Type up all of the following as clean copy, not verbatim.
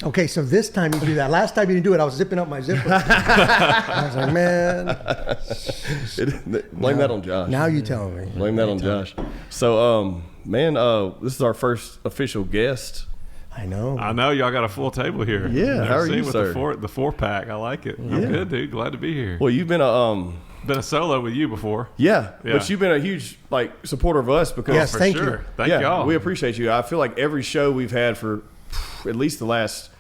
Okay, so this time you do that. Last time you didn't do it, I was zipping up my zipper. I was like, man. Blame that on Josh. Now you tell me. Blame that on Josh. So, this is our first official guest. I know. Y'all got a full table here. Yeah, how are you, with sir? The four pack. I like it. I'm good, dude. Glad to be here. Well, you've been been a solo with you before. Yeah, but you've been a huge supporter of us because yes, thank you. Thank y'all. We appreciate you. I feel like every show we've had for at least the last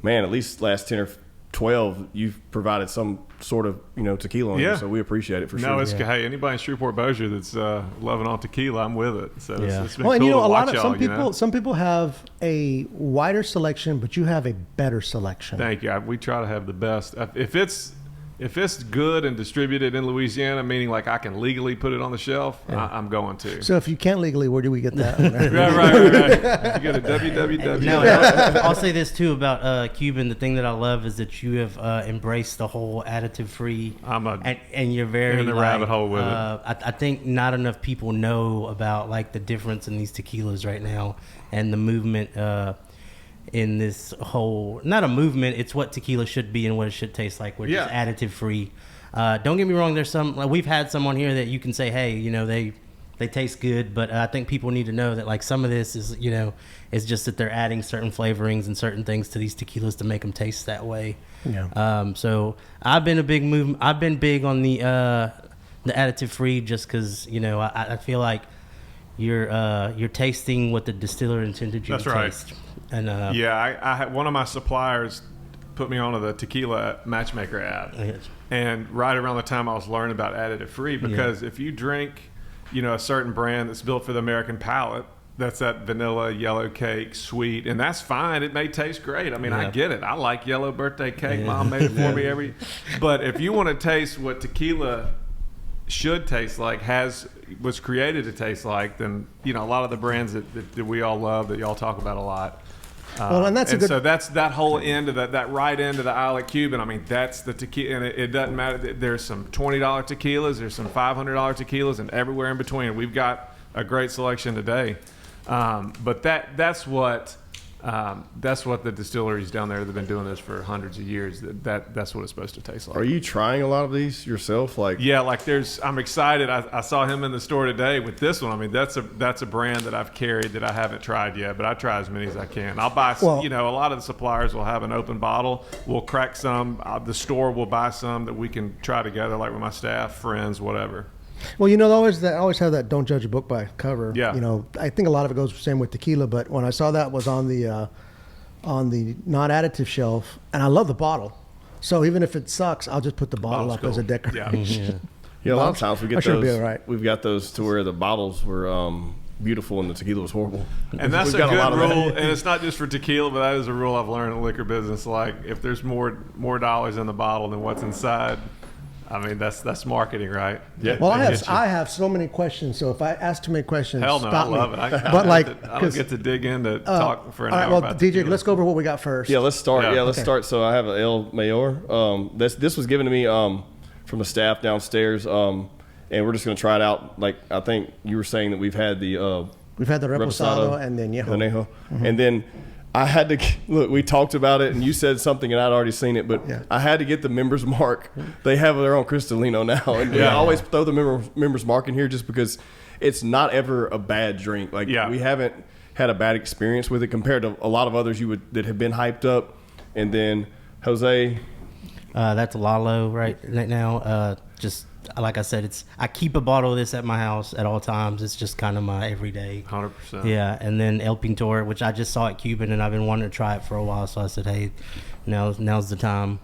10 or 12, you've provided some sort of tequila on here, so we appreciate it for sure. No, it's hey, anybody in Shreveport Bossier that's loving on tequila, I'm with it. So it's been well, and cool a lot of y'all, some people have a wider selection, but you have a better selection. Thank you. We try to have the best. If it's good and distributed in Louisiana, meaning like I can legally put it on the shelf, I'm going to. So if you can't legally, where do we get that? right. You go to www. No, I'll say this too about Cuban. The thing that I love is that you have embraced the whole additive-free. And you're very in the rabbit hole with it. I think not enough people know about like the difference in these tequilas right now and the movement. In this whole, not a movement, it's what tequila should be and what it should taste like. We're just additive free. Don't get me wrong, there's some, we've had some on here that you can say, hey, they taste good, but I think people need to know that like some of this is, it's just that they're adding certain flavorings and certain things to these tequilas to make them taste that way. Yeah. So I've been big on the additive free just because, I feel like you're tasting what the distiller intended you to taste. And I had one of my suppliers put me onto the Tequila Matchmaker app, and right around the time I was learning about additive free, because if you drink, a certain brand that's built for the American palate, that's that vanilla, yellow cake, sweet, and that's fine. It may taste great. I mean, I get it. I like yellow birthday cake. Mom made it for me but if you want to taste what tequila should taste like, was created to taste like, then a lot of the brands that we all love, that y'all talk about a lot. Well, and so that's that whole end of that right end of the aisle at Cuban. I mean, that's the tequila, and it doesn't matter. There's some $20 tequilas, there's some $500 tequilas, and everywhere in between. We've got a great selection today. But that's what the distilleries down there that have been doing this for hundreds of years. That's what it's supposed to taste like. Are you trying a lot of these yourself? I'm excited. I saw him in the store today with this one. I mean, that's a brand that I've carried that I haven't tried yet, but I try as many as I can. I'll buy. A lot of the suppliers will have an open bottle. We'll crack some. The store will buy some that we can try together, like with my staff, friends, whatever. Well, I always have that don't judge a book by cover. Yeah. I think a lot of it goes the same with tequila, but when I saw that was on the not additive shelf, and I love the bottle. So even if it sucks, I'll just put the bottle up as a decoration. Yeah. A lot of times we get those. Be all right. We've got those to where the bottles were beautiful and the tequila was horrible. And that's a good rule. And it's not just for tequila, but that is a rule I've learned in the liquor business. Like if there's more dollars in the bottle than what's inside, I mean, that's marketing, right? Yeah. Well, I have so many questions. So if I ask too many questions, hell no, stop I love me. it. I don't get to dig in to talk for an hour. Well, about DJ, tequila. let's go over what we got first. Yeah, let's start. Let's start. So I have an El Mayor. This was given to me from the staff downstairs, and we're just going to try it out. Like I think you were saying that we've had the Reposado and then Añejo. And then I had to look. We talked about it, and you said something, and I'd already seen it. But I had to get the members mark. They have their own Cristalino now, and I always throw the members mark in here just because it's not ever a bad drink. Like we haven't had a bad experience with it compared to a lot of others that have been hyped up. And then Jose, that's Lalo right now. Just like I said, I keep a bottle of this at my house at all times. It's just kind of my everyday. 100%. Yeah, and then El Pintor, which I just saw at Cuban, and I've been wanting to try it for a while. So I said, hey, now's the time.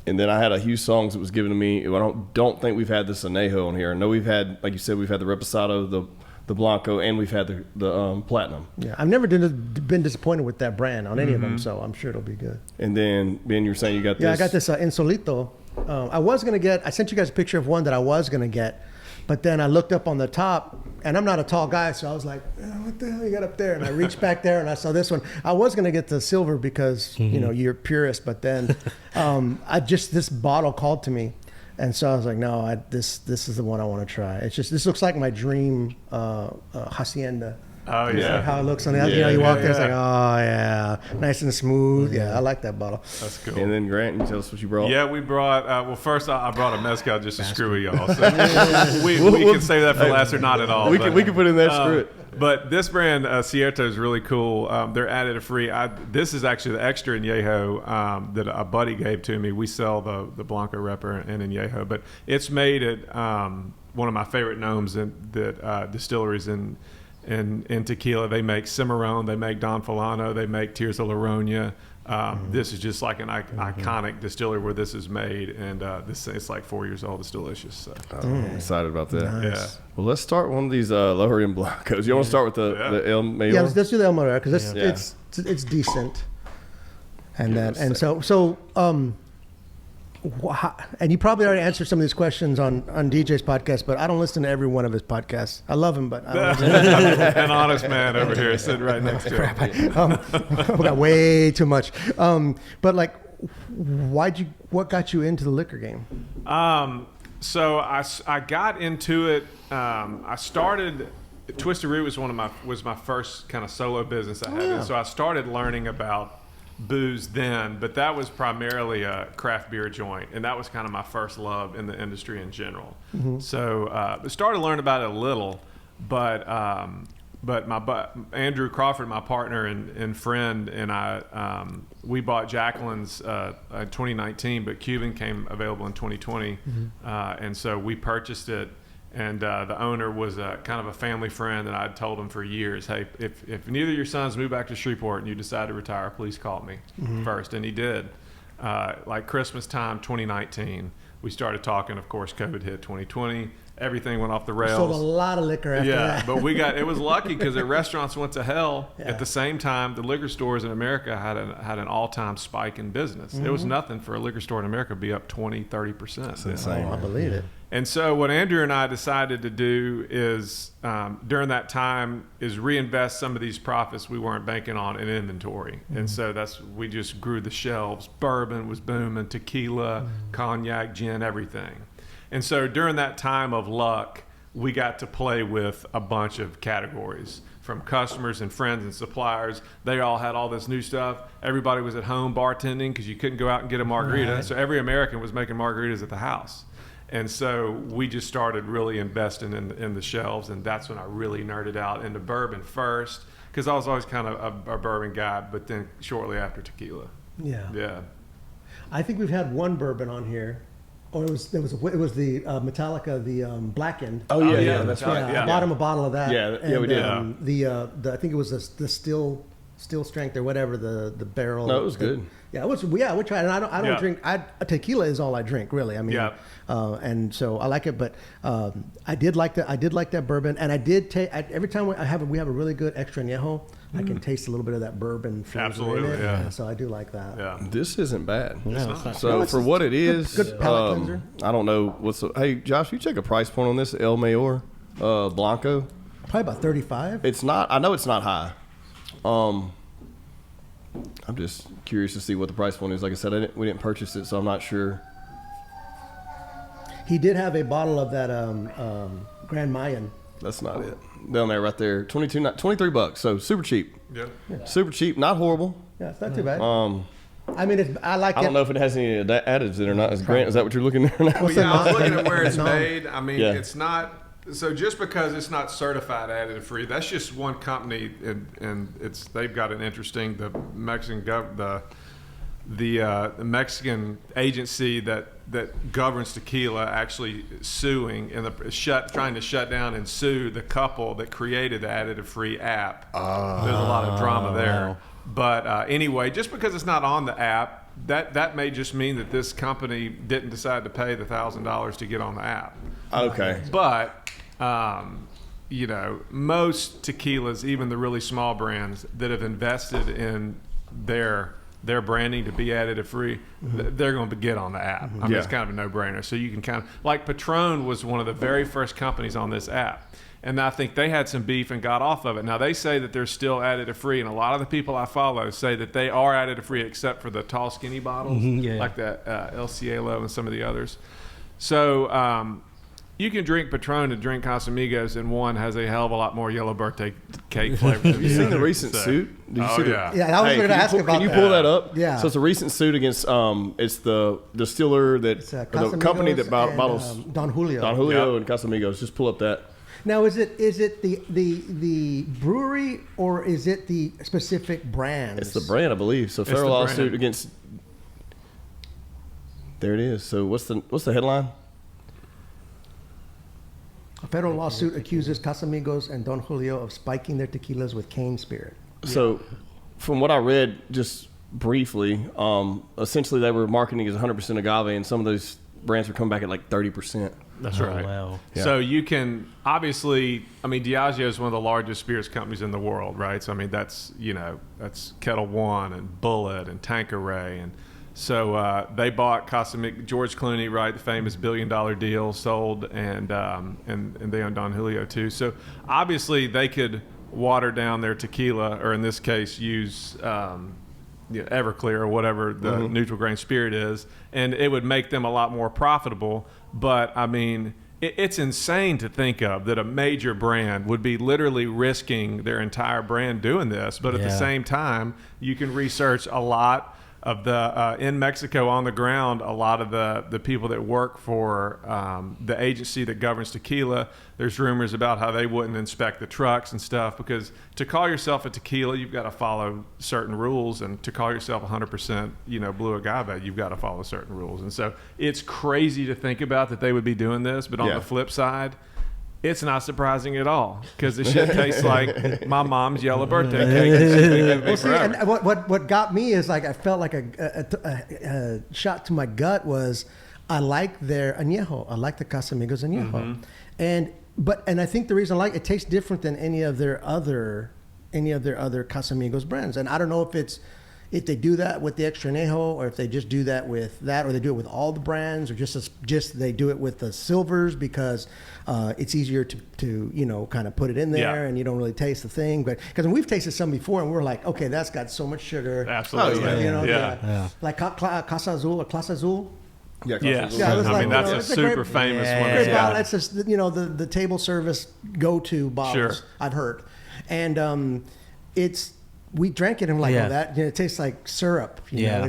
And then I had a Hughes Songs that was given to me. I don't think we've had this Añejo on here. I know we've had, like you said, we've had the Reposado, the Blanco, and we've had the Platinum. Yeah, I've never been disappointed with that brand on any of them, so I'm sure it'll be good. And then, Ben, you were saying you got this. Yeah, I got this Insolito. I sent you guys a picture of one that I was going to get, but then I looked up on the top, and I'm not a tall guy, so I was like, what the hell you got up there? And I reached back there, and I saw this one. I was going to get the silver because, you're purist, but then this bottle called to me, and so I was like, no, this is the one I want to try. This looks like my dream Hacienda. Oh It's yeah, like how it looks on the outside. Yeah, You walk yeah, there, it's yeah. like, oh yeah, nice and smooth. Yeah, I like that bottle. that's cool. And then Grant, you tell us what you brought. Yeah, we brought. Well, first I brought a mezcal just to screw with y'all. So we can save that for last or not at all. We but, can put in that. Screw it. But this brand, Cierto, is really cool. They're additive free. This is actually the extra in Yeho that a buddy gave to me. We sell the Blanco Repper and in Yeho, but it's made at one of my favorite gnomes distilleries in tequila. They make Cimarron, they make Don Fulano, they make Tears of Laronia. This is just like an iconic distillery where this is made, and it's like 4 years old. It's delicious. So. I'm excited about that. Nice. Yeah. Well, let's start one of these lower end Blancos. You want to start with the El Mayor? Yeah, let's do the El Mayor because Yeah. it's decent, and and you probably already answered some of these questions on DJ's podcast, but I don't listen to every one of his podcasts. I love him, but I don't listen. An honest man over here sitting right next to him. We got way too much. But like, what got you into the liquor game? So I got into it. I started. Twisted Root was my first kind of solo business I had, and so I started learning about booze then, but that was primarily a craft beer joint, and that was kind of my first love in the industry in general. So I started learning about it a little, but Andrew Crawford, my partner and friend, and I, we bought Jacqueline's in 2019, but Cuban came available in 2020, and so we purchased it. And the owner was kind of a family friend, and I'd told him for years, hey, if neither of your sons move back to Shreveport and you decide to retire, please call me first. And he did. Like Christmas time 2019, we started talking. Of course, COVID hit 2020. Everything went off the rails. Sold a lot of liquor after that. But it was lucky because the restaurants went to hell. At the same time, the liquor stores in America had an all-time spike in business. It was nothing for a liquor store in America to be up 20-30%. That's insane. I believe it. And so what Andrew and I decided to do is during that time is reinvest some of these profits we weren't banking on in inventory. And so we just grew the shelves. Bourbon was booming, tequila, cognac, gin, everything. And so during that time of luck, we got to play with a bunch of categories from customers and friends and suppliers. They all had all this new stuff. Everybody was at home bartending because you couldn't go out and get a margarita. Right. So every American was making margaritas at the house. And so we just started really investing in the shelves, and that's when I really nerded out into bourbon first, because I was always kind of a bourbon guy, but then shortly after tequila. Yeah. I think we've had one bourbon on here, or it was the Metallica, the blackened. Oh yeah, that's right. I bought him a bottle of that. Yeah, we did. I think it was the still strength or whatever the barrel. No, it was good. Yeah, we tried. And I don't drink. Tequila is all I drink, really. I mean, and so I like it. But I did like that bourbon, and I did take every time we have a really good extra añejo. I can taste a little bit of that bourbon flavor. Absolutely, in it. yeah. So I do like that. Yeah. This isn't bad. No, it's not. So for what it is, good palate cleanser. I don't know hey Josh, you check a price point on this El Mayor Blanco. Probably about 35. It's not. I know it's not high. I'm just curious to see what the price point is. Like I said, we didn't purchase it, so I'm not sure. He did have a bottle of that Grand Mayan. That's not it. Down there, right there, $23. So super cheap. Yeah. Super cheap. Not horrible. Yeah, it's not too bad. I mean, I like it. I don't know if it has any additives in it or not. Grant, is that what you're looking at now? Well, yeah, I was looking at where it's No. made. I mean, Yeah. it's not. So just because it's not certified additive free, that's just one company, and they've got an interesting the Mexican agency that governs tequila actually suing and trying to shut down and sue the couple that created the additive free app. There's a lot of drama there. But anyway, just because it's not on the app, that may just mean that this company didn't decide to pay the $1,000 to get on the app. Okay. But most tequilas, even the really small brands that have invested in their branding to be additive free, they're going to get on the app. I mean, it's kind of a no-brainer. So you can kind of, like Patron was one of the very first companies on this app. And I think they had some beef and got off of it. Now, they say that they're still additive free, and a lot of the people I follow say that they are additive free except for the tall, skinny bottles, like that El Cielo and some of the others. So, You can drink Patron and drink Casamigos, and one has a hell of a lot more yellow birthday cake flavor. Have you seen the recent suit? Did you see yeah. Yeah, I was going to ask about that. Can you pull that up? Yeah. So it's a recent suit against it's the distiller that or the company that bottles Don Julio. Don Julio and Casamigos. Just pull up that. Now, is it the brewery or is it the specific brand? It's the brand, I believe. So federal lawsuit against. There it is. So what's the headline? A federal lawsuit accuses Casamigos and Don Julio of spiking their tequilas with cane spirit. So, from what I read, just briefly, essentially they were marketing as 100% agave, and some of those brands were coming back at like 30%. That's right. Wow. Yeah. So you can obviously, I mean, Diageo is one of the largest spirits companies in the world, right? So I mean, that's Kettle One and Bullet and Tanqueray, and so they bought George Clooney, right? The famous $1 billion deal sold, and they own Don Julio too. So obviously they could water down their tequila, or in this case, use Everclear or whatever the neutral grain spirit is, and it would make them a lot more profitable. But I mean, it's insane to think of that a major brand would be literally risking their entire brand doing this. But at the same time, you can research a lot of the in Mexico on the ground, a lot of the people that work for the agency that governs tequila. There's rumors about how they wouldn't inspect the trucks and stuff, because to call yourself a tequila, you've got to follow certain rules, and to call yourself 100% blue agave, you've got to follow certain rules. And so it's crazy to think about that they would be doing this. But on the flip side, it's not surprising at all, because the shit tastes like my mom's yellow birthday cake. Well, see, and what got me is like I felt like a shot to my gut was I like their añejo. I like the Casamigos añejo, and I think the reason I like it tastes different than any of their other Casamigos brands, and I don't know if they do that with the extra añejo, or if they just do that with that, or they do it with all the brands, or just they do it with the silvers because it's easier to kind of put it in there, and you don't really taste the thing. But because we've tasted some before, and we're like, okay, that's got so much sugar. Absolutely. Like Casa Azul or Clase Azul. Yeah, I mean, that's a super famous one. Great bottle. That's just the table service go-to bottles. Sure. I've heard, and we drank it and like, that it tastes like syrup. But I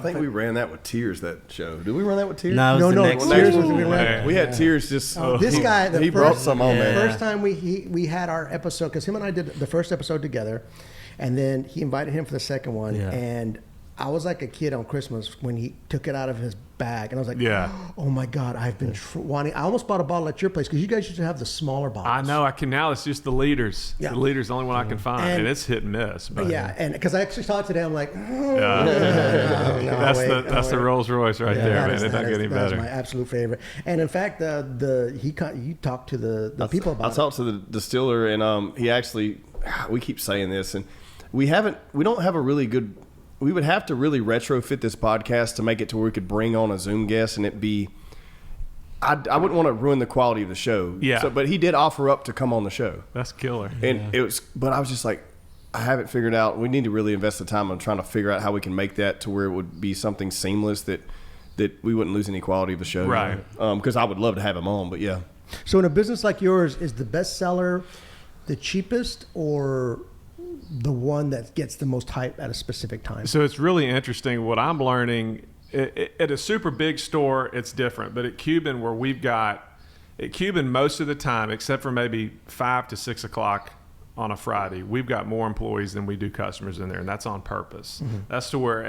think we ran that with Tears that show. Did we run that with Tears? No, it was the next Tears one. was we had Tears just. This guy, he brought some on, man. The first time we had our episode, because him and I did the first episode together, and then he invited him for the second one, and I was like a kid on Christmas when he took it out of his bag, and I was like, oh my God, I've been wanting. I almost bought a bottle at your place because you guys used to have the smaller bottles. I know. I can now. It's just the liters. The liters, the only one I can find, and it's hit and miss. But. Yeah, and because I actually saw it today, I'm like, that's the Rolls Royce right there, man. It doesn't get any better. That's my absolute favorite. And in fact, you talked to the people about it. I talked to the distiller, and he actually, we keep saying this, and we don't have a really good. We would have to really retrofit this podcast to make it to where we could bring on a Zoom guest and it be. I wouldn't want to ruin the quality of the show. Yeah. So, but he did offer up to come on the show. That's killer. And it was, but I was just like, I haven't figured out. We need to really invest the time on trying to figure out how we can make that to where it would be something seamless that we wouldn't lose any quality of the show. Right. Because I would love to have him on, but yeah. So in a business like yours, is the best seller the cheapest or the one that gets the most hype at a specific time? So it's really interesting. What I'm learning at a super big store, it's different. But at Cuban, most of the time, except for maybe 5 to 6 o'clock on a Friday, we've got more employees than we do customers in there, and that's on purpose. Mm-hmm. That's to where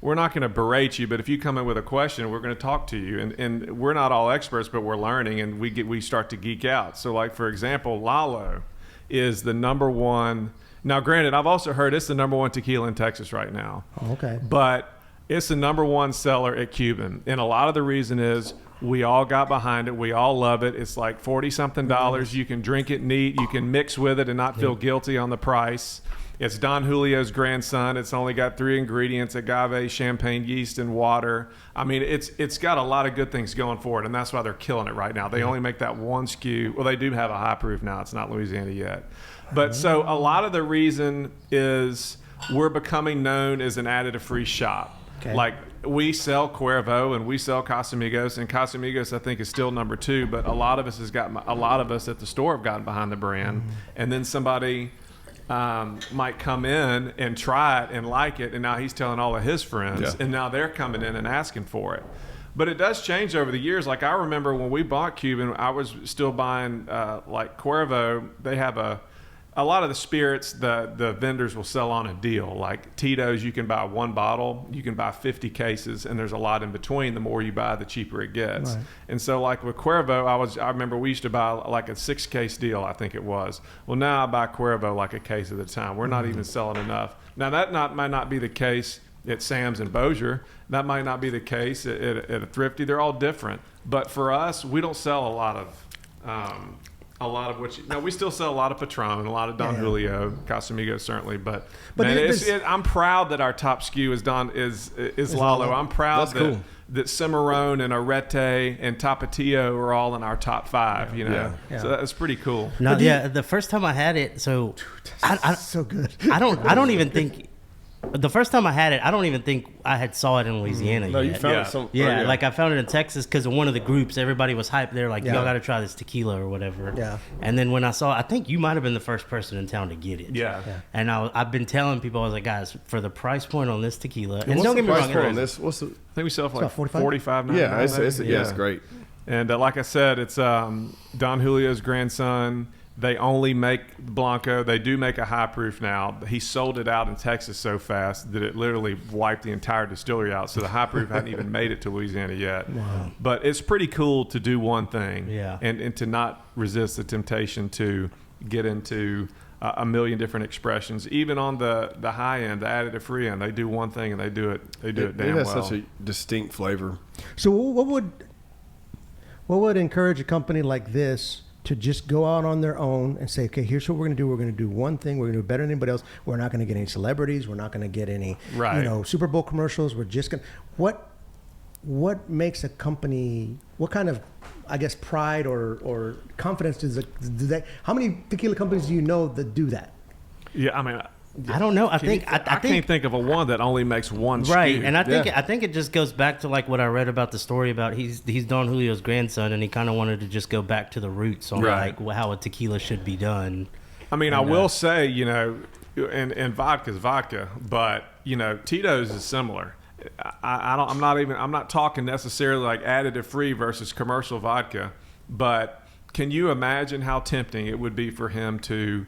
we're not going to berate you, but if you come in with a question, we're going to talk to you. And we're not all experts, but we're learning, and we start to geek out. So like, for example, Lalo is the number one. Now, granted, I've also heard it's the number one tequila in Texas right now. Oh, okay. But it's the number one seller at Cuban. And a lot of the reason is we all got behind it. We all love it. It's like $40-something. You can drink it neat. You can mix with it and not feel guilty on the price. It's Don Julio's grandson. It's only got 3 ingredients: agave, champagne yeast, and water. I mean, it's got a lot of good things going for it, and that's why they're killing it right now. They only make that one SKU. Well, they do have a high proof now. It's not Louisiana yet. But so a lot of the reason is we're becoming known as an additive-free shop. Okay. Like we sell Cuervo and we sell Casamigos, and Casamigos I think is still number 2, but a lot of us at the store have gotten behind the brand, and then somebody might come in and try it and like it, and now he's telling all of his friends, and now they're coming in and asking for it. But it does change over the years. Like I remember when we bought Cuban, I was still buying like Cuervo. They have a lot of the spirits the vendors will sell on a deal. Like Tito's, you can buy 1 bottle, you can buy 50 cases, and there's a lot in between. The more you buy, the cheaper it gets. Right. And so like with Cuervo, I remember we used to buy like a 6-case deal, I think it was. Well, now I buy Cuervo like a case at a time. We're not even selling enough. Now that might not be the case at Sam's and Bossier. That might not be the case at a Thrifty. They're all different. But for us, we don't sell a lot of we still sell a lot of Patron and a lot of Don Julio, Casamigos certainly, but man, I'm proud that our top SKU is Lalo. I'm proud that Cimarron and Arete and Tapatio are all in our top 5. You know, so that's pretty cool. No, the first time I had it, so so good. I don't even think. The first time I had it, I don't even think I had saw it in Louisiana No, yet. you found it Yeah, like I found it in Texas because of one of the groups. Everybody was hyped. They're like, y'all got to try this tequila or whatever. Yeah. And then when I saw it, I think you might have been the first person in town to get it. Yeah. And I've been telling people, I was like, guys, for the price point on this tequila, and what's don't the get me price wrong, point on this? I think we sell for like 45? Yeah, it's great. And like I said, it's Don Julio's grandson. They only make Blanco. They do make a high proof now. He sold it out in Texas so fast that it literally wiped the entire distillery out. So the high proof hadn't even made it to Louisiana yet. Wow. But it's pretty cool to do one thing and to not resist the temptation to get into a million different expressions. Even on the high end, the additive free end, they do one thing and they do it damn well. It has such a distinct flavor. So what would encourage a company like this to just go out on their own and say, okay, here's what we're going to do. We're going to do one thing. We're going to do it better than anybody else. We're not going to get any celebrities. We're not going to get any, Super Bowl commercials. We're just going to, what makes a company, what kind of, I guess, pride or confidence how many tequila companies do you know that do that? Yeah, I mean, I don't know. I think I can't think of a one that only makes one SKU. Right, and I think it just goes back to like what I read about the story about he's Don Julio's grandson, and he kind of wanted to just go back to the roots on like how a tequila should be done. I mean, I will say, and vodka's vodka, but Tito's is similar. I'm not talking necessarily like additive free versus commercial vodka, but can you imagine how tempting it would be for him to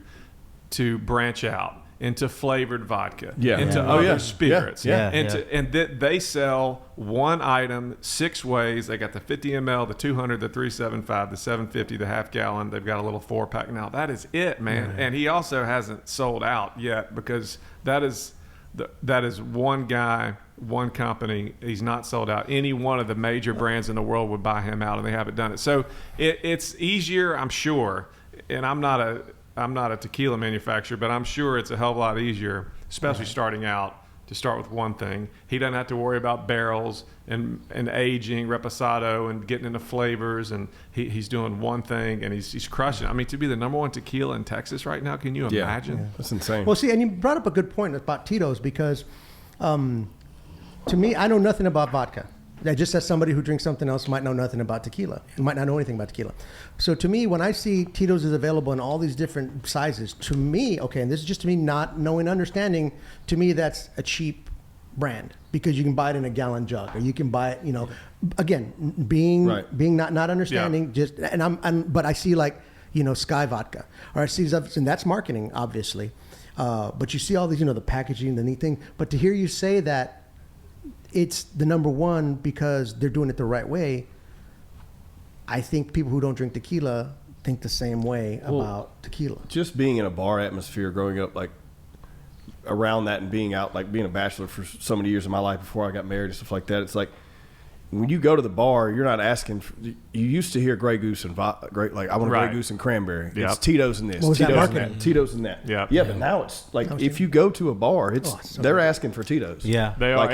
branch out into flavored vodka, into other spirits, and they sell one item 6 ways. They got the 50 ml, the 200, the 375, the 750, the half gallon. They've got a little 4-pack now. That is it, man. And he also hasn't sold out yet because that is one guy, one company. He's not sold out. Any one of the major brands in the world would buy him out, and they haven't done it. So it's easier, I'm sure. And I'm not a tequila manufacturer, but I'm sure it's a hell of a lot easier, especially starting out, to start with one thing. He doesn't have to worry about barrels and aging, reposado, and getting into flavors, and he's doing one thing, and he's crushing it. I mean, to be the number 1 tequila in Texas right now, can you imagine? Yeah. That's insane. Well, see, and you brought up a good point about Tito's because, to me, I know nothing about vodka. Just as somebody who drinks something else might know nothing about tequila. Might not know anything about tequila. So to me, when I see Tito's is available in all these different sizes, to me, okay, and this is just to me not knowing, understanding, to me that's a cheap brand because you can buy it in a gallon jug or you can buy it, again, being not understanding, but I see like, Sky Vodka, or I see stuff, and that's marketing, obviously. But you see all these, the packaging, the neat thing. But to hear you say that it's the number 1 because they're doing it the right way, I think people who don't drink tequila think the same way about tequila. Just being in a bar atmosphere, growing up like around that and being out, like being a bachelor for so many years of my life before I got married and stuff like that, it's like when you go to the bar, you're not asking you used to hear Grey Goose and I want a Grey Goose and cranberry. It's Tito's and this, Tito's and that, Tito's and that. Yeah, but now it's like if you go to a bar, they're asking for Tito's. Yeah, they are.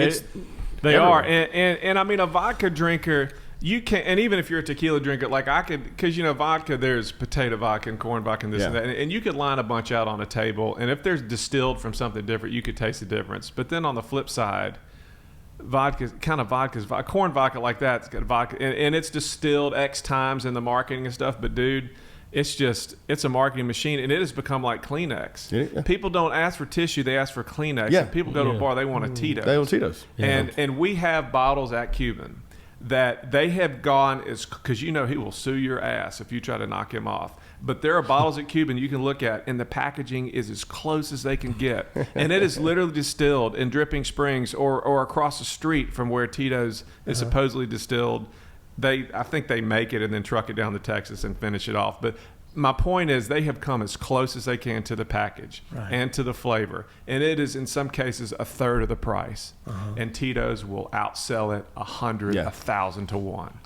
They are, and I mean, a vodka drinker, you can, and even if you're a tequila drinker, like I could, because vodka, there's potato vodka and corn vodka and this and that, and you could line a bunch out on a table, and if there's distilled from something different, you could taste the difference. But then on the flip side, corn vodka like that. It's got vodka, and it's distilled X times in the marketing and stuff. But dude, it's a marketing machine, and it has become like Kleenex. Yeah. People don't ask for tissue; they ask for Kleenex. Yeah. And people go to a bar, they want a Tito's. They want Tito's. Yeah. And we have bottles at Cuban that they have gone because he will sue your ass if you try to knock him off. But there are bottles at Cuban you can look at, and the packaging is as close as they can get, and it is literally distilled in Dripping Springs or across the street from where Tito's is supposedly distilled. I think they make it and then truck it down to Texas and finish it off. But my point is they have come as close as they can to the package and to the flavor. And it is in some cases a third of the price. And Tito's will outsell it 100, 1,000 to 1.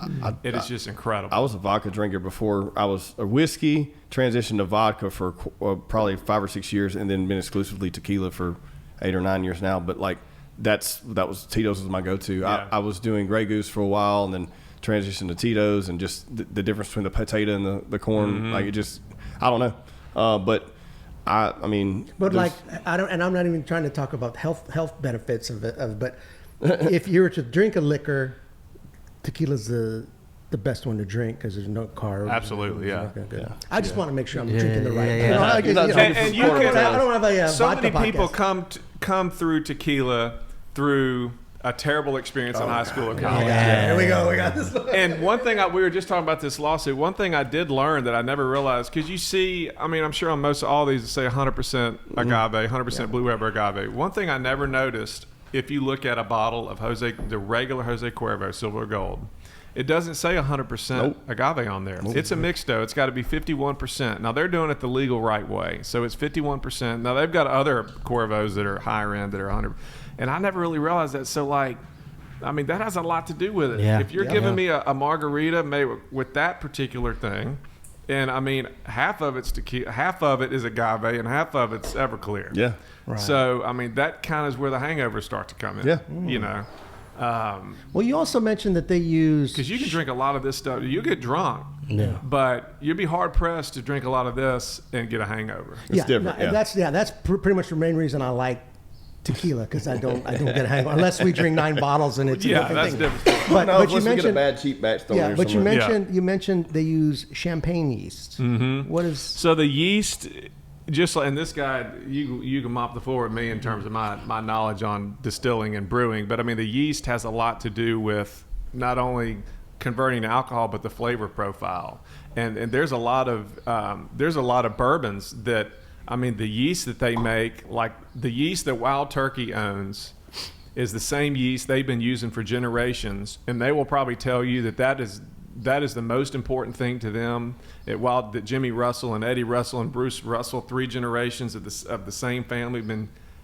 It is just incredible. I was a vodka drinker before. I was a whiskey, transitioned to vodka for probably 5 or 6 years, and then been exclusively tequila for 8 or 9 years now. But like that was Tito's was my go-to. Yeah. I was doing Grey Goose for a while, and then transition to Tito's, and just the difference between the potato and the corn, like it just, I don't know. But I mean, but like I don't, and I'm not even trying to talk about health benefits of it. But if you were to drink a liquor, tequila's the best one to drink because there's no carbs. Absolutely, yeah. I just want to make sure I'm drinking the right. And you can. I don't have a so vodka many people podcast. come through tequila through a terrible experience in high school or college. Here we go. We got this. And one thing we were just talking about this lawsuit. One thing I did learn that I never realized, because you see, I mean, I'm sure on most of all these say 100% agave, 100% Blue Weber agave. One thing I never noticed, if you look at a bottle of the regular Jose Cuervo Silver Gold, it doesn't say 100% agave on there. It's a mixed dough. It's got to be 51%. Now, they're doing it the legal right way. So it's 51%. Now, they've got other Cuervos that are higher end that are 100%. And I never really realized that. So, like, I mean, that has a lot to do with it. Yeah. If you're giving me a margarita made with that particular thing, and I mean, half of it's tequila, half of it is agave, and half of it's Everclear. Yeah. Right. So, I mean, that kind of is where the hangovers start to come in. Yeah. You know. Well, you also mentioned that they use, because you can drink a lot of this stuff, you get drunk, but you'd be hard pressed to drink a lot of this and get a hangover. It's different. That's pretty much the main reason I like tequila, because I don't get a hangover unless we drink 9 bottles and it's a different thing. Different. But you mentioned, get a bad cheap batch thrown in but somewhere. you mentioned they use champagne yeast. What is so the yeast? Just like, and this guy, you can mop the floor with me in terms of my knowledge on distilling and brewing, but I mean the yeast has a lot to do with not only converting to alcohol but the flavor profile, and there's a lot of bourbons that, I mean, the yeast that they make, like the yeast that Wild Turkey owns, is the same yeast they've been using for generations, and they will probably tell you that is the most important thing to them. That Jimmy Russell and Eddie Russell and Bruce Russell, 3 generations of the same family,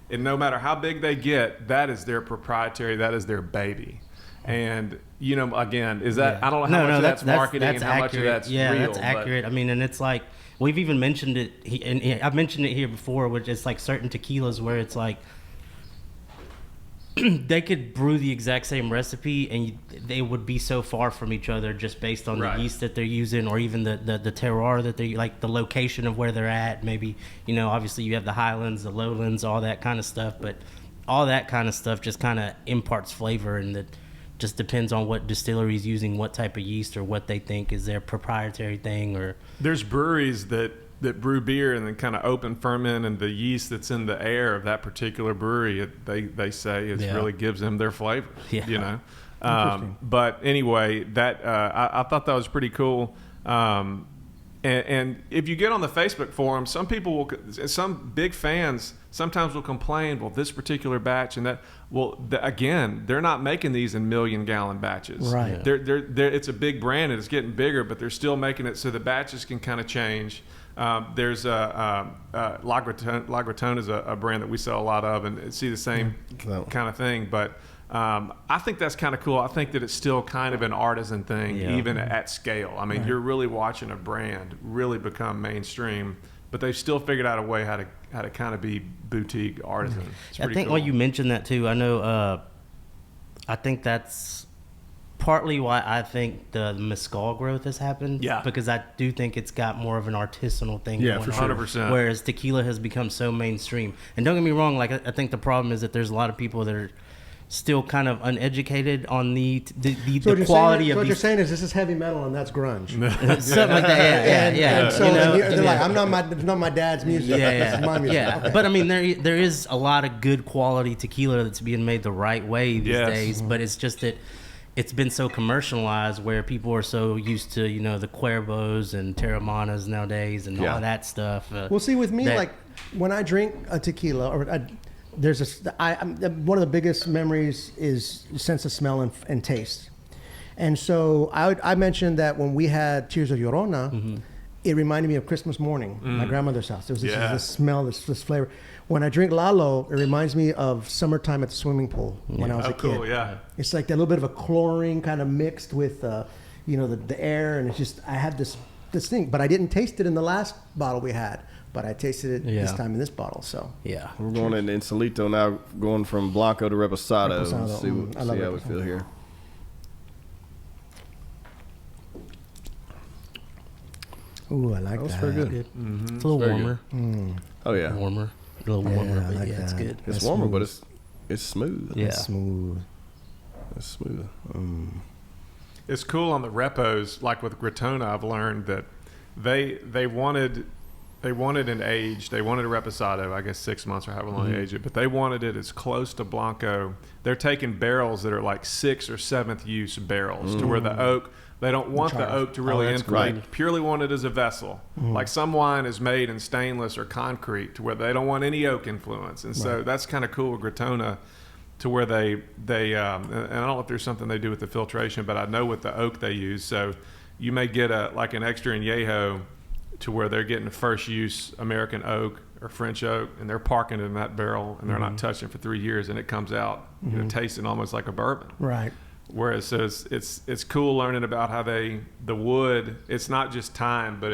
and no matter how big they get, that is their proprietary, that is their baby. And again, is that I don't know how much of that's marketing and how much of that's real. That's accurate. I mean, and it's like we've even mentioned it, and I've mentioned it here before, which is like certain tequilas where it's like they could brew the exact same recipe and they would be so far from each other just based on the yeast that they're using, or even the terroir that they like, the location of where they're at. Maybe, obviously you have the highlands, the lowlands, all that kind of stuff, but all that kind of stuff just kind of imparts flavor, and that just depends on what distillery is using what type of yeast or what they think is their proprietary thing. Or there's breweries that brew beer and then kind of open ferment, and the yeast that's in the air of that particular brewery, they say it really gives them their flavor. But anyway, that I thought that was pretty cool. And if you get on the Facebook forum, some big fans sometimes will complain, well, this particular batch and that. Well, again, they're not making these in 1,000,000-gallon batches. Right. It's a big brand and it's getting bigger, but they're still making it so the batches can kind of change. There's Lagratone is a brand that we sell a lot of, and see the same kind of thing. But I think that's kind of cool. I think that it's still kind of an artisan thing, even at scale. I mean, you're really watching a brand really become mainstream, but they've still figured out a way how to kind of be boutique artisan. It's pretty cool. When you mentioned that too, I know. I think that's partly why I think the mezcal growth has happened. Yeah. Because I do think it's got more of an artisanal thing. Yeah, going for on, 100%. Whereas tequila has become so mainstream. And don't get me wrong, like I think the problem is that there's a lot of people that are still kind of uneducated on the So quality of what these. you're saying is this is heavy metal and that's grunge. Something like that. Yeah. And so You know, they're like, I'm not my dad's music. This is my music. Yeah, Okay. but I mean, there is a lot of good quality tequila that's being made the right way these Yes. days. But it's just that it's been so commercialized where people are so used to the Cuervos and Terramanas nowadays and all of that stuff. Well, see, with me, that- like when I drink a tequila, one of the biggest memories is sense of smell and taste. And so I mentioned that when we had Tears of Llorona, it reminded me of Christmas morning, my grandmother's house. There was this smell, this flavor. When I drink Lalo, it reminds me of summertime at the swimming pool when I was a kid. Cool, yeah. It's like that little bit of a chlorine kind of mixed with, the air, and it's just I had this thing, but I didn't taste it in the last bottle we had, but I tasted it this time in this bottle. So yeah, We're going into Insolito now, going from Blanco to Reposado. Reposado. Let's see, I love see how we Reposado. feel here. ooh, I like that. That's pretty good. it's a little very warmer, Oh yeah, warmer, a little warmer, I but like yeah, it's that. good. it's That's warmer, smooth. but it's smooth. Yeah. It's smooth. It's smooth. It's cool on the repos, like with Gratona. I've learned that they wanted an age. They wanted a reposado, I guess 6 months or however long they age it, but they wanted it as close to Blanco. They're taking barrels that are like 6th or 7th use barrels to where the oak. They don't want the oak to really that's influence. great. They purely want it as a vessel. Like some wine is made in stainless or concrete to where they don't want any oak influence. And so that's kind of cool with Gratona, to where they and I don't know if there's something they do with the filtration, but I know with the oak they use. So you may get an extra añejo to where they're getting first use American oak or French oak, and they're parking it in that barrel and they're not touching it for 3 years, and it comes out tasting almost like a bourbon. Right. Whereas so it's cool learning about how the wood, it's not just time, but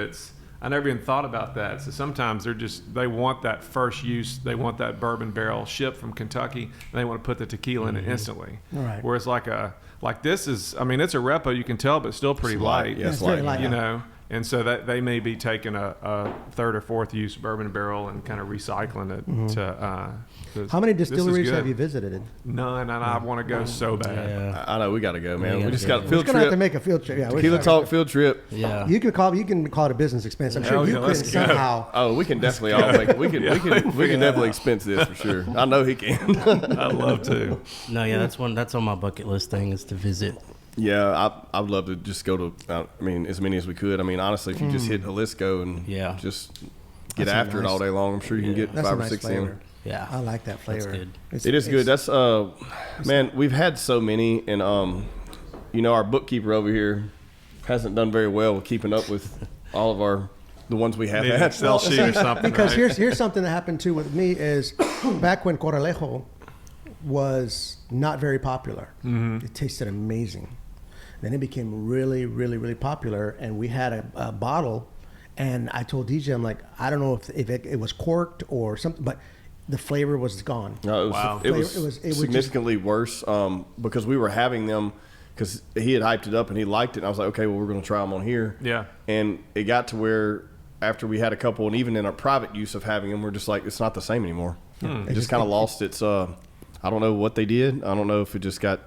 I never even thought about that. So sometimes they want that first use, they want that bourbon barrel shipped from Kentucky, and they want to put the tequila in it instantly. Right. Whereas like this is, I mean, it's a repo, you can tell, but still pretty light. Yeah, it's very light. You know, and so that they may be taking a 3rd or 4th use bourbon barrel and kind of recycling it to. How many this is distilleries good. have you visited? None, and I want to go so bad. Yeah, I know we got to go, man. We We just gotta got a go. We're field gonna have to trip. make a field trip. Yeah, Tequila Talk field trip. yeah. You can call it a business expense. I'm sure Hell you yeah, could let's go. somehow. Oh, we can definitely all make. We can definitely expense this for sure. I know he can. I'd love to. No, yeah, that's on my bucket list thing is to visit. Yeah, I would love to just go to. I mean, as many as we could. I mean, honestly, if you just hit Jalisco and just get That's a after it nice- all day long, I'm sure you can get That's 5 a or nice 6 flavor. in. Yeah, I like that flavor. good. It is good. That's man, we've had so many, and our bookkeeper over here hasn't done very well with keeping up with all of the ones we have Need an had. Excel sheet or something. Because right? here's something that happened too with me is back when Corralejo was not very popular. It tasted amazing. Then it became really, really, really popular, and we had a bottle. And I told DJ, I'm like, I don't know if it was corked or something, but the flavor was gone. No, Wow. it was It was just- significantly worse because we were having them because he had hyped it up and he liked it. And I was like, okay, well, we're going to try them on here. Yeah. And it got to where after we had a couple, and even in our private use of having them, we're just like, it's not the same anymore. It just kind of lost its. I don't know what they did. I don't know if it just got.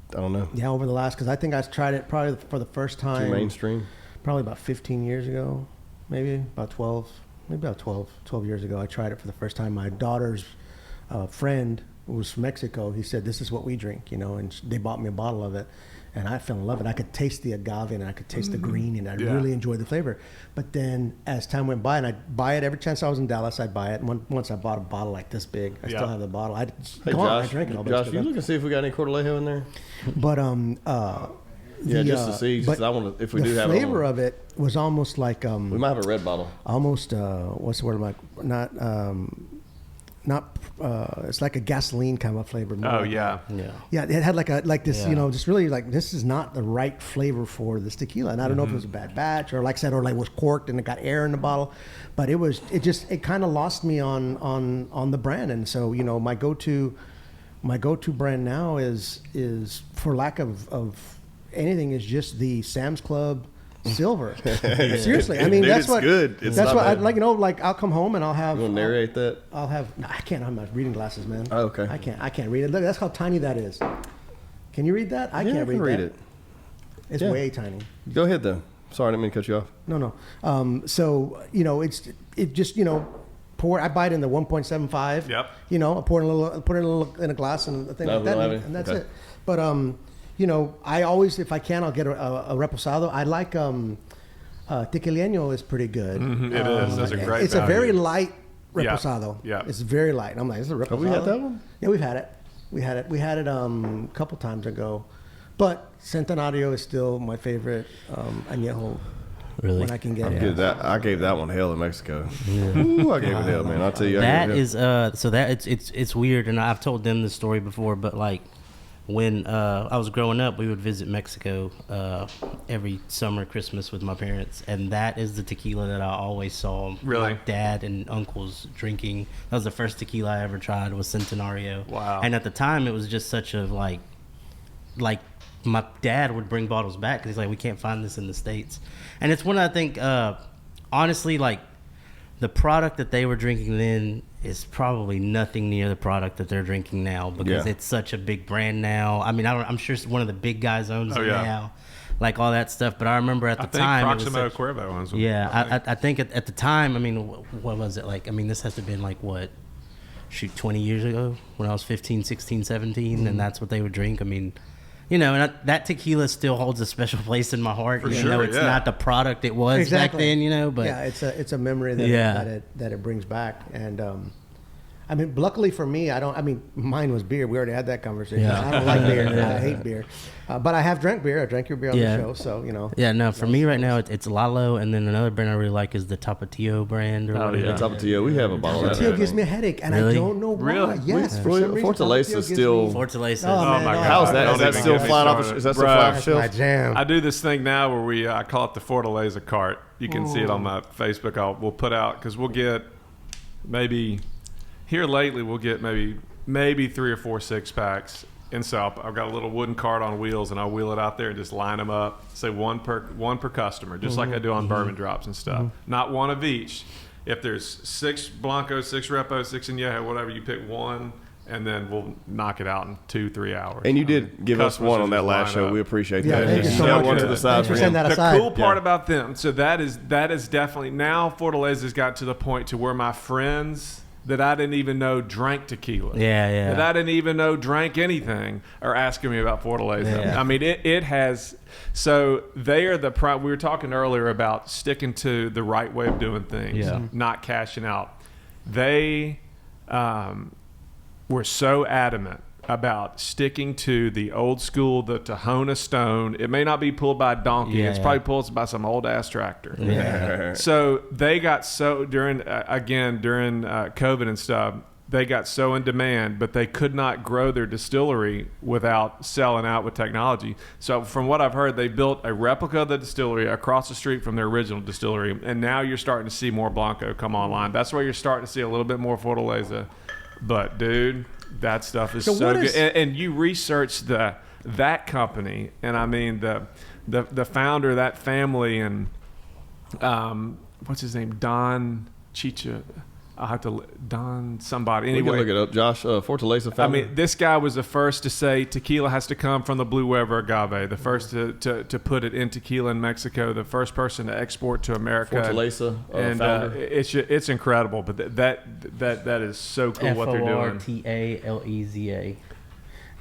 I don't know. Yeah, over the last, because I think I tried it probably for the first time. Too mainstream. Probably about 15 years ago, maybe about 12 years ago. I tried it for the first time. My daughter's friend, who was from Mexico, he said, this is what we drink, and they bought me a bottle of it. And I fell in love with it. I could taste the agave and I could taste the green, and I really enjoyed the flavor. But then as time went by, and I'd buy it every chance I was in Dallas, I'd buy it. And once I bought a bottle like this big, I still have the bottle. Hey, I Josh, drank it all. Josh, you look and see if we got any Cortalejo in there. But Yeah, just to see. Just 'cause I want to. If we do have the flavor it, of it was almost like we might have a red bottle. almost what's the word, like not it's like a gasoline kind of a flavor. more Oh like yeah. yeah, it had like this, Yeah. just really like this is not the right flavor for this tequila. And I don't know if it was a bad batch or like I said, or like was corked and it got air in the bottle, but it kind of lost me on the brand. And so, my go-to brand now is for lack of anything is just the Sam's Club silver. Seriously, I mean Dude, that's it's what. good. It's That's not what I bad. like. Like I'll come home and I'll have. You want to narrate that? I'll have. No, I can't have my reading glasses, man. Oh, okay. I can't read it. Look, that's how tiny that is. Can you read that? I Yeah, can't I can read read that. it. It's Yeah. way tiny. Go ahead, though. Sorry, I didn't mean to cut you off. No. So it just pour. I buy it in the 1.75. Yep. I pour it a little in a glass and a thing No, like that, we don't have and any? that's Okay. it. But I always, if I can, I'll get a reposado. I like tequileño is pretty good. It is. That's a great It's a value. very light Yeah. reposado. Yeah. It's very light. I'm like, this is a reposado. Have we had that one? Yeah, we've had it. We had it a couple times ago. But Centenario is still my favorite añejo Really? when I can get I'm it. good at that. I gave that one hell in Mexico. Ooh, I gave it hell, man. I'll tell you. I That gave it hell. is so that it's weird, and I've told them this story before, but like when I was growing up, we would visit Mexico every summer, Christmas with my parents, and that is the tequila that I always saw Really? my dad and uncles drinking. That was the first tequila I ever tried, was Centenario. Wow. And at the time, it was just such a like my dad would bring bottles back because he's like, we can't find this in the States. And it's one I think, honestly, like the product that they were drinking then is probably nothing near the product that they're drinking now because Yeah. it's such a big brand now. I mean, I'm sure one of the big guys owns Oh, it yeah. now, like all that stuff. But I remember at the I think time, it was Proximo such- Cuervo owns one. yeah, I think at the time, I mean, what was it like? I mean, this has to have been like, 20 years ago when I was 15, 16, 17, and that's what they would drink. I mean, and that tequila still holds a special place in my heart. For Even though sure, it's yeah. not the product it was back then, but yeah, it's a memory that Yeah. that it brings back. And I mean, luckily for me, mine was beer. We already had that conversation. Yeah. I don't like beer. I hate beer. But I have drank beer. I drank your beer on Yeah. the show, so Yeah, no, for me right now, it's Lalo, and then another brand I really like is the Tapatio brand. Or whatever. yeah. Tapatio, we have a bottle of Tapatio that. gives me a headache, and Really? I don't know why. Really? Yes, for Well, some reason, Fortaleza Tapatio gives still- me- Fortaleza. Oh, Oh man, my no. God! How's that? Don't Is that even still get me flying off? started. Is that still Bruh. flying off the That's shelf? my jam. I do this thing now where I call it the Fortaleza cart. You can see it on my Facebook. We'll put out because we'll get maybe here lately we'll get maybe 3 or 4 6-packs. And so I've got a little wooden cart on wheels, and I'll wheel it out there and just line them up. Say one per customer, just like I do on bourbon drops and stuff. Not one of each. If there's 6 Blancos, 6 Repos, 6 Añejo, whatever, you pick one, and then we'll knock it out in 2-3 hours. And you did give us Customers one will on that just last line show. up. We appreciate Yeah, that. thank you so Set much. one to the side Thanks for for sending him. that The aside. cool part Yeah. about them, so that is definitely now Fortaleza's got to the point to where my friends that I didn't even know drank tequila, Yeah. that I didn't even know drank anything, are asking me about Fortaleza. Yeah. I mean, it has. So they are we were talking earlier about sticking to the right way of doing things, Yeah. not cashing out. They were so adamant about sticking to the old school, the Tahona Stone. It may not be pulled by a donkey. Yeah, it's yeah. probably pulled by some old ass tractor. Yeah. So they got during COVID and stuff, they got so in demand, but they could not grow their distillery without selling out with technology. So from what I've heard, they built a replica of the distillery across the street from their original distillery, and now you're starting to see more Blanco come online. That's where you're starting to see a little bit more Fortaleza. But dude, that stuff is So so what good. is- And you research that company, and I mean the founder of that family, and what's his name, Don Chicha. I'll have to Don somebody. We can Anyway, look it up. Josh, Fortaleza I founder. mean, this guy was the first to say tequila has to come from the Blue Weber agave. The first to put it in tequila in Mexico. The first person to export to America. Fortaleza and founder. it's incredible. But that is so cool what they're doing. Fortaleza.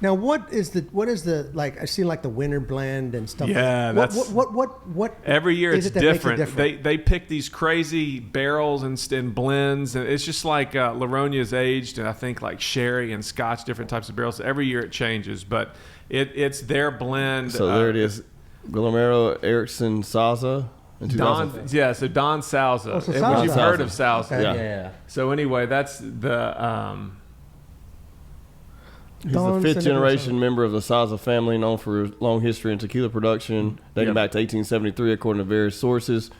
Now, what is the like? I see like the winter blend and stuff. Yeah, that's- what. Every year is it's it that makes it different. different? They pick these crazy barrels and blends, and it's just like Laronia's aged, and I think like sherry and Scotch, different types of barrels. Every year it changes, but it's their blend. So there it is. Guillermo Erickson Saza in 2000. So Don Salza. Oh, so Which Salza. you've heard of Salza. Okay. Yeah. Yeah. So anyway, that's the He's Don the 5th Sanibel generation Saza. member of the Saza family, known for his long history in tequila production, dating Yep. back to 1873, according to various sources.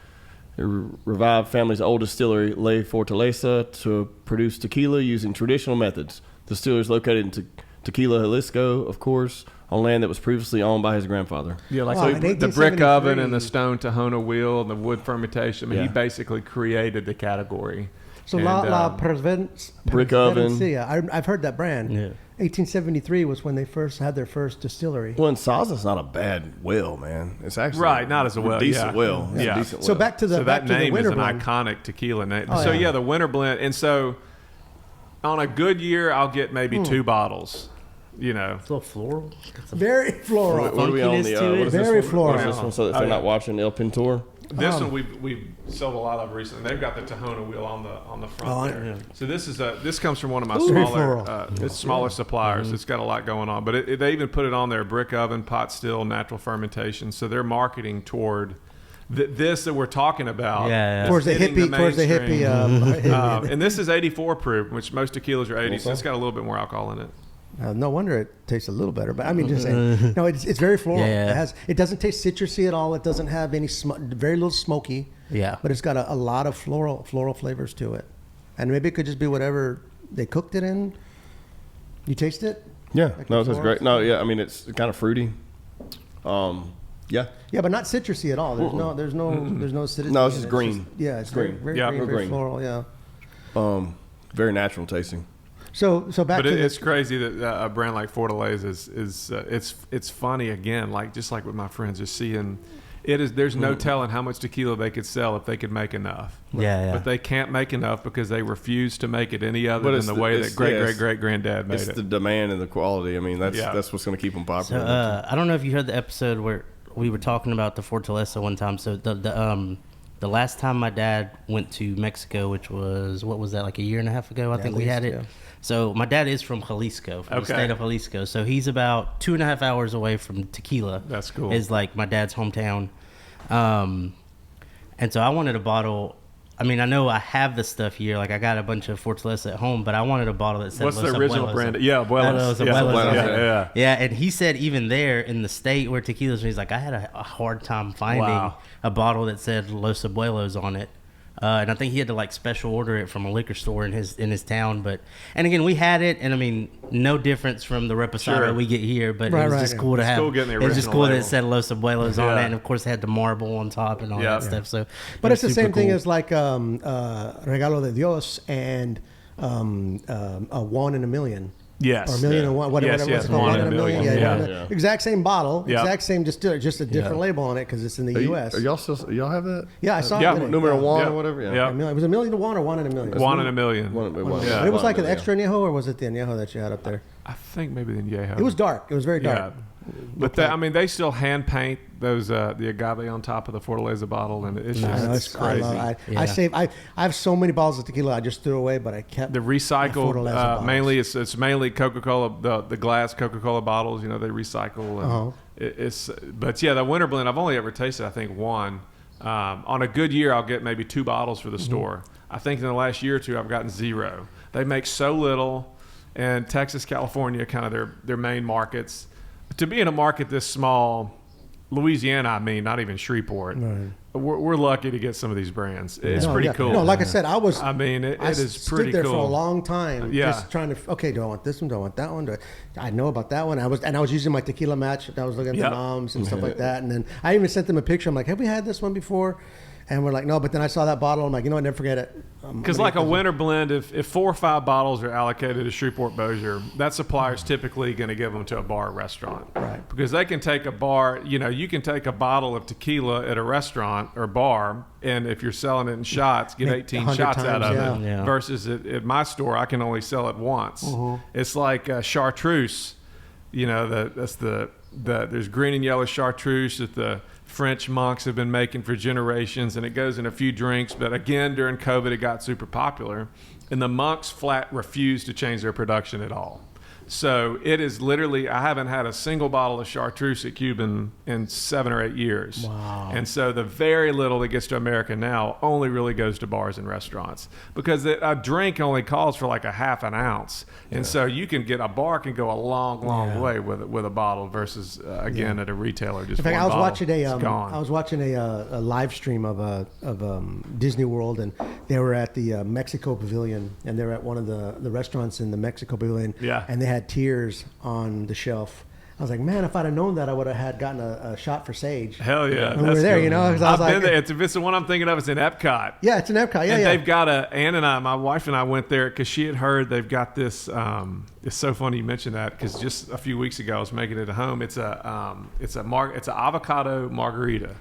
He revived family's old distillery, La Fortaleza, to produce tequila using traditional methods. The distillery is located in Tequila Jalisco, of course, on land that was previously owned by his grandfather. Yeah, like Wow, in the brick 1873. oven and the stone Tahona wheel and the wood fermentation. I mean, Yeah. he basically created the category. So And, La Brick oven. I've heard that brand. Yeah. 1873 was when they first had their first distillery. Well, and Saza's not a bad well, man. It's actually Right, not as a well, decent yeah. well. It's Yeah. a decent So well. back to the So that name is winter an blend. iconic tequila name. Oh, So yeah. yeah, the winter blend. And so on a good year, I'll get maybe 2 bottles. You know, It's a little floral. Got some- Very floral. What are we on funkiness the? to it. What is Very this one? What is floral. this one? So if they're not watching El Pintor. this one we've sold a lot of recently. They've got the Tahona wheel on the front Oh, there. yeah. So this comes from one of my Ooh, smaller floral. smaller suppliers. It's got a lot going on, but they even put it on there: brick oven, pot still, natural fermentation. So they're marketing toward this that we're talking about. Yeah, yeah. Towards the hitting hippie, towards the mainstream. hippie. And this is 84 proof, which most tequilas are 80, so it's got a little bit more alcohol in it. No wonder it tastes a little better. But I mean, just saying. No, it's very floral. Yeah. It doesn't taste citrusy at all. It doesn't have any very little smoky. Yeah. But it's got a lot of floral flavors to it, and maybe it could just be whatever they cooked it in. You taste it? Yeah, Like no, the that's florals? great. No, yeah, I mean it's kind of fruity. Yeah, Yeah, but not citrusy at all. There's no acidity. No, it's in just it. green. It's Green. very Yeah, green, real very green. floral. Yeah. very natural tasting. So back But to it's crazy that a brand like Fortaleza is it's funny again, like just like with my friends, just seeing it is. There's no telling how much tequila they could sell if they could make enough. Yeah, yeah. But they can't make enough because they refuse to make it any other But than it's the the- way it's- that great yeah, great it's- great granddad made It's it. the demand and the quality. I mean, that's Yeah. what's going to keep them So popular. I don't know if you heard the episode where we were talking about the Fortaleza one time. So the last time my dad went to Mexico, which was what was that, like a year and a half ago? I think at we had least, it. yeah. So my dad is from Jalisco, from the Okay. state of Jalisco. So he's about 2.5 hours away from Tequila. That's cool. Is like my dad's hometown. And so I wanted a bottle. I mean, I know I have the stuff here. Like I got a bunch of Fortaleza at home, but I wanted a bottle that said What's Los the original Abuelos brand? on- Yeah, Abuelos. Los Yeah, Abuelos Abuelos, on yeah, it. yeah. Yeah, and he said even there in the state where tequila's, he's like, I had a hard time finding Wow. a bottle that said Los Abuelos on it. And I think he had to like special order it from a liquor store in his town. But and again, we had it, and I mean, no difference from the Reposado Sure. we get here. But Right, it was right, just yeah. cool to It's have. cool getting the it was just original cool that it label. said Los Abuelos on Yeah. it, and of course it had the marble on top and all Yeah. that stuff. So, But it it's the was same super thing cool. as like Regalo de Dios and a 1 in a million. Yes. Or a million Yeah. and one, whatever, Yes, what's yes, it called? 1 1 in a million. Yeah, Yeah, yeah. exact same bottle, Yeah. exact same distiller, just a different label on it because it's in the Are you- U.S. Are y'all still? Y'all have that? Yeah, I saw Yeah. it. today. Numero Yeah. one Yeah. or whatever. Yeah. Yeah. It was a million to 1 or 1 in a million. 1 in a million. One, Yeah. But it was like an yeah. extra añejo, or was it the añejo that you had up there? I think maybe the Añejo. It was dark. It was very dark. Yeah. But I mean, they still hand paint those the agave on top of the Fortaleza bottle, and it's I just know, it's I crazy. love- Yeah. I saved. I have so many bottles of tequila I just threw away, but I kept The recycled, Fortaleza bottles. mainly it's mainly Coca-Cola, the glass Coca-Cola bottles. You know, they recycle. And Uh-huh. But yeah, the winter blend I've only ever tasted, I think, one. On a good year, I'll get maybe 2 bottles for the store. I think in the last year or two, I've gotten 0. They make so little, and Texas, California, kind of their main markets. To be in a market this small, Louisiana, I mean, not even Shreveport. We're lucky to get some of these brands. It's No, pretty yeah. cool. No, like I said, I mean, it is stood pretty there cool. for a long time, Yeah. just trying to. Okay, do I want this one? Do I want that one? I know about that one. I was using my tequila match. I was looking at Yep. the noms and stuff like that, and then I even sent them a picture. I'm like, have we had this one before? And we're like, no. But then I saw that bottle. I'm like, you know what? Never forget it. Because like a winter blend, if 4 or 5 bottles are allocated to Shreveport Bossier, that supplier's typically going to give them to a bar or restaurant. Right. Because they can take a bar, you can take a bottle of tequila at a restaurant or bar, and if you're selling it in shots, get Make 18 100 shots out of times, it. yeah. Versus at my store, I can only sell it once. It's like chartreuse. There's green and yellow chartreuse that the French monks have been making for generations, and it goes in a few drinks. But again, during COVID, it got super popular, and the monks flat refused to change their production at all. So it is literally, I haven't had a single bottle of chartreuse at Cuban in 7 or 8 years. Wow. And so the very little that gets to America now only really goes to bars and restaurants, because a drink only calls for like a half an ounce. And so you can get, a bar can go a long way with a bottle versus again at a retailer. Just In fact, one I was bottle, watching it's gone. a live stream of Disney World, and They were at the Mexico Pavilion, and they were at one of the restaurants in the Mexico Pavilion. Yeah. And they had tears on the shelf. I was like, man, if I'd have known that, I would have gotten a shot for Sage. Hell yeah. When we were there, cool. you know? 'Cause I was I've like, been there. It's the one I'm thinking of. It's in Epcot. yeah, it's in Epcot. Yeah, And yeah. they've got Ann and I, my wife and I went there because she had heard they've got this. It's so funny you mentioned that because just a few weeks ago I was making it at home. It's a avocado margarita.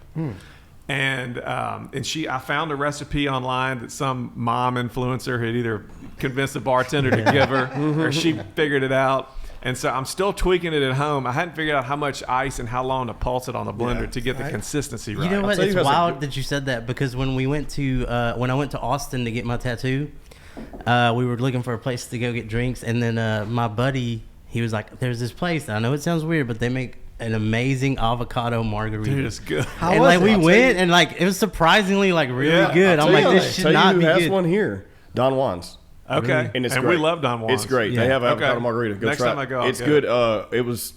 And I found a recipe online that some mom influencer had either convinced the bartender to give her or she figured it out. And so I'm still tweaking it at home. I hadn't figured out how much ice and how long to pulse it on the blender to get the consistency right. You know what? tell you It's guys wild that you said that because when we went to when I went to Austin to get my tattoo, we were looking for a place to go get drinks, and then my buddy, he was like, "There's this place. I know it sounds weird, but they make an amazing avocado margarita." Dude, it's good. How And was like it? we I'll went, and like it was surprisingly like really Yeah, good. I'll I'm tell like, you- this should Tell not you be who has good. one here. Don Juan's. Okay. And it's we great. love Don Juan's. It's great. Yeah. They have avocado Okay. margarita. Go Next try time it. I go, I'll it's get good. it. It was.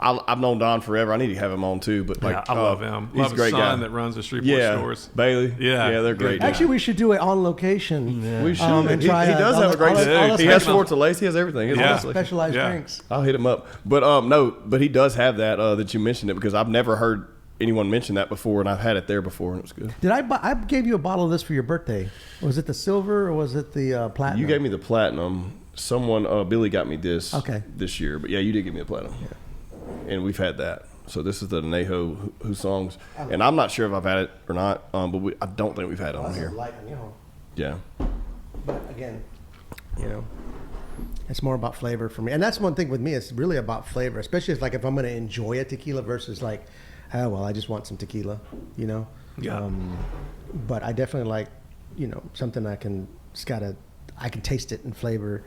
I've known Don forever. I need to have him on too. But like, Yeah, I love him. He's Love a great his son guy. that runs the Shreveport Yeah, stores. Bailey. Yeah. They're great. Good guy. Actually, we should do it on location. Yeah. We should. And He try, does all have the- a great. all the- all the He has special- Fortaleza. He has everything. He has Yeah. all this, like- specialized Yeah. drinks. I'll hit him up. But no, but he does have that that you mentioned it because I've never heard anyone mention that before, and I've had it there before, and it was good. Did I gave you a bottle of this for your birthday. Was it the silver or was it the platinum? You gave me the platinum. Someone, Billy, got me this. Okay. This year, but yeah, you did give me the platinum. And we've had that. So this is the Neho who songs, and I'm not sure if I've had it or not. But I don't think we've had it on here. Yeah. But again, it's more about flavor for me, and that's one thing with me. It's really about flavor, especially if I'm going to enjoy a tequila versus like, oh well, I just want some tequila, Yeah. But I definitely like, something I can taste it in flavor.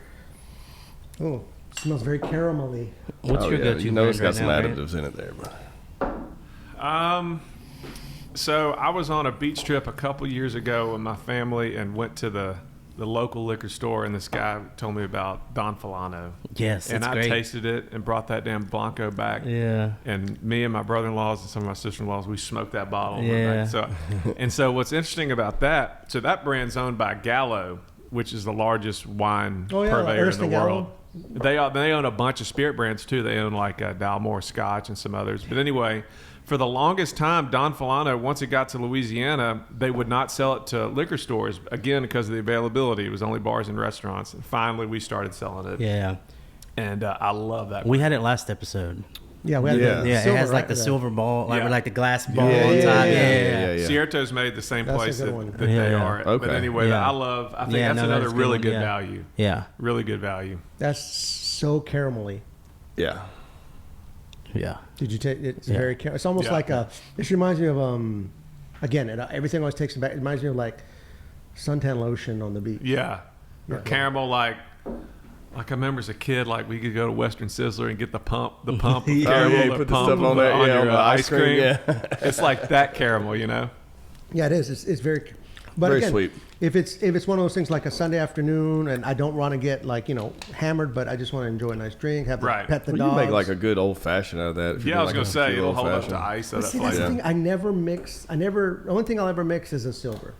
Oh, it smells very caramelly. What's your go-to? You know it's got brand some right now, additives in it there, bro. So I was on a beach trip a couple years ago with my family and went to the local liquor store, and this guy told me about Don Fulano. Yes, And it's I great. tasted it and brought that damn Blanco back. Yeah. And me and my brother-in-laws and some of my sister-in-laws, we smoked that bottle. and went Yeah. back. So what's interesting about that, so that brand's owned by Gallo, which is the largest wine Oh, yeah, purveyor Ernst in the and world. They own a bunch of spirit brands too. They own like Dalmore Scotch and some others. But anyway, for the longest time, Don Fulano, once it got to Louisiana, they would not sell it to liquor stores, again, because of the availability. It was only bars and restaurants. And finally, we started selling it. Yeah. And I love that. We had it last episode. Yeah, we had Yeah. the Yeah, it silver, has like right, the for that. silver ball, Yeah. like the glass ball Yeah, on yeah, top. yeah. Cierto's made the same That's a place good that, one. that they Yeah. are at. Okay. But anyway, Yeah. I think Yeah, that's no, another that's a good really one, good yeah. value. Yeah. Really good value. That's so caramelly. Yeah. Yeah. Did you take it? It's Yeah. very. It's almost Yeah. like this reminds me of again. everything always takes me back. It reminds me of like suntan lotion on the beach. Yeah. Or caramel like I remember as a kid, like we could go to Western Sizzler and get the pump of caramel, you the put the pump stuff on that, yeah, your on the ice cream, yeah. It's like that caramel, Yeah, it is. It's very. But Very again, sweet. If it's one of those things like a Sunday afternoon, and I don't want to get hammered, but I just want to enjoy a nice drink, Right. pet the Well, dogs. you make like a good old fashioned out of that. if you Yeah, do I was like gonna a say cute it'll hold up to old-fashioned. ice. So But that's see, like that's the thing. I never mix. The only thing I'll ever mix is a silver,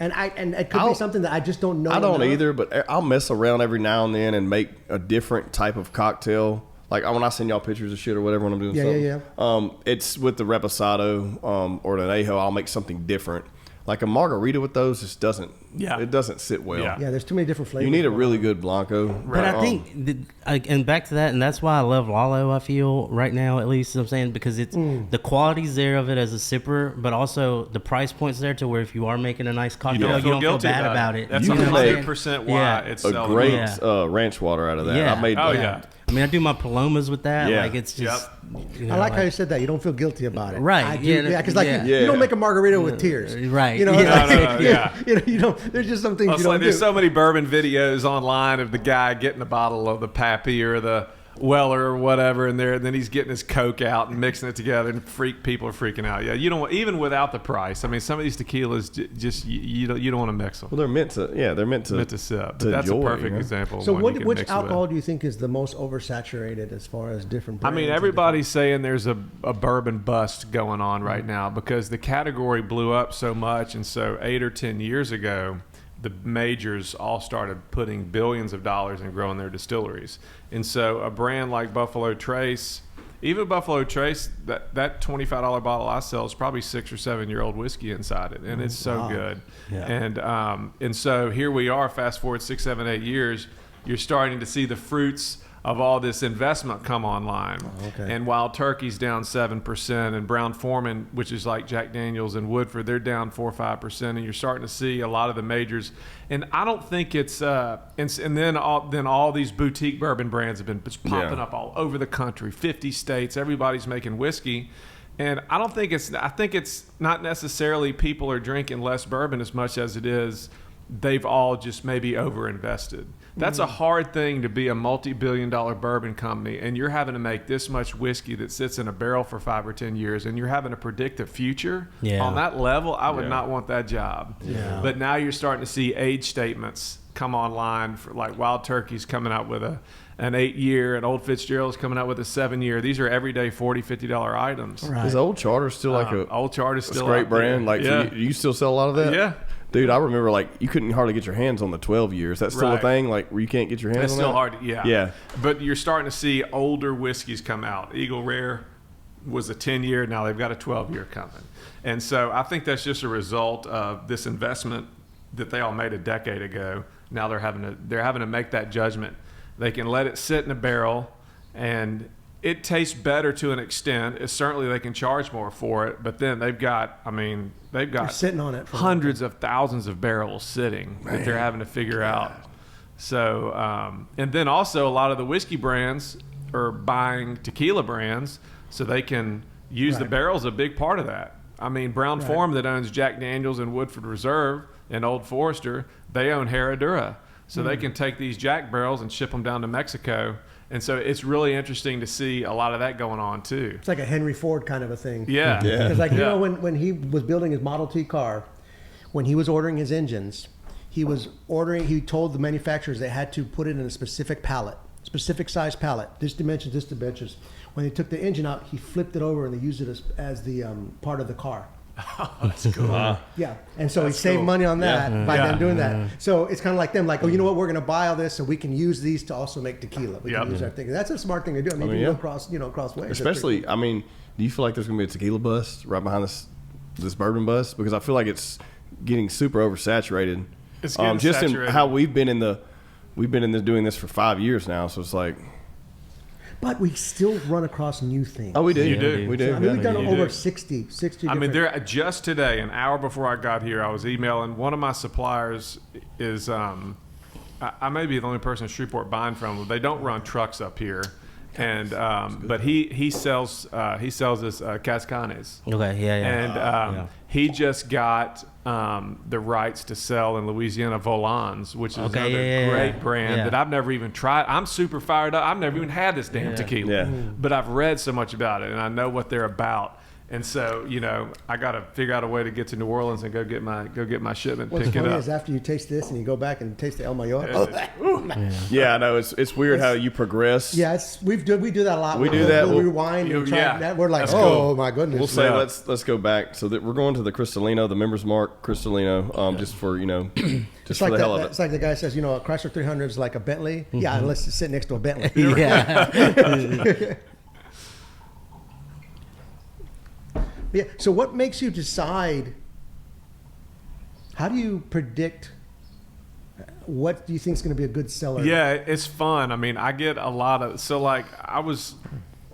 and it could be something that I just don't know. I don't enough. either, but I'll mess around every now and then and make a different type of cocktail. Like when I send y'all pictures of shit or whatever when I'm doing Yeah, something. It's with the Reposado or the Anejo. I'll make something different. Like a margarita with those just doesn't. Yeah. It doesn't sit well. Yeah. Yeah, there's too many different flavors. You need a going really on. good Blanco. But I think, and back to that, and that's why I love Lalo, I feel, right now, at least, you know what I'm saying, because it's the quality's there of it as a sipper, but also the price point's there to where if you are making a nice cocktail, you don't feel guilty bad about it. That's You can make 100% why Yeah. it's a selling great well. ranch water out of that. Yeah. I made. Oh, like, yeah. I mean, I do my palomas with that. Yeah. Like, it's just... I like how you said that. You don't feel guilty about it. Right. I do. Yeah, Yeah, because yeah. you don't make a margarita with tears. Right. You know. Yeah. No, yeah. You don't. There's just some things It's you don't like do. there's so many bourbon videos online of the guy getting a bottle of the Pappy or the Weller or whatever, and then he's getting his Coke out and mixing it together, and people are freaking out. Yeah, you don't even without the price. I mean, some of these tequilas just you don't want to mix them. Well, they're meant to. Yeah, they're meant to. Meant to sip. to But that's enjoy, a perfect you know? example. Of So one you can which mix alcohol with. do you think is the most oversaturated as far as different I brands? mean, and everybody's saying there's a bourbon bust going on right now because the category blew up so much, and so 8 or 10 years ago, the majors all started putting billions of dollars in growing their distilleries. And so a brand like Buffalo Trace, even Buffalo Trace, that $25 bottle I sell is probably 6 or 7 year old whiskey inside it, and it's so good. Yeah. And so here we are, fast forward 6, 7, 8 years, you're starting to see the fruits of all this investment come online. And Wild Turkey's down 7%, and Brown-Forman, which is like Jack Daniels and Woodford, they're down 4 or 5%, and you're starting to see a lot of the majors. And I don't think it's and then all these boutique bourbon brands have been popping up all over the country, 50 states. Everybody's making whiskey. And I think it's not necessarily people are drinking less bourbon as much as it is they've all just maybe overinvested. That's a hard thing to be a multi-billion-dollar bourbon company, and you're having to make this much whiskey that sits in a barrel for 5 or 10 years, and you're having to predict a future on that level. I would not want that job. But now you're starting to see age statements come online, for like Wild Turkey's coming out with an 8-year, and Old Fitzgerald's coming out with a 7-year. These are everyday $40, $50 items. Is Old Charter still like Old Charter's still a great brand? Like, do you still sell a lot of that? Yeah. Dude, I remember like you couldn't hardly get your hands on the 12 years. That's still a thing, like where you can't get your hands on that? It's still hard. Yeah. But you're starting to see older whiskeys come out. Eagle Rare was a 10-year. Now they've got a 12-year coming. And so I think that's just a result of this investment that they all made a decade ago. Now they're having to make that judgment. They can let it sit in a barrel, and it tastes better to an extent. Certainly they can charge more for it, but then they've got They're sitting on it for hundreds of thousands of barrels sitting that they're having to figure out. So, and then also a lot of the whiskey brands are buying tequila brands so they can use the barrels, a big part of that. I mean, Brown-Forman that owns Jack Daniels and Woodford Reserve and Old Forester, they own Herradura. So they can take these Jack barrels and ship them down to Mexico. And so it's really interesting to see a lot of that going on too. It's like a Henry Ford kind of a thing. Yeah. It's like, you know, when he was building his Model T car, when he was ordering his engines, he told the manufacturers they had to put it in a specific pallet, specific size pallet, this dimensions. When they took the engine out, he flipped it over and they used it as the part of the car. Oh, that's cool. Yeah, and so he saved money on that by them doing that. So it's kind of like them, like, oh, you know what, we're going to buy all this so we can use these to also make tequila. We can use our thing. That's a smart thing to do. I mean, you can go across ways. Especially, I mean, do you feel like there's going to be a tequila bust right behind this bourbon bust? Because I feel like it's getting super oversaturated. It's getting just saturated. In how we've been doing this for 5 years now. So it's like. But we still run across new things. Oh, we do. You do. We do. So, I mean, we've done over 60 I mean, just today, an hour before I got here, I was emailing one of my suppliers. Is I may be the only person in Shreveport buying from them. They don't run trucks up here, and but he sells us Cascanes. Okay, yeah. And he just got the rights to sell in Louisiana Volans, which is another great brand that I've never even tried. I'm super fired up. I've never even had this damn tequila, but I've read so much about it and I know what they're about. And so, you know, I got to figure out a way to get to New Orleans and go get my shipment. What's pick it funny up. is after you taste this and you go back and taste the El Mayor. Yeah, I know. It's weird how you progress. Yeah, we do that a lot. We do that. We'll rewind and try that. We're like, That's oh cool. my goodness. We'll say let's go back. So that we're going to the Cristalino, the Members Mark Cristalino, just for just for the hell of it. It's like the guy says, a Chrysler 300 is like a Bentley. Mm-hmm. Yeah, unless it's sitting next to a Bentley. Yeah. So what makes you decide? How do you predict what do you think is going to be a good seller? Yeah, it's fun. I mean, I get a lot of like I was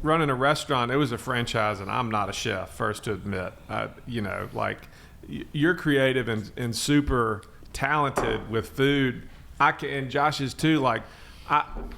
running a restaurant. It was a franchise, and I'm not a chef. First to admit, like you're creative and super talented with food. And Josh is too. Like,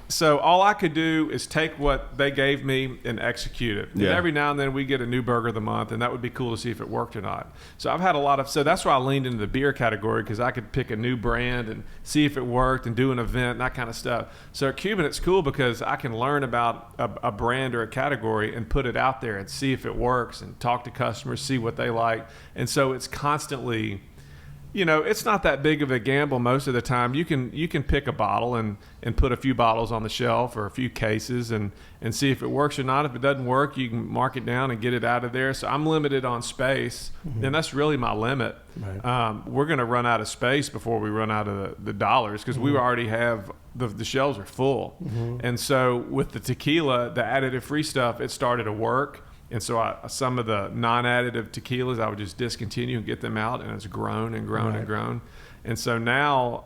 so all I could do is take what they gave me and execute it. Yeah. And every now and then we get a new burger of the month, and that would be cool to see if it worked or not. So I've had a lot of. So that's why I leaned into the beer category, because I could pick a new brand and see if it worked and do an event and that kind of stuff. So at Cuban, it's cool because I can learn about a brand or a category and put it out there and see if it works and talk to customers, see what they like. And so it's constantly it's not that big of a gamble most of the time. You can pick a bottle and put a few bottles on the shelf or a few cases and see if it works or not. If it doesn't work, you can mark it down and get it out of there. So I'm limited on space, and that's really my limit. Right. We're going to run out of space before we run out of the dollars because we already have the shelves are full. And so with the tequila, the additive-free stuff, it started to work. And so some of the non-additive tequilas, I would just discontinue and get them out, and it's grown and grown and grown. And so now,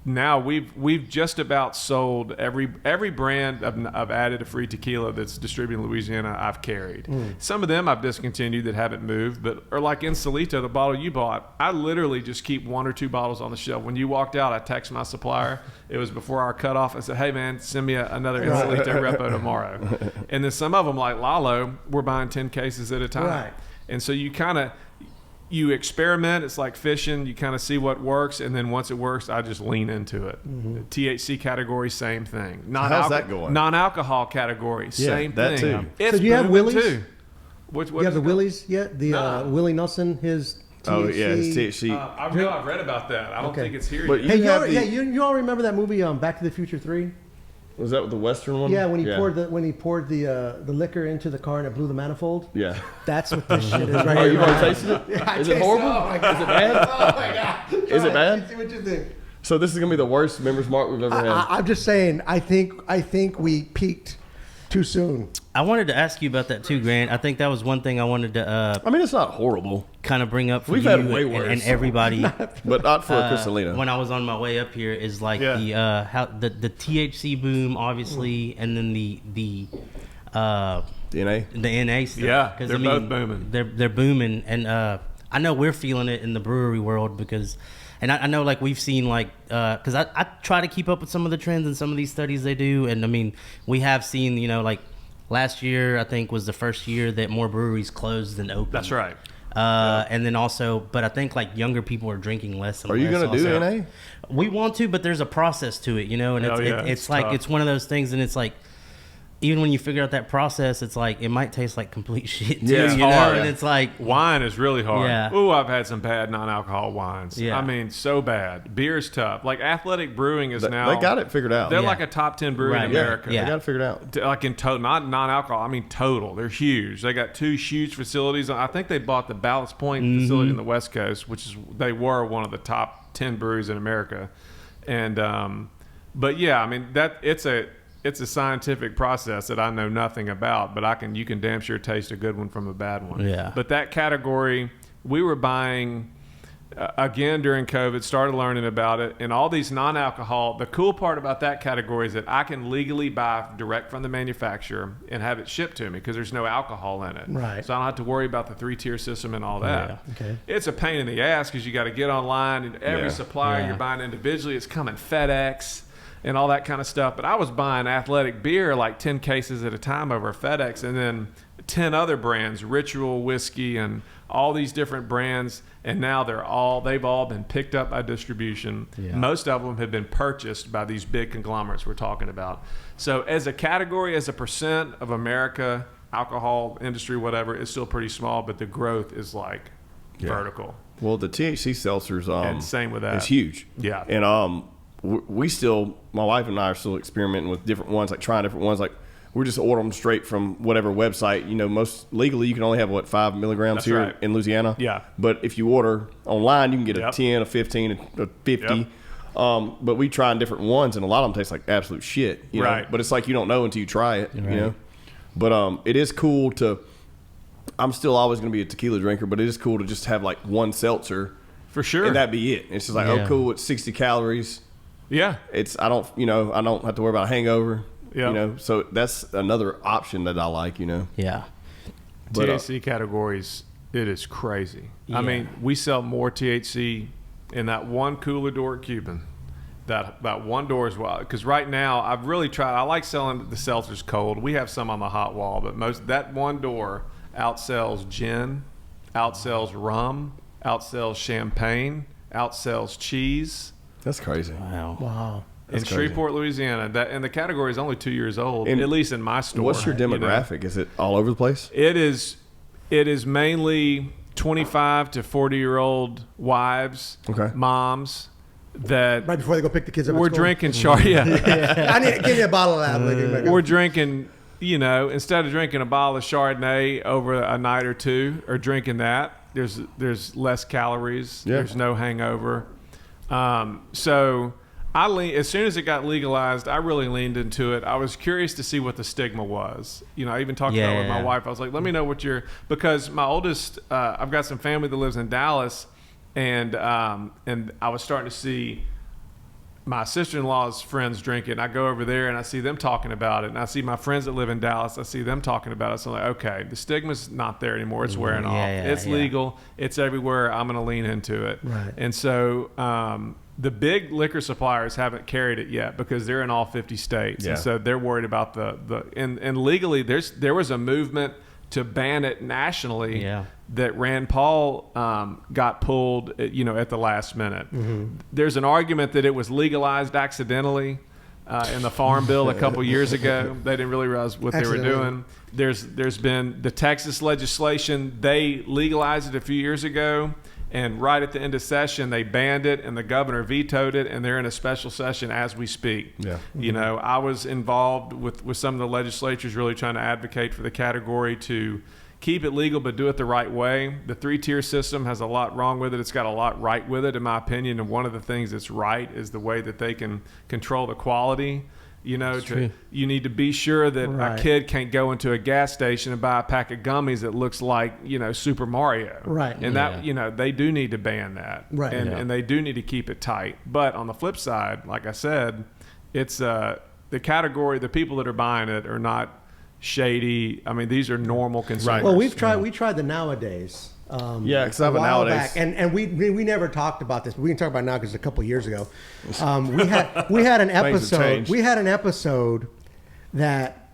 now we've just about sold every brand of additive-free tequila that's distributed in Louisiana. I've carried. Some of them I've discontinued that haven't moved, or like in Solito, the bottle you bought, I literally just keep 1 or 2 bottles on the shelf. When you walked out, I texted my supplier. It was before our cutoff. I said, "Hey man, send me another Solito repo tomorrow." And then some of them, like Lalo, we're buying 10 cases at a time. Right. And so you experiment. It's like fishing. You kind of see what works, and then once it works, I just lean into it. THC category, same thing. How's that going? Non-alcohol category, same thing. Too. So do you have Willie's? Too. Do you have the Willie's yet? The Willie Nelson, his THC. Oh yeah, his THC. I've read about that. I don't think it's here but yet. You all remember that movie Back to the Future 3? Was that the Western one? Yeah, when he poured the liquor into the car and it blew the manifold. Yeah, that's what this shit is right here. Oh, you want to taste it? Yeah, is it horrible? Oh my God. Is it bad? Oh my God! Is it bad? See what you think. So this is gonna be the worst Members Mark we've ever had. I'm just saying. I think we peaked too soon. I wanted to ask you about that too, Grant. I think that was one thing I wanted to. I mean, it's not horrible. Kind of bring up for We've you had way worse. and everybody, but not for Cristalino. When I was on my way up here, is like the THC boom, obviously, and then the NA, the NA stuff. Yeah, they're both booming. They're booming, and I know we're feeling it in the brewery world because. And I know, like, we've seen, like, because I try to keep up with some of the trends and some of these studies they do. And, I mean, we have seen, like, last year, I think, was the first year that more breweries closed than opened. That's right. And then also, but I think, like, younger people are drinking less and less. Are you going to do NA? We want to, but there's a process to it, and it's like, it's one of those things, and it's like, even when you figure out that process, it's like it might taste like complete shit too, it's hard. And it's like wine is really hard. Yeah. Ooh, I've had some bad non-alcohol wines. Yeah. I mean, so bad. Beer's tough. Like Athletic Brewing is now. They got it figured out. They're like a top 10 brewery in America. Yeah. They got it figured out. Like in total, not non-alcohol. I mean total. They're huge. They got 2 huge facilities. I think they bought the Ballast Point facility in the West Coast, they were one of the top 10 breweries in America. And but yeah, I mean it's a scientific process that I know nothing about, but you can damn sure taste a good one from a bad one. Yeah. But that category, we were buying again during COVID, started learning about it, and all these non-alcohol. The cool part about that category is that I can legally buy direct from the manufacturer and have it shipped to me because there's no alcohol in it. Right. So I don't have to worry about the 3-tier system and all that. Yeah. Okay. It's a pain in the ass because you got to get online and every supplier you're buying individually. It's coming FedEx. And all that kind of stuff. But I was buying Athletic beer like 10 cases at a time over FedEx, and then 10 other brands, Ritual Whiskey and all these different brands, and now they've all been picked up by distribution. Yeah. Most of them have been purchased by these big conglomerates we're talking about. So as a category, as a percent of America, alcohol industry, whatever, it's still pretty small, but the growth is like vertical. Well, the THC seltzers, and same with that. It's huge. Yeah. And we still, my wife and I are still experimenting with different ones, like trying different ones. Like we just order them straight from whatever website. Most legally you can only have 5 milligrams That's here right. in Louisiana. Yeah. But if you order online, you can get a 10, a 15, a 50. Yep. But we tried different ones, and a lot of them taste like absolute shit. You know? But it's like you don't know until you try it. Right. But it is cool to. I'm still always going to be a tequila drinker, but it is cool to just have like one seltzer. For sure. And that be it. It's just like, oh, cool. It's 60 calories. Yeah, I don't have to worry about a hangover. Yeah, so that's another option that I like. Yeah, but, THC categories, it is crazy. Yeah. I mean, we sell more THC in that one cooler door at Cuban. That one door is wild because right now I've really tried. I like selling the seltzers cold. We have some on the hot wall, but that one door outsells gin, outsells rum, outsells champagne, outsells cheese. That's crazy. Wow. In Shreveport, Louisiana, and the category is only 2 years old, at least in my store. What's your demographic? Is it all over the place? It is mainly 25 to 40-year-old wives, moms that right before they go pick the kids up. We're drinking Chardonnay. I need give me a bottle of that. We're drinking, instead of drinking a bottle of Chardonnay over a night or two, or drinking that, there's less calories. Yeah. There's no hangover. So as soon as it got legalized, I really leaned into it. I was curious to see what the stigma was. I even talked about it with my wife. I was like, let me know because my oldest, I've got some family that lives in Dallas, and I was starting to see my sister-in-law's friends drink it. And I go over there and I see them talking about it. And I see my friends that live in Dallas, I see them talking about it. So I'm like, okay, the stigma's not there anymore. It's wearing off. It's legal. It's everywhere. I'm going to lean into it. Right. And so the big liquor suppliers haven't carried it yet because they're in all 50 states. Yeah. And so they're worried about and legally there was a movement to ban it nationally. Yeah. That Rand Paul got pulled, at the last minute. Mm-hmm. There's an argument that it was legalized accidentally in the Farm Bill a couple years ago. They didn't really realize what they were doing. There's been the Texas legislation. They legalized it a few years ago, and right at the end of session, they banned it, and the governor vetoed it, and they're in a special session as we speak. Yeah. I was involved with some of the legislatures really trying to advocate for the category to keep it legal, but do it the right way. The 3-tier system has a lot wrong with it. It's got a lot right with it, in my opinion. And one of the things that's right is the way that they can control the quality. You need to be sure that a kid can't go into a gas station and buy a pack of gummies that looks like, Super Mario. Right. And that, they do need to ban that. Right. And they do need to keep it tight. But on the flip side, like I said, it's the category, the people that are buying it are not shady. I mean, these are normal consumers. Right. Well, we tried the nowadays. Because I have a nowadays. Back, and we never talked about this, but we can talk about it now because a couple of years ago, we had an episode. We had an episode that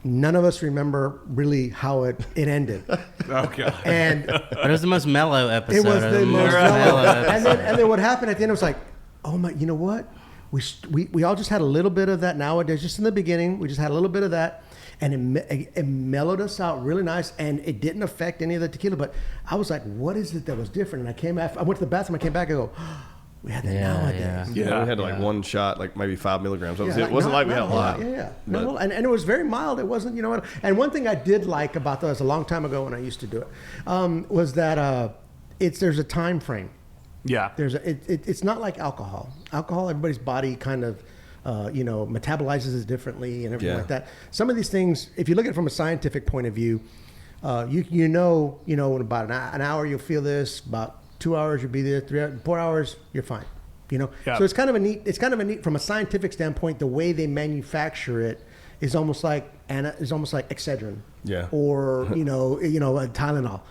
none of us remember really how it ended. Okay. But it was the most mellow episode. It was the most mellow. And then what happened at the end was like, oh my, you know what? We all just had a little bit of that nowadays, just in the beginning. We just had a little bit of that. And it mellowed us out really nice, and it didn't affect any of the tequila. But I was like, what is it that was different? And I went to the bathroom, I came back, I go, oh, we had that nowadays. Yeah, we had like one shot, like maybe 5 milligrams. It wasn't like we had a lot. Yeah. No, and it was very mild. It wasn't, and one thing I did like about those a long time ago when I used to do it was that there's a time frame. Yeah. It's not like alcohol. Alcohol, everybody's body kind of metabolizes it differently and everything like that. Some of these things, if you look at it from a scientific point of view, in about an hour you'll feel this, about 2 hours you'll be there, 3 hours, 4 hours you're fine. So it's kind of a neat from a scientific standpoint. The way they manufacture it is almost like Excedrin, or a Tylenol.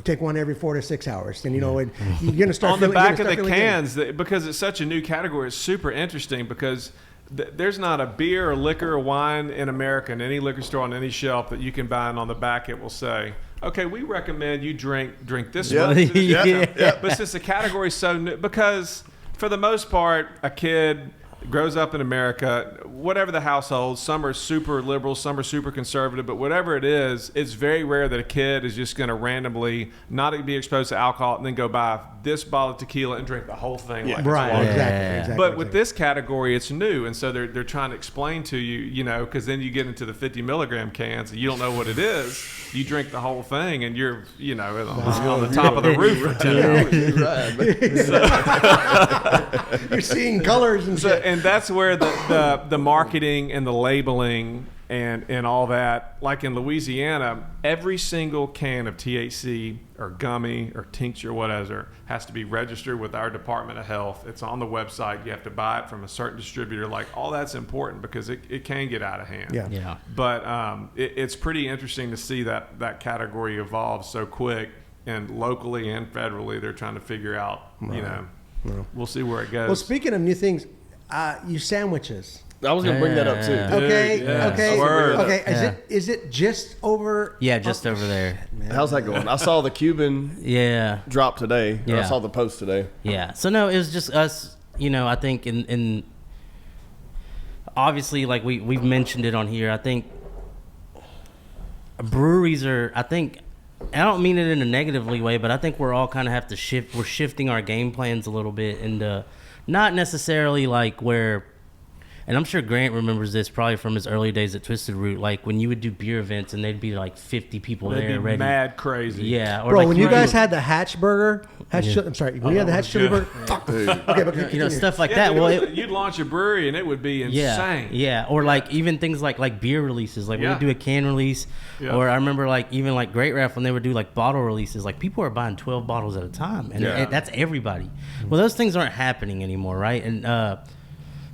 Take one every 4 to 6 hours, and you're gonna start on the back of the cans because it's such a new category. It's super interesting because there's not a beer or liquor or wine in America in any liquor store on any shelf that you can buy, and on the back it will say, okay, we recommend you drink this one. But since the category is so new, because for the most part, a kid grows up in America, whatever the household, some are super liberal, some are super conservative, but whatever it is, it's very rare that a kid is just going to randomly not be exposed to alcohol and then go buy this bottle of tequila and drink the whole thing. Like right, exactly. But with this category, it's new, and so they're trying to explain to you, because then you get into the 50 milligram cans and you don't know what it is. You drink the whole thing and you're, on the top of the roof for 10 hours. You're seeing colors and shit. And that's where the marketing and the labeling and all that, like in Louisiana, every single can of THC or gummy or tincture, whatever, has to be registered with our Department of Health. It's on the website. You have to buy it from a certain distributor. Like, all that's important because it can get out of hand. Yeah. But it's pretty interesting to see that category evolve so quick, and locally and federally, they're trying to figure out, we'll see where it goes. Well, speaking of new things, your sandwiches. I was going to bring that up too. Okay. Is it just over? Yeah, just over there. How's that going? I saw the Cuban drop today. I saw the post today. Yeah. So no, it was just us. I think in obviously, like we've mentioned it on here. I think breweries are. I think I don't mean it in a negatively way, but I think we're all kind of have to shift. We're shifting our game plans a little bit, and not necessarily like where. And I'm sure Grant remembers this probably from his early days at Twisted Root. Like when you would do beer events and they'd be like 50 people They'd there be ready. mad crazy. Yeah. Or Bro, like when you guys had the Hatch burger, I'm sorry, when you had the Hatch chili burger, fuck. Okay, but you know, stuff like Yeah, that. Well, you'd launch a brewery and it would be insane. Yeah. Or like even things like beer releases. Like when we do a can release, or I remember like even like Great Raft when they would do like bottle releases. Like people are buying 12 bottles at a time, and that's everybody. Well, those things aren't happening anymore, right? And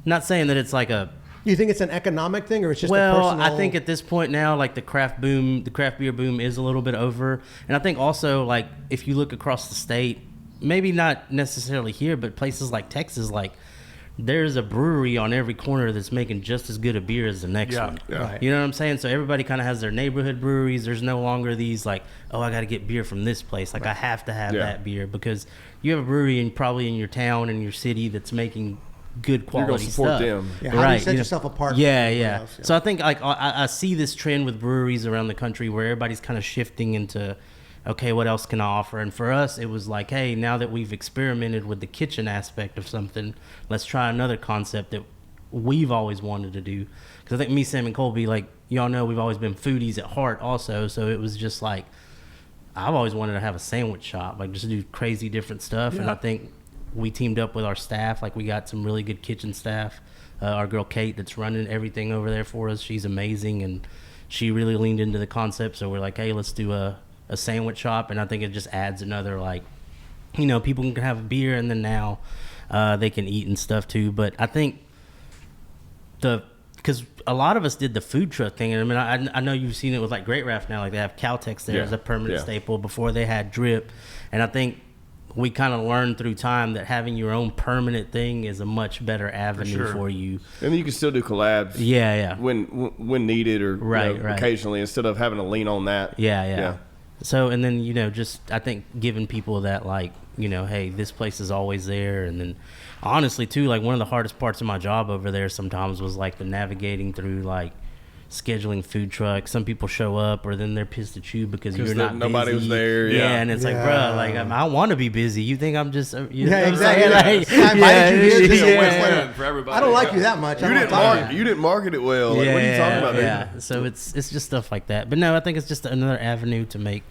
not saying that it's like a. You think it's an economic thing, or it's just a personal... I think at this point now, like the craft beer boom is a little bit over. And I think also, like, if you look across the state, maybe not necessarily here, but places like Texas, like, there's a brewery on every corner that's making just as good a beer as the next one. Yeah. Right. You know what I'm saying? So everybody kind of has their neighborhood breweries. There's no longer these, like, oh, I got to get beer from this place. Like, I have to have that beer, because you have a brewery probably in your town and your city that's making good quality You're gonna support stuff. them. Yeah, how do you set yourself apart from everyone else? So I think like I see this trend with breweries around the country where everybody's kind of shifting into, okay, what else can I offer? And for us, it was like, hey, now that we've experimented with the kitchen aspect of something, let's try another concept that we've always wanted to do. Because I think me, Sam, and Colby, like y'all know, we've always been foodies at heart also. So it was just like, I've always wanted to have a sandwich shop, like just do crazy different stuff. And I think we teamed up with our staff. Like we got some really good kitchen staff. Our girl Kate that's running everything over there for us, she's amazing, and she really leaned into the concept. So we're like, hey, let's do a sandwich shop. And I think it just adds another, like, you know, people can have a beer and then now they can eat and stuff too. But I think because a lot of us did the food truck thing. And I mean, I know you've seen it with like Great Raft now. Like they have Caltex there as a permanent staple. Before they had Drip. And I think we kind of learned through time that having your own permanent thing is a much better avenue for you. And then you can still do collabs. Yeah. When needed or right. occasionally, instead of having to lean on that. Yeah. So, and then, you know, just I think giving people that, like, you know, hey, this place is always there. And then honestly too, like one of the hardest parts of my job over there sometimes was like the navigating through like scheduling food trucks. Some people show up or then they're pissed at you because you're not nobody busy. was there. And it's like, bro, like I want to be busy. You think I'm just you know exactly. like, I invited you here. It's a win-win for everybody. I don't like you that much. You didn't market it well. Like, what are you talking about? Yeah. So it's just stuff like that. But no, I think it's just another avenue to make,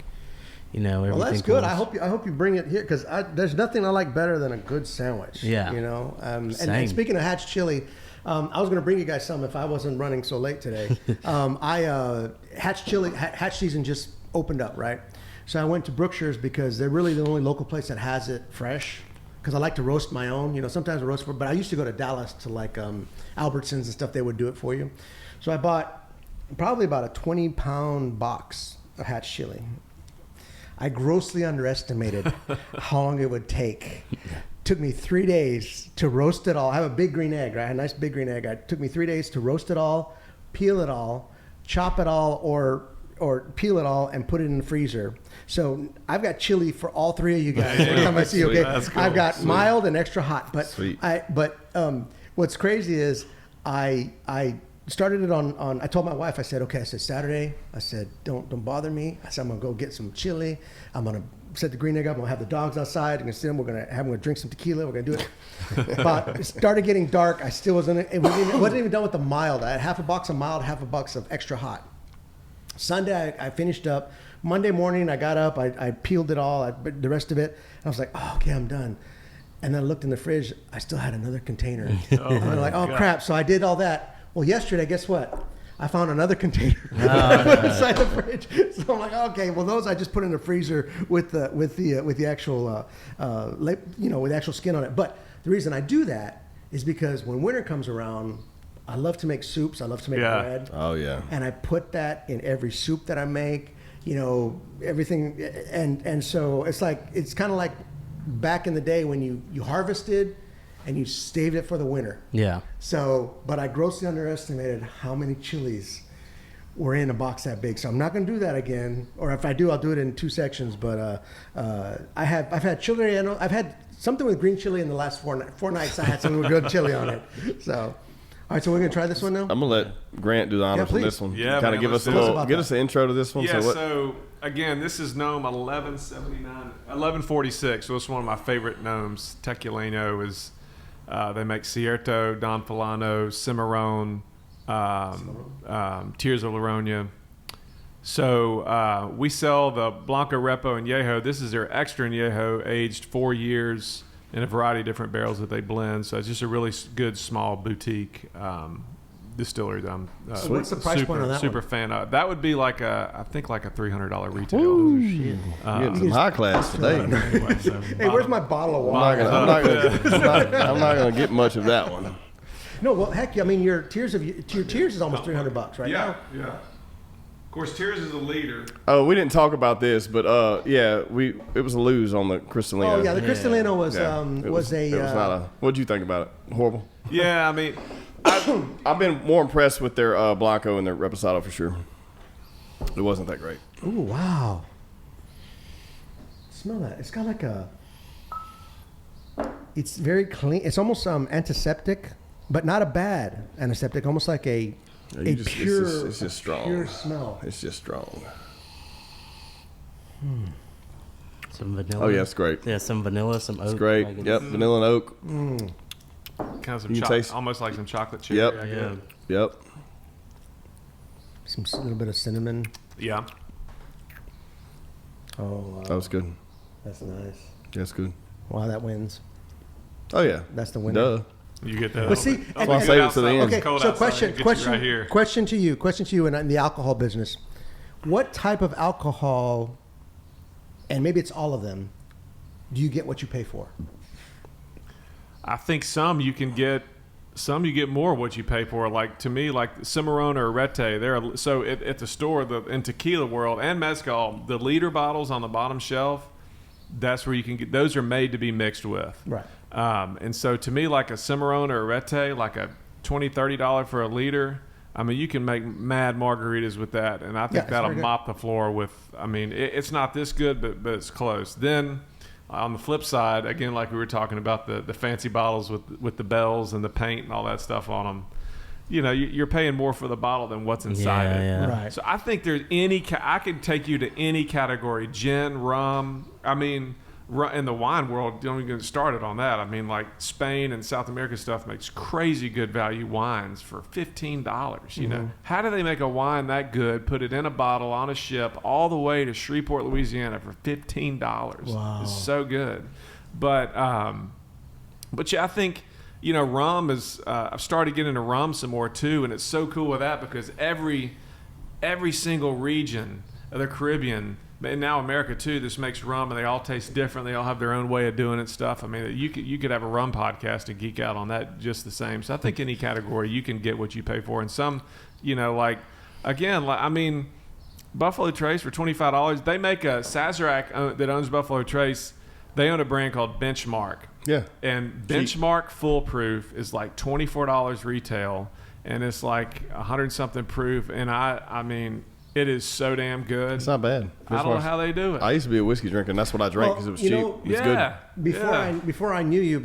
you know, everything. Well, that's good. I hope you bring it here, because there's nothing I like better than a good sandwich. Yeah. You know. And speaking of Hatch chili, I was going to bring you guys some if I wasn't running so late today. Hatch season just opened up, right? So I went to Brookshire's because they're really the only local place that has it fresh. Because I like to roast my own. You know, sometimes I roast but I used to go to Dallas to like Albertsons and stuff. They would do it for you. So I bought probably about a 20-pound box of Hatch chili. I grossly underestimated how long it would take. Took me 3 days to roast it all. I have a big green egg, right? A nice big green egg. It took me 3 days to roast it all, peel it all, chop it all, or peel it all and put it in the freezer. So I've got chili for all three of you guys. Every time I see you, okay? Cool. I've got mild and extra hot. But what's crazy is I started it on. I told my wife. I said, okay. I said Saturday. I said, don't bother me. I said I'm gonna go get some chili. I'm gonna set the green egg up. I'm gonna have the dogs outside. I'm gonna sit them. We're gonna drink some tequila. We're gonna do it. But it started getting dark. I still wasn't. It wasn't even done with the mild. I had half a box of mild, half a box of extra hot. Sunday I finished up. Monday morning I got up. I peeled it all. The rest of it. I was like, oh, okay, I'm done. And then I looked in the fridge. I still had another container. And I'm like, oh crap. So I did all that. Well, yesterday, guess what? I found another container inside the fridge. So I'm like, okay, well, those I just put in the freezer with the actual with actual skin on it. But the reason I do that is because when winter comes around, I love to make soups. I love to make bread. Oh yeah. And I put that in every soup that I make. You know, everything, and so it's kind of like back in the day when you harvested and you staved it for the winter. Yeah. So, but I grossly underestimated how many chilies were in a box that big. So I'm not going to do that again. Or if I do, I'll do it in two sections. But I've had chili. I've had something with green chili in the last four nights. I had something with grilled chili on it. So All right, so we're gonna try this one now. I'm gonna let Grant do the honors on please. this one. Yeah, kind man, of give let's us a do it. little, About get that. us an intro to this one. Yeah, So what? so again, this is Gnome 1146. So it's one of my favorite gnomes. Tequilino is, they make Cierto, Don Fulano, Cimarron, Tears of Laronia. So we sell the Blanco Repo and Yeho. This is their extra Yeho, aged 4 years in a variety of different barrels that they blend. So it's just a really good small boutique distillery that I'm So what's the price point on that super one? fan of. That would be like I think like a $300 retail. You're getting some high class today. Anyway, so Hey, where's my bottle of I'm water? not gonna get much of that one. No, well, heck, I mean, your Tears is almost $300 right now. Yeah. Of course, Tears is a leader. Oh, we didn't talk about this, but it was a lose on the Cristalino. Oh yeah, the Cristalino was It was not a. What'd you think about it? Horrible. Yeah, I mean, I've been more impressed with their Blanco and their Reposado for sure. It wasn't that great. Ooh, wow. Smell that. It's got like it's very clean. It's almost antiseptic, but not a bad antiseptic. Almost like a pure, it's just strong. pure smell. It's just strong. Some vanilla. Oh yeah, it's great. Yeah, some vanilla, some oak. It's great. like Yep, vanilla and oak. kind of some You taste- almost like some chocolate cherry. Yep. I Yeah. guess. Yep. Some little bit of cinnamon. Yeah. Oh, wow. That was good. That's nice. That's good. Wow, that wins. Oh yeah. That's the winner. Duh. You get that. But see, That's why I saved it to the end. Okay, so question Right here. to you, and in the alcohol business, what type of alcohol, and maybe it's all of them, do you get what you pay for? I think some you get more what you pay for. Like to me, like Cimarron or Rete, so at the store, in tequila world and mezcal, the liter bottles on the bottom shelf, that's where you can get. Those are made to be mixed with. Right. And so to me, like a Cimarron or a Rete, like a $20-$30 for a liter. I mean, you can make mad margaritas with that, and I think it's that'll very good. mop the floor with. I mean, it's not this good, but it's close. Then on the flip side, again, like we were talking about the fancy bottles with the bells and the paint and all that stuff on them, you know, you're paying more for the bottle than what's inside it. Yeah. Right. So I think there's I could take you to any category, gin, rum. I mean, in the wine world, don't even get started on that. I mean, like Spain and South America stuff makes crazy good value wines for $15. You know, how do they make a wine that good? Put it in a bottle on a ship all the way to Shreveport, Louisiana for $15. Wow. It's so good. But yeah, I think, you know, rum is. I've started getting into rum some more too, and it's so cool with that because every single region of the Caribbean, and now America too, this makes rum, and they all taste different. They all have their own way of doing it stuff. I mean, you could have a rum podcast and geek out on that just the same. So I think any category you can get what you pay for, and some, you know, like again, I mean, Buffalo Trace for $25. They make a Sazerac that owns Buffalo Trace. They own a brand called Benchmark. Yeah. And Benchmark Full Proof is like $24 retail, and it's like 100-something proof. And I mean, it is so damn good. It's not bad. I don't know how they do it. I used to be a whiskey drinker, and that's what I drank because it was cheap. It's good. Before I knew you,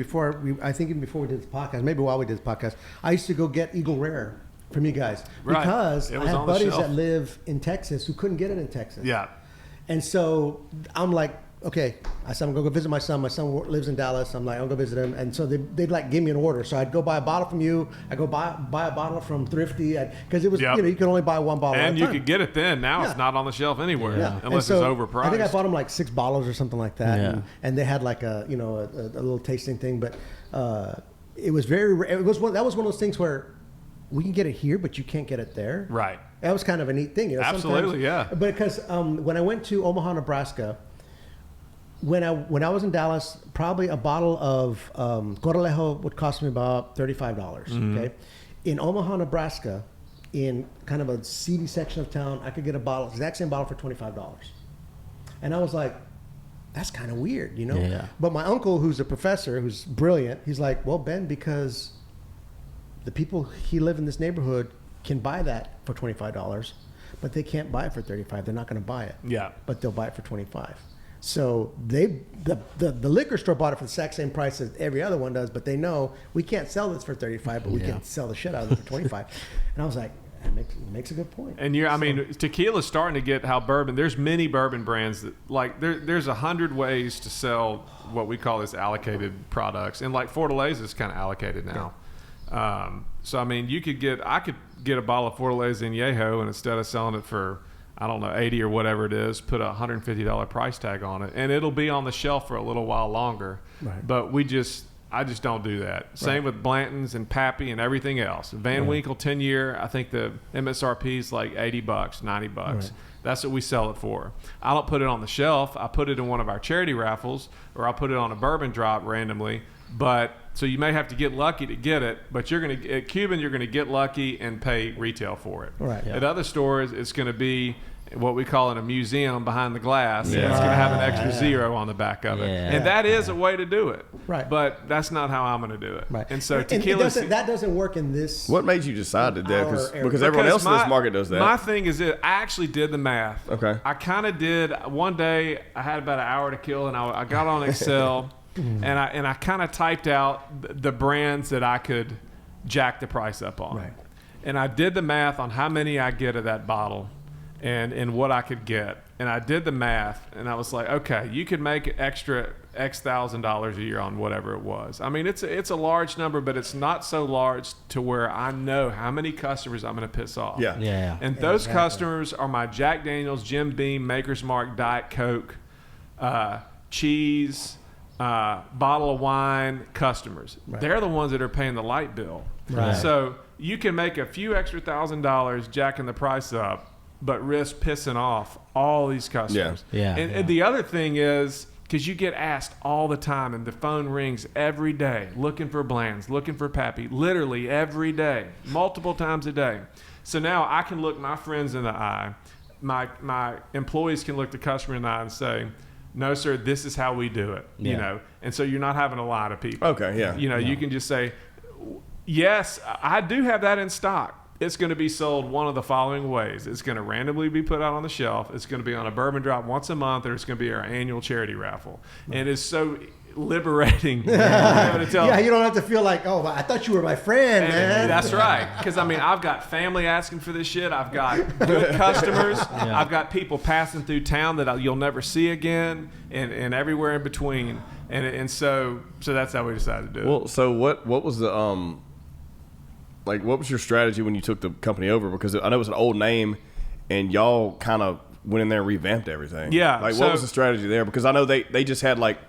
I think even before we did this podcast, maybe while we did this podcast, I used to go get Eagle Rare from you guys Right. because It I was have on the buddies shelf. that live in Texas who couldn't get it in Texas. Yeah. And so I'm like, okay, I said I'm gonna go visit my son. My son lives in Dallas. I'm like, I'll go visit him. And so they'd like give me an order. So I'd go buy a bottle from you. I go buy a bottle from Thrifty because it was Yep. you know you could only buy one bottle. at And a you time. could get it then. Now Yeah. it's not on the shelf anywhere Yeah. And unless so it's overpriced. I think I bought them like 6 bottles or something like that. Yeah. And they had like a little tasting thing, but it was very. That was one of those things where we can get it here, but you can't get it there. Right. That was kind of a neat thing. You know, Absolutely, yeah. Because when I went to Omaha, Nebraska, when I was in Dallas, probably a bottle of Corralejo would cost me about $35. Okay, in Omaha, Nebraska, in kind of a seedy section of town, I could get exact same bottle for $25, and I was like, that's kind of weird, you know. Yeah. But my uncle, who's a professor, who's brilliant, he's like, well, Ben, because the people he live in this neighborhood can buy that for $25, but they can't buy it for $35. They're not going to buy it. Yeah. But they'll buy it for $25. So the liquor store bought it for the exact same price as every other one does, but they know we can't sell this for 35, but we can sell the shit out of it for 25. And I was like, that makes a good point. And I mean, tequila's starting to get how bourbon. There's many bourbon brands that like there's 100 ways to sell what we call this allocated products, and like Fortaleza is kind of allocated now. So I mean, I could get a bottle of Fortaleza in Yeho, and instead of selling it for, I don't know, 80 or whatever it is, put a $150 price tag on it, and it'll be on the shelf for a little while longer. Right. But I just don't do that. Same with Blanton's and Pappy and everything else. Van Winkle 10-year, I think the MSRP is like $80, $90. Right. That's what we sell it for. I don't put it on the shelf. I put it in one of our charity raffles, or I'll put it on a bourbon drop randomly. But so you may have to get lucky to get it, but at Cuban you're gonna get lucky and pay retail for it. Right. Yeah. At other stores, it's gonna be what we call in a museum behind the glass. Yeah. And it's going to have an extra zero on the back of it. Yeah. And that is a way to do it. Right. But that's not how I'm going to do it. Right. And so tequila... that doesn't work in this... What made you decide to do that? Because everyone else in this market does that. My thing is I actually did the math. Okay. I kind of did... One day, I had about an hour to kill, and I got on Excel, and I kind of typed out the brands that I could jack the price up on. Right. And I did the math on how many I get of that bottle. And what I could get. And I did the math, and I was like, okay, you could make extra X $1,000 a year on whatever it was. I mean, it's a large number, but it's not so large to where I know how many customers I'm going to piss off. Yeah. Yeah. And those customers are my Jack Daniels, Jim Beam, Maker's Mark, Diet Coke, cheese, bottle of wine customers. Right. They're the ones that are paying the light bill. Right. So you can make a few extra $1,000 jacking the price up, but risk pissing off all these customers. Yeah. And the other thing is, because you get asked all the time, and the phone rings every day, looking for Bland's, looking for Pappy, literally every day, multiple times a day. So now I can look my friends in the eye. My employees can look the customer in the eye and say, no, sir, this is how we do it. Yeah. You know, and so you're not having to lie to people. Okay, yeah. You know, you can just say, yes, I do have that in stock. It's going to be sold one of the following ways. It's going to randomly be put out on the shelf. It's going to be on a bourbon drop once a month, or it's going to be our annual charity raffle. And it's so liberating. Yeah, you don't have to feel like, oh, I thought you were my friend, man. That's right. Because, I mean, I've got family asking for this shit. I've got good customers. Yeah. I've got people passing through town that you'll never see again, and everywhere in between. And so that's how we decided to do it. Well, so what was the... Like, what was your strategy when you took the company over? Because I know it's an old name, and y'all kind of went in there and revamped everything. Yeah. Like, what was the strategy there? Because I know they just had, like,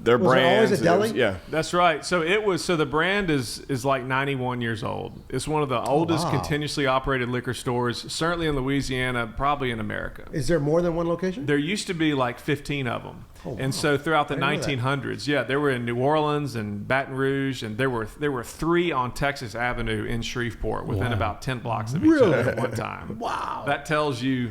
their brands. Was it always a deli? Yeah. That's right. So the brand is like 91 years old. It's one of the oldest continuously operated liquor stores, certainly in Louisiana, probably in America. Is there more than one location? There used to be like 15 of them. And so throughout the 1900s, there were in New Orleans and Baton Rouge, and there were 3 on Texas Avenue in Shreveport within about 10 blocks of each other at one time. Wow. That tells you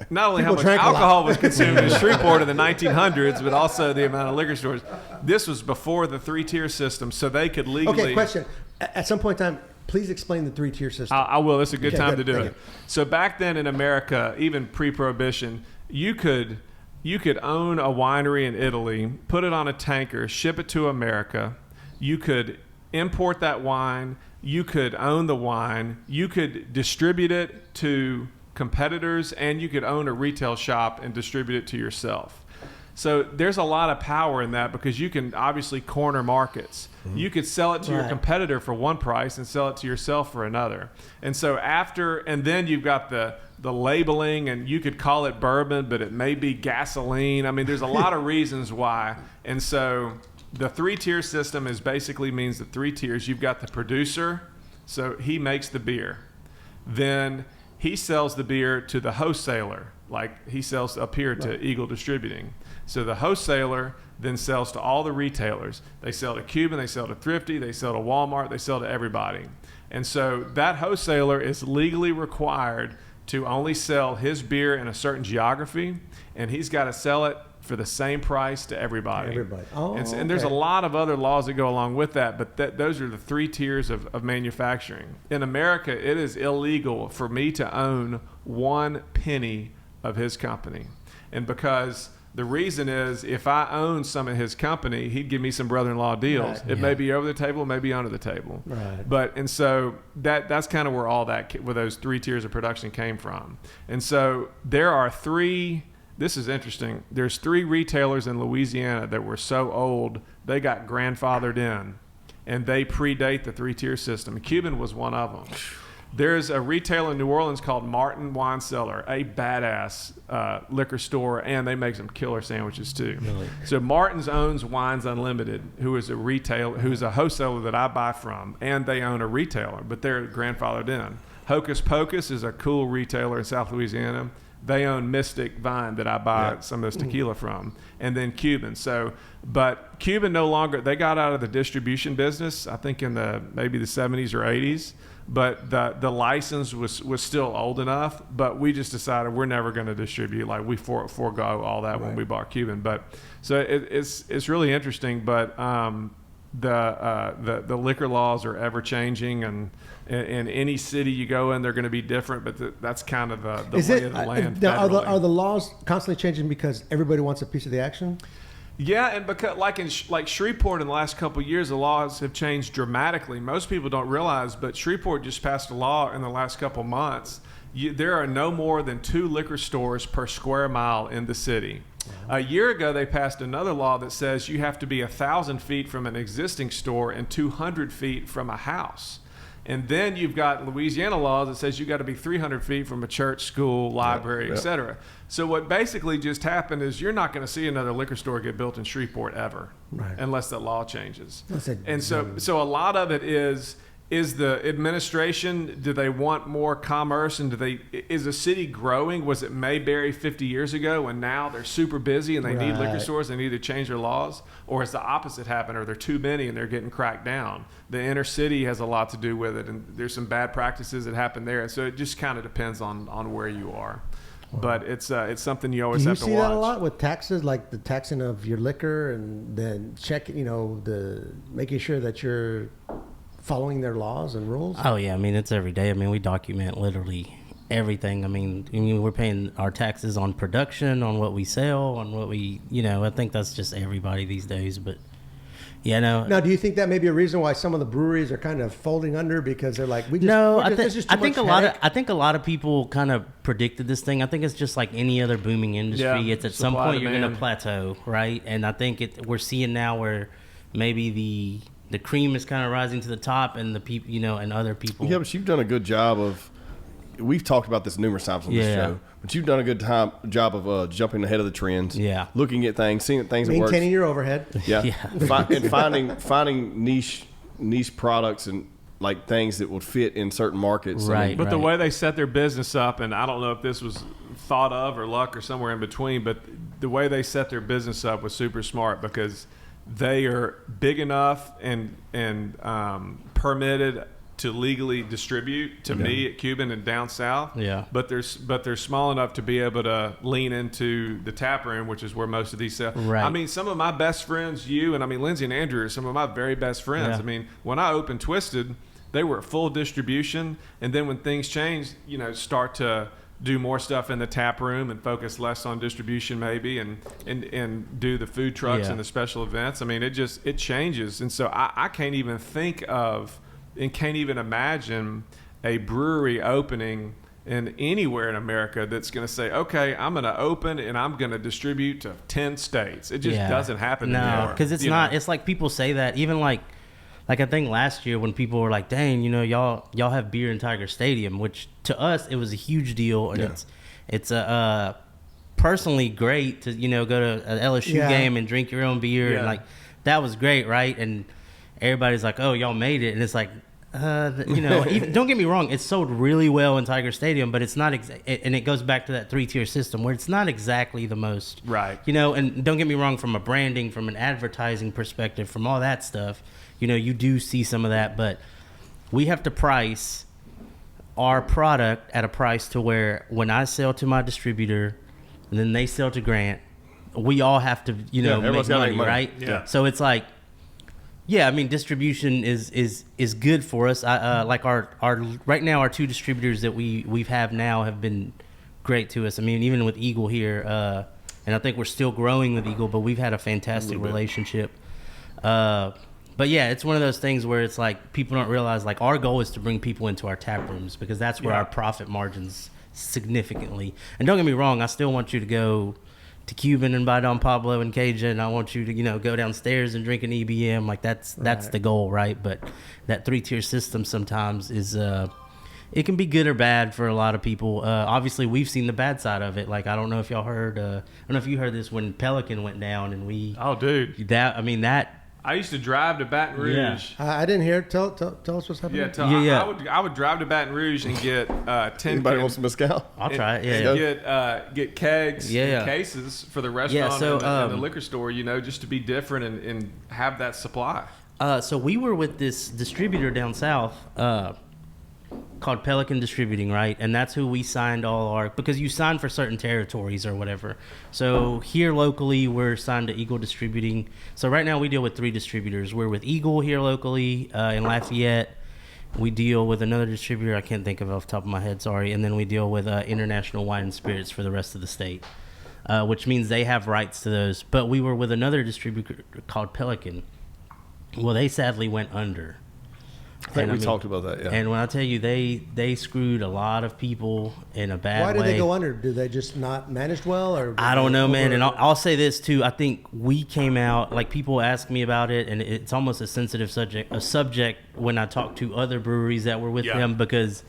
not only how much alcohol was consumed in Shreveport in the 1900s, but also the amount of liquor stores. This was before the 3-tier system, so they could legally... Okay, question. At some point in time, please explain the 3-tier system. I will. That's a good time to do it. So back then in America, even pre-Prohibition, you could own a winery in Italy, put it on a tanker, ship it to America. You could import that wine. You could own the wine. You could distribute it to competitors, and you could own a retail shop and distribute it to yourself. So there's a lot of power in that, because you can obviously corner markets. Mm-hmm. You could sell it to your competitor for one price and sell it to yourself for another. And so and then you've got the labeling, and you could call it bourbon, but it may be gasoline. I mean, there's a lot of reasons why. And so the 3-tier system basically means the 3 tiers. You've got the producer, so he makes the beer. Then he sells the beer to the wholesaler, like he sells up here to Eagle Distributing. So the wholesaler then sells to all the retailers. They sell to Cuban, they sell to Thrifty, they sell to Walmart, they sell to everybody. And so that wholesaler is legally required to only sell his beer in a certain geography, and he's got to sell it for the same price to everybody. And there's a lot of other laws that go along with that, but those are the 3 tiers of manufacturing. In America, it is illegal for me to own 1 penny of his company. And because The reason is if I owned some of his company, he'd give me some brother-in-law deals. Right. It may be over the table, may be under the table. Right. And so that's kind of where all that, where those 3 tiers of production came from. And so there are 3, this is interesting. There's 3 retailers in Louisiana that were so old, they got grandfathered in, and they predate the 3-tier system. Cuban was one of them. There's a retailer in New Orleans called Martin Wine Cellar, a badass liquor store, and they make some killer sandwiches too. Really? So Martin's owns Wines Unlimited, who's a wholesaler that I buy from, and they own a retailer, but they're grandfathered in. Hocus Pocus is a cool retailer in South Louisiana. They own Mystic Vine that I buy some of this tequila from, and then Cuban. But Cuban no longer, they got out of the distribution business, I think in maybe the 70s or 80s. But the license was still old enough, but we just decided we're never going to distribute. Like we forego all that when we bought Cuban. But so it's really interesting. But the liquor laws are ever changing, and in any city you go in, they're going to be different. But that's kind of the lay of the land. Are the laws constantly changing because everybody wants a piece of the action? Yeah, and because like Shreveport in the last couple of years, the laws have changed dramatically. Most people don't realize, but Shreveport just passed a law in the last couple of months. There are no more than 2 liquor stores per square mile in the city. A year ago, they passed another law that says you have to be 1,000 feet from an existing store and 200 feet from a house. And then you've got Louisiana laws that says you got to be 300 feet from a church, school, library, et cetera. So what basically just happened is you're not going to see another liquor store get built in Shreveport ever, unless that law changes. And so a lot of it is the administration, do they want more commerce, and is the city growing? Was it Mayberry 50 years ago and now they're super busy and they need liquor stores, they need to change their laws? Or has the opposite happened, or they're too many and they're getting cracked down? The inner city has a lot to do with it, and there's some bad practices that happen there. And so it just kind of depends on where you are. But it's something you always have to watch. Do you see that a lot with taxes, like the taxing of your liquor, and then checking, making sure that you're following their laws and rules? Oh yeah, I mean it's every day. I mean we document literally everything. I mean we're paying our taxes on production, on what we sell, on what we, I think that's just everybody these days. But yeah, no. Now, do you think that may be a reason why some of the breweries are kind of folding under, because they're like, I think a lot of people kind of predicted this thing. I think it's just like any other booming industry. Yeah, it's at some point you're going to plateau, right? And I think we're seeing now where maybe the cream is kind of rising to the top, and the people, and other people. Yeah, but you've done a good job of. We've talked about this numerous times on this show, but you've done a good job of jumping ahead of the trends. Yeah, looking at things, seeing things that work, maintaining your overhead. Yeah, and finding niche products and like things that would fit in certain markets. Right. But the way they set their business up, and I don't know if this was thought of or luck or somewhere in between, but the way they set their business up was super smart, because they are big enough and permitted to legally distribute to me at Cuban and down south. Yeah. But they're small enough to be able to lean into the tap room, which is where most of these sell. Right. I mean, some of my best friends, Lindsay and Andrew, are some of my very best friends. Yeah. I mean, when I opened Twisted, they were at full distribution, and then when things changed, start to do more stuff in the tap room and focus less on distribution maybe, and do the food trucks and the special events. I mean, it changes. And so I can't even think of and can't even imagine a brewery opening in anywhere in America that's going to say, okay, I'm going to open and I'm going to distribute to 10 states. It just doesn't happen anymore. No, because it's not. It's like people say that, even like I think last year when people were like, dang, y'all have beer in Tiger Stadium, which to us it was a huge deal, and it's personally great to go to an LSU game and drink your own beer, and like that was great, right? And everybody's like, oh, y'all made it, and it's like, even, don't get me wrong, it's sold really well in Tiger Stadium, but it's not and it goes back to that 3-tier system where it's not exactly the most right. And don't get me wrong, from a branding, from an advertising perspective, from all that stuff, you do see some of that, but we have to price our product at a price to where when I sell to my distributor and then they sell to Grant, we all have to make money, right? Yeah. So it's like, yeah, I mean, distribution is good for us. Like our right now, our 2 distributors that we've now have been great to us. I mean, even with Eagle here, and I think we're still growing with Eagle, but we've had a fantastic relationship. But yeah, it's one of those things where it's like people don't realize, like, our goal is to bring people into our tap rooms because that's where our profit margins significantly. And don't get me wrong, I still want you to go to Cuban and buy Don Pablo and Cajun. I want you to, go downstairs and drink an EBM. Like that's the goal, right? But that 3-tier system sometimes is it can be good or bad for a lot of people. Obviously, we've seen the bad side of it. Like, I don't know if y'all heard. I don't know if you heard this when Pelican went down and we. Oh, dude. That. I used to drive to Baton Rouge. Yeah. I didn't hear. Tell us what's happening. I would drive to Baton Rouge and get 10. Anybody wants some mezcal? I'll try it. Yeah. And get kegs and cases for the restaurant and the liquor store. Just to be different and have that supply. So we were with this distributor down south called Pelican Distributing, right? And that's who we signed because you sign for certain territories or whatever. So here locally, we're signed to Eagle Distributing. So right now we deal with 3 distributors. We're with Eagle here locally in Lafayette. We deal with another distributor I can't think of off the top of my head, sorry. And then we deal with International Wine and Spirits for the rest of the state, which means they have rights to those. But we were with another distributor called Pelican. Well, they sadly went under. I think we talked about that, yeah. And when I tell you, they screwed a lot of people in a bad way. Why did they go under? Did they just not manage well? Or I don't know, man. And I'll say this, too. I think we came out, like, people ask me about it, and it's almost a sensitive subject when I talk to other breweries that were with them, because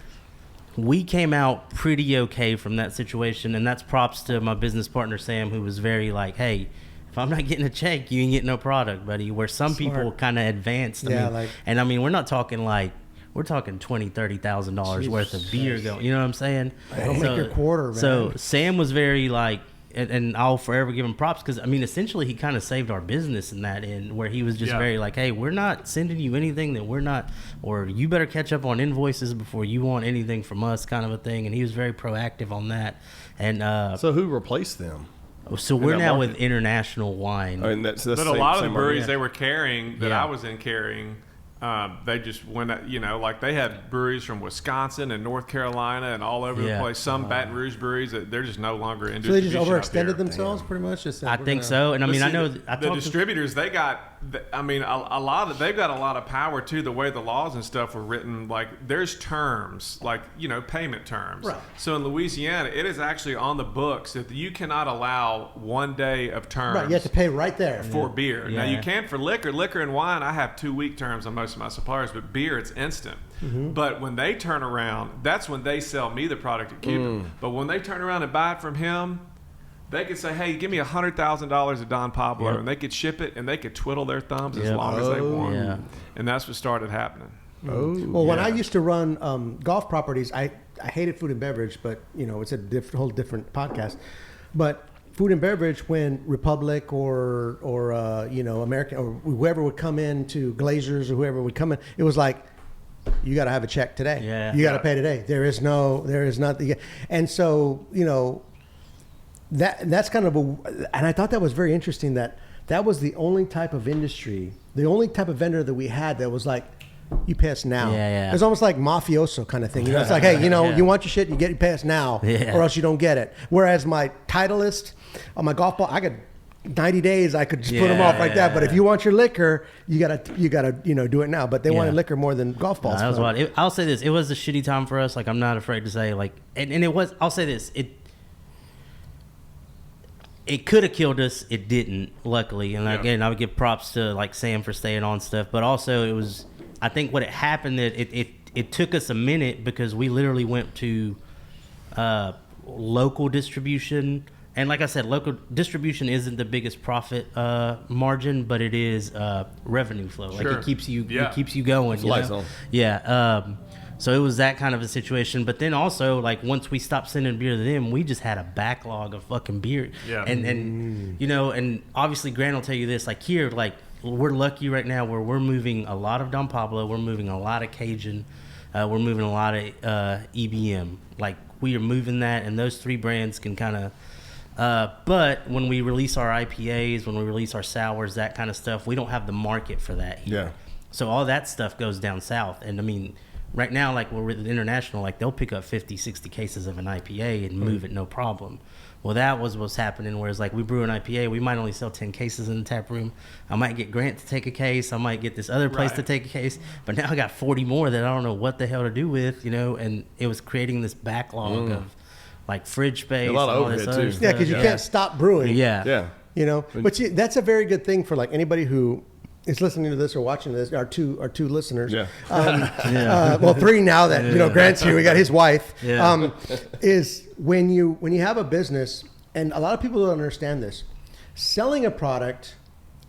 we came out pretty okay from that situation. And that's props to my business partner, Sam, who was very like, hey, if I'm not getting a check, you ain't getting no product, buddy. Where some people kind of advanced. I mean, we're not talking we're talking $20,000-$30,000 worth of beer going. You know what I'm saying? Don't make your quarter, man. So Sam was very and I'll forever give him props because, I mean, essentially he kind of saved our business in that end where he was just very like, hey, we're not sending you anything that we're not, or you better catch up on invoices before you want anything from us, kind of a thing. And he was very proactive on that. And so who replaced them? So we're now with International Wine. That's but a lot of the breweries they were carrying that I was in carrying, they just went, like they had breweries from Wisconsin and North Carolina and all over the place. Some Baton Rouge breweries that they're just no longer in distribution. So they just overextended themselves pretty much? I think so. And I mean, I know the distributors, they got, I mean, they've got a lot of power too, the way the laws and stuff were written. Like there's terms, like, payment terms. Right. So in Louisiana, it is actually on the books that you cannot allow 1 day of terms. Right, you have to pay right there. For beer. Now you can for liquor. Liquor and wine, I have 2-week terms on most of my suppliers, but beer, it's instant. Mm-hmm. But when they turn around, that's when they sell me the product at Cuban. But when they turn around and buy it from him, they could say, hey, give me $100,000 of Don Pablo, and they could ship it, and they could twiddle their thumbs as long as they want. Yeah. And that's what started happening. Well, when I used to run golf properties, I hated food and beverage, but, it's a whole different podcast. But food and beverage, when Republic or American or whoever would come in to Glazers or whoever would come in, it was like, you got to have a check today. Yeah. You got to pay today. There is nothing. And so, that's kind of and I thought that was very interesting that was the only type of industry, the only type of vendor that we had that was like, you pay us now. Yeah. It's almost like mafioso kind of thing. It's like, hey, you want your shit, you pay us now, or else you don't get it. Whereas my Titleist on my golf ball, I could 90 days, I could just put them off like that. But if you want your liquor, you gotta do it now. But they wanted liquor more than golf balls. That was wild. I'll say this: it was a shitty time for us. Like, I'm not afraid to say, like, and it was. I'll say this: it could have killed us. It didn't, luckily. And again, I would give props to like Sam for staying on stuff. But also, it was. I think what happened that it took us a minute because we literally went to local distribution. And like I said, local distribution isn't the biggest profit margin, but it is revenue flow. Like it keeps you going. It's lights on. Yeah. So it was that kind of a situation. But then also, like, once we stopped sending beer to them, we just had a backlog of fucking beer. Yeah. And and obviously Grant will tell you this, like here, like we're lucky right now where we're moving a lot of Don Pablo, we're moving a lot of Cajun, we're moving a lot of EBM. Like we are moving that, and those 3 brands can kind of. But when we release our IPAs, when we release our sours, that kind of stuff, we don't have the market for that here. Yeah. So all that stuff goes down south. And I mean, right now, like we're with International, like they'll pick up 50, 60 cases of an IPA and move it no problem. Well, that was what's happening. Whereas like we brew an IPA, we might only sell 10 cases in the tap room. I might get Grant to take a case. I might get this other place to take a case. But now I got 40 more that I don't know what the hell to do with, and it was creating this backlog of like fridge space. A lot of and all this overhead, other too. stuff. Yeah, because you can't stop brewing. Yeah. But see, that's a very good thing for like anybody who is listening to this or watching this. Our two listeners. Yeah. Well, three now that Grant's here. We got his wife. Yeah. Is when you have a business, and a lot of people don't understand this, selling a product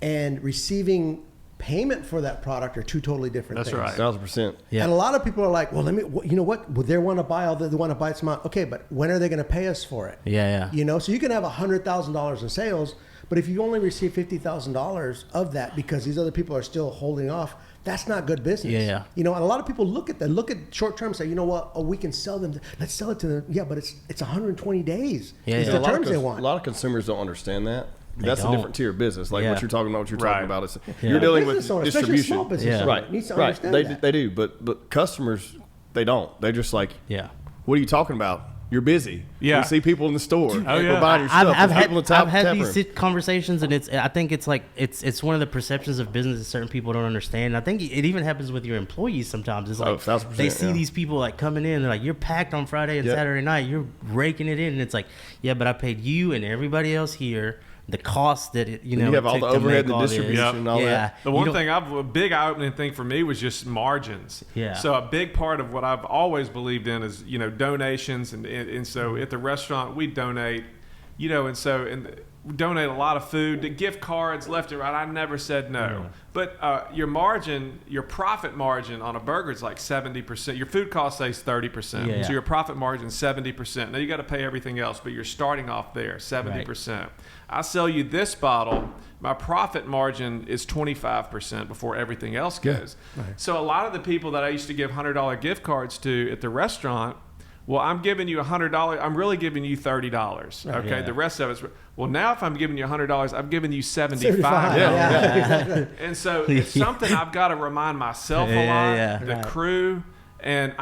and receiving payment for that product are two totally different things. That's right. 1,000%. Yeah. And a lot of people are like, well, you know what? Well, they want to buy they want to buy this amount. Okay, but when are they going to pay us for it? Yeah. So you can have $100,000 in sales, but if you only receive $50,000 of that because these other people are still holding off, that's not good business. Yeah. And a lot of people look at short term and say, you know what? Oh, we can sell them. Let's sell it to them. Yeah, but it's 120 days. Yeah, It's yeah. the terms they want. A lot of consumers don't understand that. That's don't. a different tier of business. Like what you're talking about, Right. It's, Yeah. you're dealing with Business owners, especially distribution. small business Yeah. owners, Right. needs to Right. understand They, that. they do. But customers, they don't. They're just like, Yeah. what are you talking about? You're busy. Yeah. We see people in the store. Oh, yeah. We're buying your stuff. I've There's people in the had tap these room. conversations, and I think it's like it's one of the perceptions of business that certain people don't understand. And I think it even happens with your employees sometimes. It's like 1,000%, they see yeah. these people like coming in, they're like, you're packed on Friday and Yep. Saturday night, you're raking it in, and it's like, yeah, but I paid you and everybody else here the cost that it you have all took the to overhead make and the all this. distribution and all that. The one thing a big eye-opening thing for me was just margins. Yeah. So a big part of what I've always believed in is donations, and so at the restaurant we donate, and we donate a lot of food, the gift cards left and right. I never said no. But your profit margin on a burger is like 70%. Your food cost say 30%. Yeah. So your profit margin is 70%. Now you got to pay everything else, but you're starting off there 70%. I sell you this bottle, my profit margin is 25% before everything else goes. Right. So a lot of the people that I used to give $100 gift cards to at the restaurant, well, I'm giving you $100. I'm really giving you $30. Okay, Yeah. the rest of it's well. Now, if I'm giving you $100, I'm giving you $75. Exactly. And so it's something I've got to remind myself a lot, the crew, and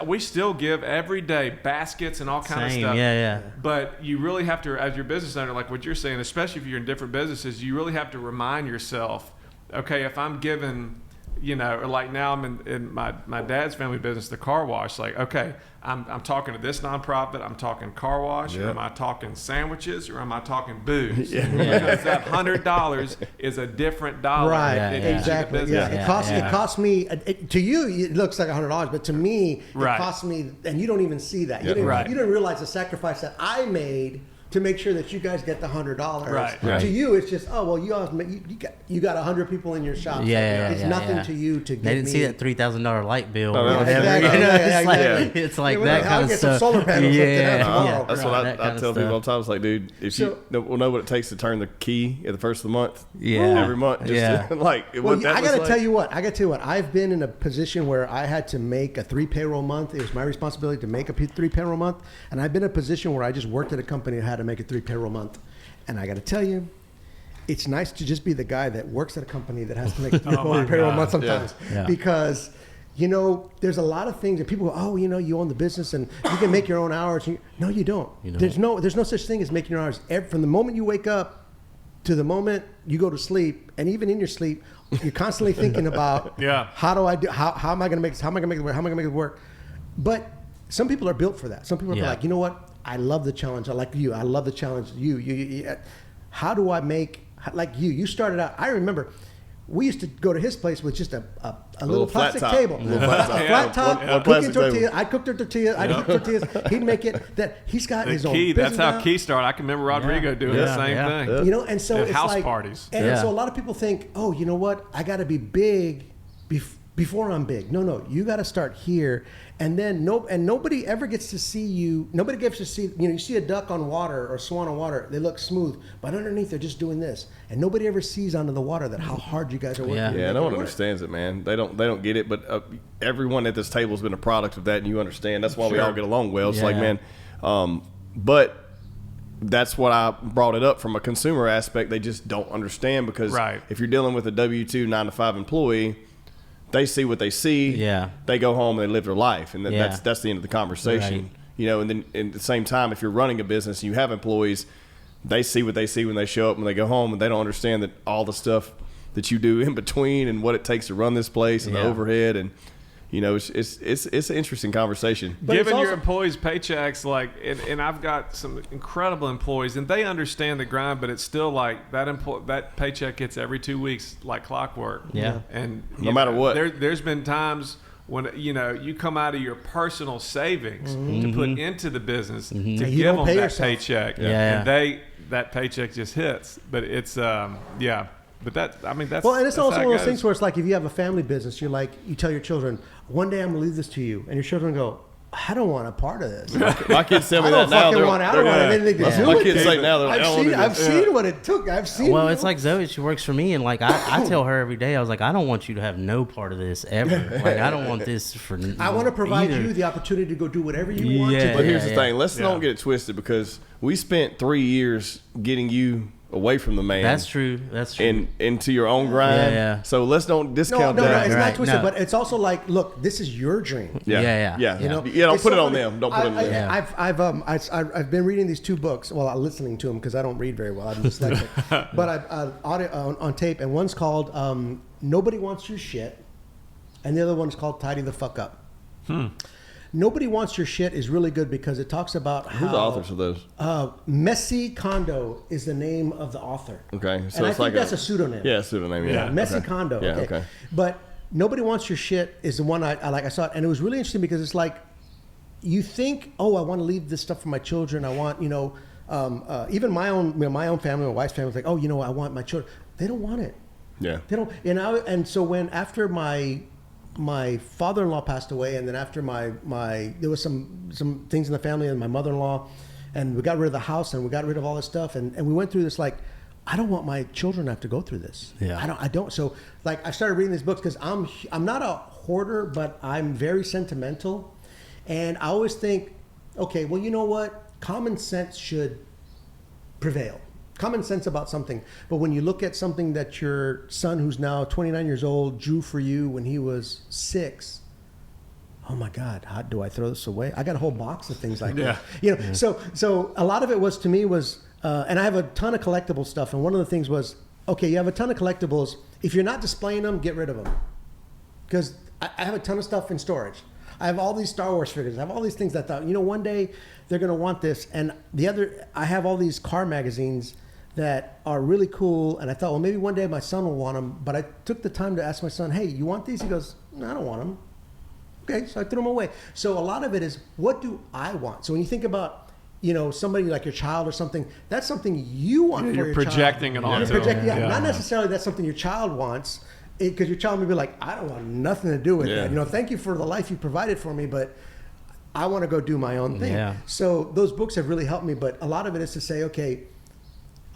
we still give every day baskets and all kind of stuff. Yeah. But you really have to, as your business owner, like what you're saying, especially if you're in different businesses, you really have to remind yourself, okay, if I'm giving, or like now I'm in my dad's family business, the car wash, like, okay, I'm talking to this nonprofit, I'm talking car wash, or am I talking sandwiches, or am I talking booze? Because that $100 is a different dollar. Right, in each of the exactly. businesses. It costs me. To you, it looks like $100, but to me, it costs me, and you don't even see that. You didn't realize the sacrifice that I made to make sure that you guys get the $100. Right. To you, it's just, oh well, you got 100 people in your shop. It's nothing to you to get. They didn't see that $3,000 light bill Oh, or no, whatever. exactly. It's like Yeah, that I'll kind of get some stuff. solar panels up to that tomorrow. That's what I tell people all the time. It's like, dude, if you know what it takes to turn the key at the first of the month, every month, just I got to tell you what. I've been in a position where I had to make a 3 payroll month. It was my responsibility to make a 3 payroll month, and I've been in a position where I just worked at a company that had to make a 3 payroll month. And I got to tell you, it's nice to just be the guy that works at a company that has to make a 3 payroll month sometimes, because there's a lot of things that people go, oh, you own the business and you can make your own hours. No, you don't. There's no such thing as making your hours. From the moment you wake up to the moment you go to sleep, and even in your sleep, you're constantly thinking about how am I going to make this? How am I going to make it work? How am I going to make it work? But some people are built for that. Some people are like, you know what? I love the challenge. I like you. I love the challenge. You. How do I make like you? You started out. I remember we used to go to his place with just a little plastic table, a flat top, cooking tortillas. I cooked tortillas. I'd eat tortillas. He'd make it. That he's got his own. That's how now. Key started. I can remember Rodrigo doing the same thing. And so it's house like parties. And so a lot of people think, oh, you know what? I got to be big before I'm big. No, you got to start here. And then nobody ever gets to see you. Nobody gets to see, you see a duck on water or a swan on water. They look smooth, but underneath they're just doing this. And nobody ever sees under the water that how hard you guys are working. Yeah, no one understands it, man. They don't get it. But everyone at this table has been a product of that, and you understand. That's why we all get along well. It's like, man, but that's what I brought it up from a consumer aspect. They just don't understand because if you're dealing with a W-2 9-to-5 employee, they see what they see. Yeah. They go home and they live their life, and that's the end of the conversation. you know, and then at the same time, if you're running a business and you have employees, they see what they see when they show up, when they go home, and they don't understand that all the stuff that you do in between and what it takes to run this place and the overhead, and you know, it's an interesting conversation. But giving your employees paychecks, like, and I've got some incredible employees, and they understand the grind, but it's still like that paycheck gets every 2 weeks like clockwork. Yeah. And no matter what, there's been times when, you know, you come out of your personal savings to put into the business to give them that paycheck, and that paycheck just hits. But it's But that's well, and it's also one of those things where it's like if you have a family business, you're like, you tell your children, one day I'm gonna leave this to you, and your children go, I don't want a part of this. My kids tell me that now. My kids say now I've seen what it took. Well, it's like Zoe. She works for me, and like I tell her every day, I was like, I don't want you to have no part of this ever. Like I don't want this for. I want to provide you the opportunity to go do whatever you want to. But here's the thing. Let's don't get it twisted, because we spent 3 years getting you away from the man. That's true. And into your own grind. Yeah. So let's don't discount that. No, it's not twisted, but it's also like, look, this is your dream. Yeah. You know, don't put it on them. Don't put it on them. I've been reading these 2 books. Well, I'm listening to them because I don't read very well. I'm dyslexic. But I audio on tape, and one's called "Nobody Wants Your Shit," and the other one's called "Tidy the Fuck Up." Nobody Wants Your Shit is really good because it talks about how... Who's the authors of those? Messi Kondo is the name of the author. Okay. So and it's I think that's a pseudonym. Yeah, pseudonym, yeah. Messi Kondo. Yeah, okay. But Nobody Wants Your Shit is the one I saw it, and it was really interesting because it's like, you think, oh, I want to leave this stuff for my children. I want, even my own family, my wife's family was like, oh, I want my children. They don't want it. Yeah. They don't. And so after my father-in-law passed away, and then after there was some things in the family, and my mother-in-law, and we got rid of the house, and we got rid of all this stuff, and we went through this, like, I don't want my children to have to go through this. Yeah. I don't. So like, I started reading these books because I'm not a hoarder, but I'm very sentimental, and I always think, okay, well, you know what? Common sense should prevail. Common sense about something. But when you look at something that your son, who's now 29 years old, drew for you when he was 6, oh my God, how do I throw this away? I got a whole box of things like that. So a lot of it was, to me, was, and I have a ton of collectible stuff. And one of the things was, okay, you have a ton of collectibles. If you're not displaying them, get rid of them. Because I have a ton of stuff in storage. I have all these Star Wars figures. I have all these things that I thought, one day they're going to want this. And I have all these car magazines that are really cool, and I thought, well, maybe one day my son will want them. But I took the time to ask my son, hey, you want these? He goes, no, I don't want them. Okay, so I threw them away. So a lot of it is, what do I want? So when you think about, somebody like your child or something, that's something you want for your child. You're projecting it onto them. Not necessarily that's something your child wants, because your child may be like, I don't want nothing to do with that. Thank you for the life you provided for me, but I want to go do my own thing. Yeah. So those books have really helped me, but a lot of it is to say, okay,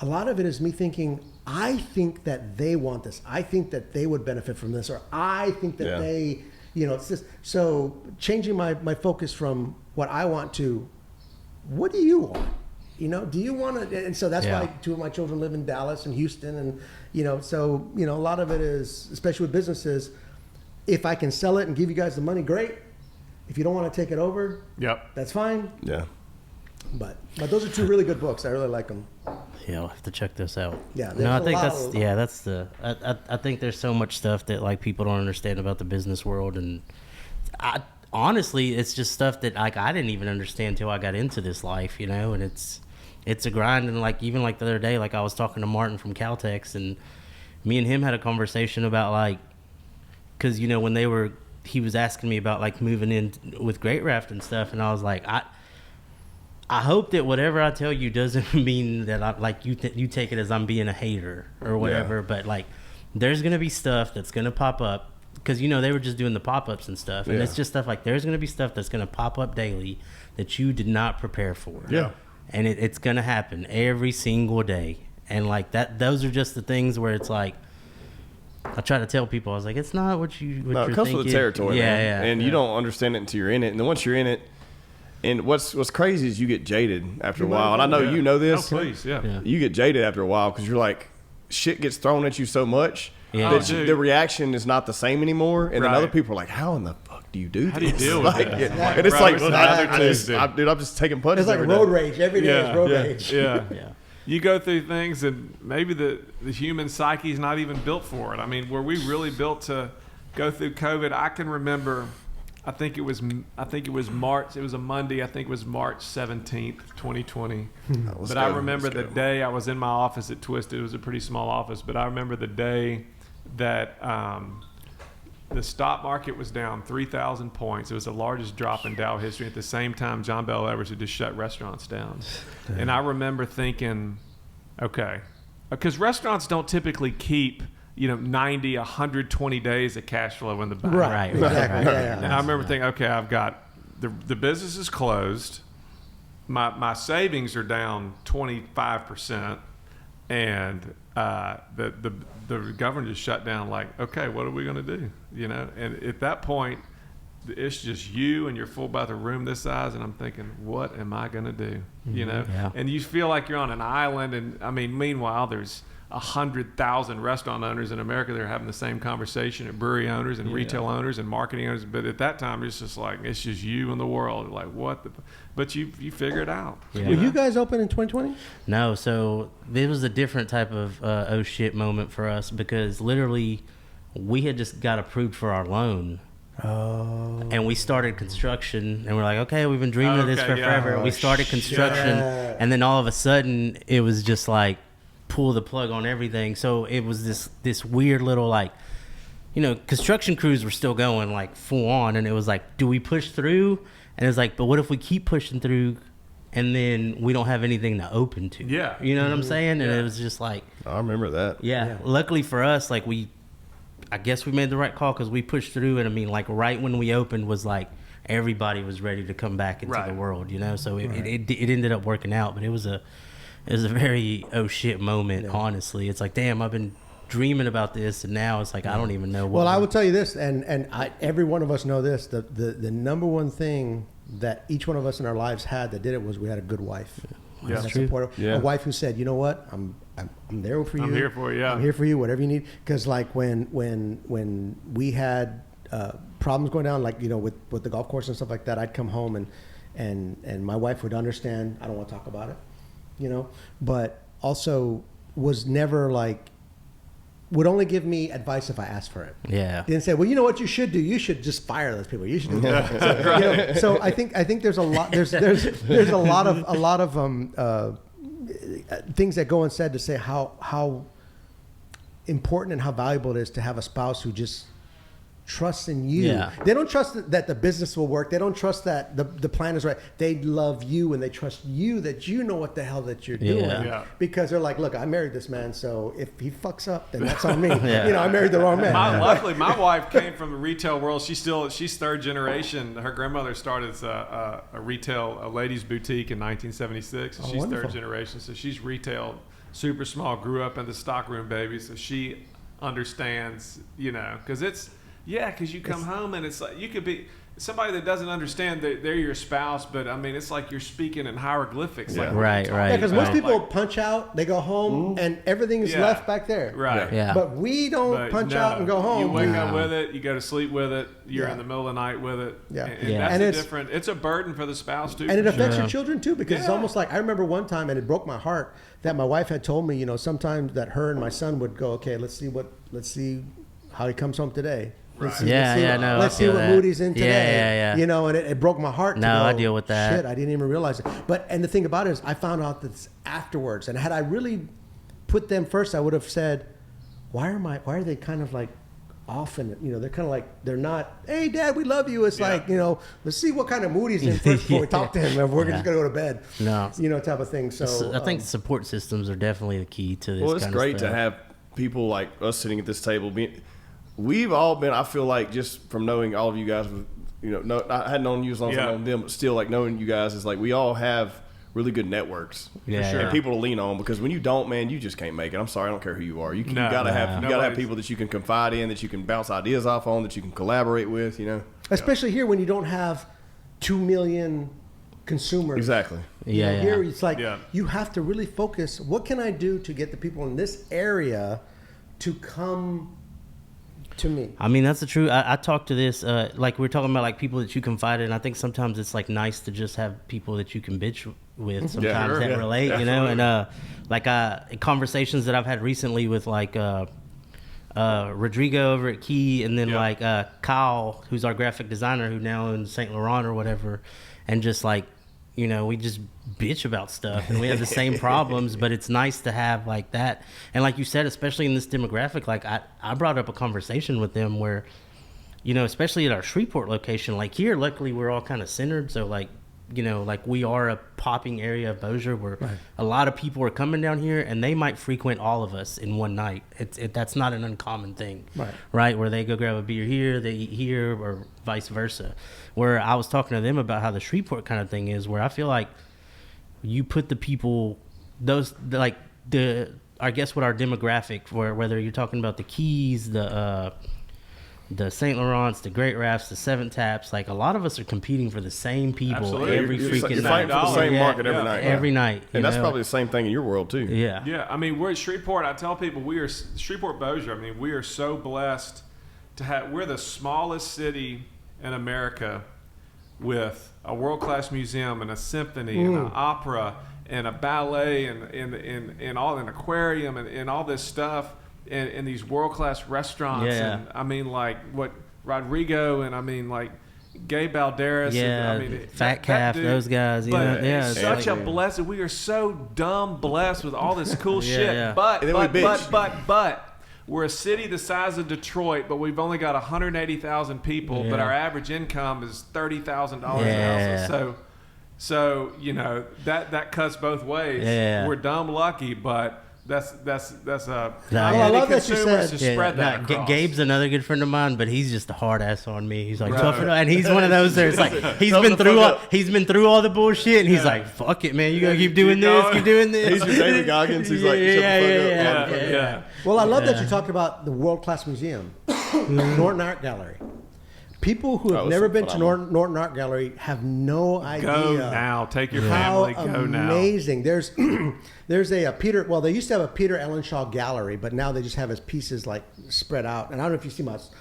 a lot of it is me thinking, I think that they want this. I think that they would benefit from this, or I think that they, it's just, so changing my focus from what I want to, what do you want? Do you want to, and so that's why 2 of my children live in Dallas and Houston, and, so, a lot of it is, especially with businesses, if I can sell it and give you guys the money, great. If you don't want to take it over, that's fine. Yeah. But those are 2 really good books. I really like them. Yeah, I'll have to check this out. Yeah, no, I think I think there's so much stuff that like people don't understand about the business world, and honestly, it's just stuff that like I didn't even understand until I got into this life, and it's a grind. And like even like the other day, like I was talking to Martin from Caltex, and me and him had a conversation about like, because when he was asking me about like moving in with Great Raft and stuff, and I was like, I hope that whatever I tell you doesn't mean that you take it as I'm being a hater or whatever. But like, there's gonna be stuff that's gonna pop up, because they were just doing the pop-ups and stuff, and it's just stuff like there's gonna be stuff that's gonna pop up daily that you did not prepare for. Yeah, and it's gonna happen every single day, and like that. Those are just the things where it's like, I try to tell people, I was like, it's not what you're thinking. It comes with the territory, man. And you don't understand it until you're in it, and then once you're in it. And what's crazy is you get jaded after a while. And I know you know this. Oh, please, You get jaded after a while because you're like, shit gets thrown at you so much that the reaction is not the same anymore. And then other people are like, how in the fuck do you do? How do you this? deal with Like, it? And it's Right, like, it's I another Tuesday. dude, I'm just taking punches. It's like every day. road rage. Every day is road rage. Yeah. Yeah. You go through things and maybe the human psyche is not even built for it. I mean, were we really built to go through COVID? I can remember, I think it was March. It was a Monday. I think it was March 17th, 2020. But I remember the day I was in my office at Twisted. It was a pretty small office, but I remember the day that the stock market was down 3,000 points. It was the largest drop in Dow history. At the same time, John Bel Edwards had just shut restaurants down. And I remember thinking, okay, because restaurants don't typically keep 90, 120 days of cash flow in the bank. Right. Exactly. Yeah. And I remember thinking, okay, I've got the business is closed. My savings are down 25%, and the government just shut down. Like, okay, what are we going to do? And at that point, it's just you and you're full about the room this size, and I'm thinking, what am I going to do? Yeah. And you feel like you're on an island, and I mean, meanwhile, there's 100,000 restaurant owners in America that are having the same conversation, and brewery owners and retail owners and marketing owners. But at that time, it's just like, it's just you and the world. Like, what? But you figure it out. Yeah. Were you guys open in 2020? No, so this was a different type of oh shit moment for us, because literally we had just got approved for our loan. Oh. And we started construction, and we're like, okay, we've been dreaming of this for forever. We started construction, and then all of a sudden it was just like, pull the plug on everything. So it was this weird little, like, construction crews were still going like full on, and it was like, do we push through? And it's like, but what if we keep pushing through and then we don't have anything to open to? Yeah. You know what I'm saying? And it was just like, I remember that. yeah. Luckily for us, like, I guess we made the right call, because we pushed through, and I mean, like, right when we opened was like everybody was ready to come back into the world, so it ended up working out. But it was a very oh shit moment. Honestly, it's like, damn, I've been dreaming about this, and now it's like, I don't even know what. Well, I will tell you this, and every one of us know this, the number one thing that each one of us in our lives had that did it was we had a good wife. Yeah, That's true. supportive. Yeah. A wife who said, you know what, I'm there for you. I'm here for you. Yeah. I'm here for you, whatever you need. Because like when we had problems going down, like with the golf course and stuff like that, I'd come home and my wife would understand. I don't want to talk about it, but also was never like, would only give me advice if I asked for it. Yeah. Didn't say, well, you know what you should do? You should just fire those people. You should do that. So I think there's a lot. There's a lot of things that go unsaid to say how important and how valuable it is to have a spouse who just trusts in you. Yeah. They don't trust that the business will work. They don't trust that the plan is right. They love you, and they trust you that you know what the hell that you're doing. Yeah. Because they're like, look, I married this man, so if he fucks up, then that's on me. I married the wrong man. Luckily, my wife came from the retail world. She's third generation. Her grandmother started a ladies boutique in 1976. So she's wonderful. third generation. So she's retail, super small, grew up in the stockroom, baby. So she understands, because you come home and it's like, you could be somebody that doesn't understand that they're your spouse, but I mean, it's like you're speaking in hieroglyphics. Yeah. Like, Right. Yeah, because most Right. people punch out, they go home, and everything is left back there. Right. Yeah. But we don't But punch no, out and go home. You wake up with it. You go to sleep with it. You're Yeah. in the middle of the night with it. Yeah. And Yeah. that's And it's a burden for the spouse too. And it for affects sure. your children too, because it's almost like, I remember one time, and it broke my heart, that my wife had told me, sometimes that her and my son would go, okay, let's see how he comes home today. Let's see, Yeah, let's see, no, let's I see feel what that. mood he's in today. Yeah. And it broke my heart. No, to go, I deal with that. Shit, I didn't even realize it. And the thing about it is, I found out this afterwards. And had I really put them first, I would have said, why are they kind of like off? And they're kind of like, they're not, hey Dad, we love you. It's like, let's see what kind of mood he's in first before we talk to him. If we're just gonna go to bed. No. Type of thing. So I think support systems are definitely the key to this. Well, it's kind great of to stuff. have people like us sitting at this table. We've all been, I feel like, just from knowing all of you guys, I hadn't known you as long as I've known them, but still, like, knowing you guys is like, we all have really good networks. Yeah, for sure. yeah. And people to lean on, because when you don't, man, you just can't make it. I'm sorry, I don't care who you are. You gotta have people that you can confide in, that you can bounce ideas off on, that you can collaborate with, especially here when you don't have 2 million consumers. Exactly. Yeah. Here it's like, Yeah. you have to really focus. What can I do to get the people in this area to come To me. I mean, that's the truth. I talked to this, like we were talking about, like people that you confide in. I think sometimes it's like nice to just have people that you can bitch with sometimes that relate, you know? And like conversations that I've had recently with like Rodrigo over at Key, and then like Kyle, who's our graphic designer, who now owns Saint Laurent or whatever, and just like, you know, we just bitch about stuff and we have the same problems, but it's nice to have like that. And like you said, especially in this demographic, like I brought up a conversation with them where, you know, especially at our Shreveport location, like here, luckily we're all kind of centered. So like, you know, like we are a popping area of Bossier where a lot of people are coming down here, and they might frequent all of us in one night. That's not an uncommon thing, right? Where they go grab a beer here, they eat here, or vice versa. Where I was talking to them about how the Shreveport kind of thing is, where I feel like you put the people, those like I guess what our demographic, where whether you're talking about the Keys, the Saint Laurents, the Great Rafts, the Seven Taps, like a lot of us are competing for the same people every freaking night. You're fighting for the same market every night. Every night. And that's probably the same thing in your world too. Yeah. Yeah. I mean, we're at Shreveport. I tell people we are Shreveport Bossier. I mean, we are so blessed to have. We're the smallest city in America with a world-class museum and a symphony and an opera and a ballet and all an aquarium and all this stuff. And these world-class restaurants, and I mean, like what Rodrigo, and I mean, like Gabe Balderas, and, I mean, Fat Calf, those guys, you know, it's such a blessing. We are so dumb blessed with all this cool shit, but we're a city the size of Detroit, but we've only got 180,000 people, but our average income is $30,000 a house. So you know that cuts both ways. We're dumb lucky, but. That's a. I love that you said. To spread that Gabe's another good friend of mine, but he's just a hard ass on me. He's like tough it up, and he's one of those that it's like he's been through all the bullshit, and he's like, "Fuck it, man, you gotta keep doing this, keep doing this." He's your David Goggins. He's like, "Shut the fuck up." Well, I love that you talked about the world-class museum, Norton Art Gallery. People who have never been to Norton Art Gallery have no idea. Go now. Take your family. Go now. Amazing. There's a Peter. Well, they used to have a Peter Ellenshaw gallery, but now they just have his pieces like spread out. And I don't know if you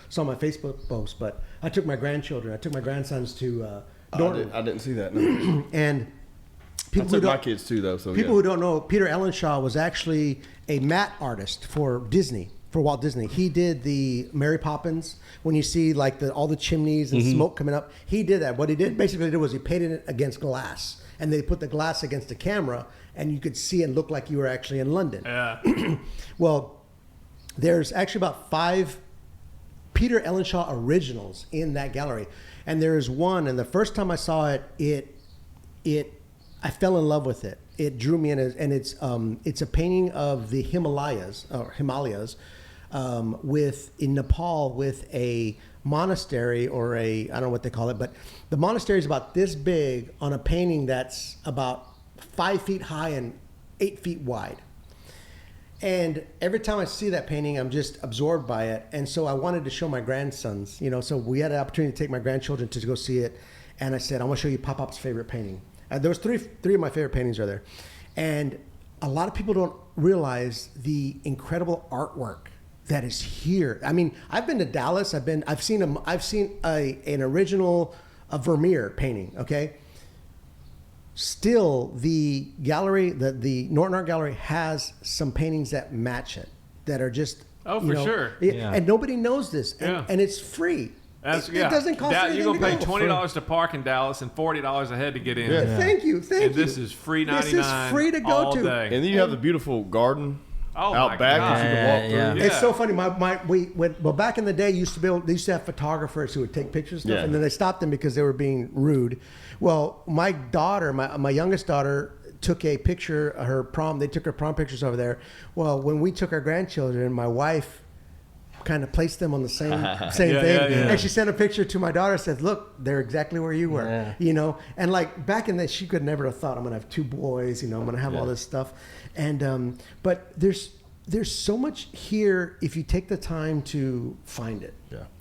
saw my Facebook post, but I took my grandsons to Norton. I didn't see that. No. And people I took my kids too, though. So people who don't know, Peter Ellenshaw was actually a matte artist for Disney. For Walt Disney, he did the Mary Poppins. When you see like all the chimneys and smoke coming up, he did that. What he did was he painted it against glass, and they put the glass against the camera, and you could see and look like you were actually in London. Yeah. Well, there's actually about 5 Peter Ellenshaw originals in that gallery, and there is one. And the first time I saw it, I fell in love with it. It drew me in, and it's a painting of the Himalayas. In Nepal with a monastery or I don't know what they call it, but the monastery is about this big on a painting that's about 5 feet high and 8 feet wide. And every time I see that painting, I'm just absorbed by it. And so I wanted to show my grandsons, you know, so we had an opportunity to take my grandchildren to go see it. And I said, I want to show you Pop-Pop's favorite painting. There was three of my favorite paintings are there. And a lot of people don't realize the incredible artwork that is here. I mean, I've been to Dallas. I've seen an original Vermeer painting. Okay. Still, the gallery, the Norton Art Gallery has some paintings that match it, that are just sure. And nobody knows this, and it's free. It doesn't cost anything. You're gonna pay $20 to park in Dallas and $40 a head to get in. Yeah. Thank you. And this is free $99. This is free to go all to. Day. And then you have the beautiful garden out back that you can walk through. It's so funny. Back in the day, they used to have photographers who would take pictures and stuff, and then they stopped them because they were being rude. Well, my daughter, my youngest daughter, took a picture of her prom. They took her prom pictures over there. Well, when we took our grandchildren, my wife kind of placed them on the same thing, and she sent a picture to my daughter. Said, "Look, they're exactly where you were." You know, and like back in that, she could never have thought I'm gonna have 2 boys. You know, I'm gonna have all this stuff, and but there's so much here if you take the time to find it.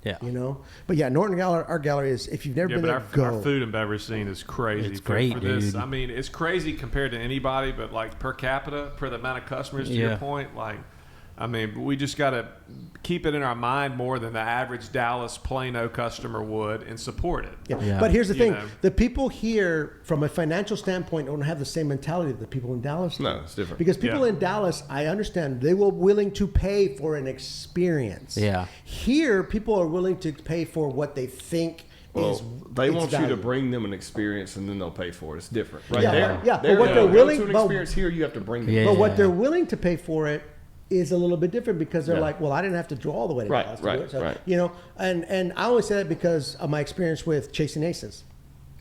Yeah. You know, but Norton Art Gallery is, if you've never been there, go. Our food and beverage scene is crazy. It's great, for dude. this. I mean, it's crazy compared to anybody, but like per capita, per the amount of customers. To your point, like. I mean, we just got to keep it in our mind more than the average Dallas Plano customer would and support it. Yeah. But here's the thing. know. The people here, from a financial standpoint, don't have the same mentality that the people in Dallas do. No, it's different. Because people in Dallas, I understand, they were willing to pay for an experience. Yeah. Here, people are willing to pay for what they think is they its want you value. to bring them an experience and then they'll pay for it. It's different. Right Yeah, there. yeah. But There, what they're go willing- to an but- experience here, you have to bring them. Yeah. But what they're willing to pay for it is a little bit different because they're like, well, I didn't have to draw all the way to Right, Dallas to right, do it. So, right. You know, and I always say that because of my experience with Chasing Aces.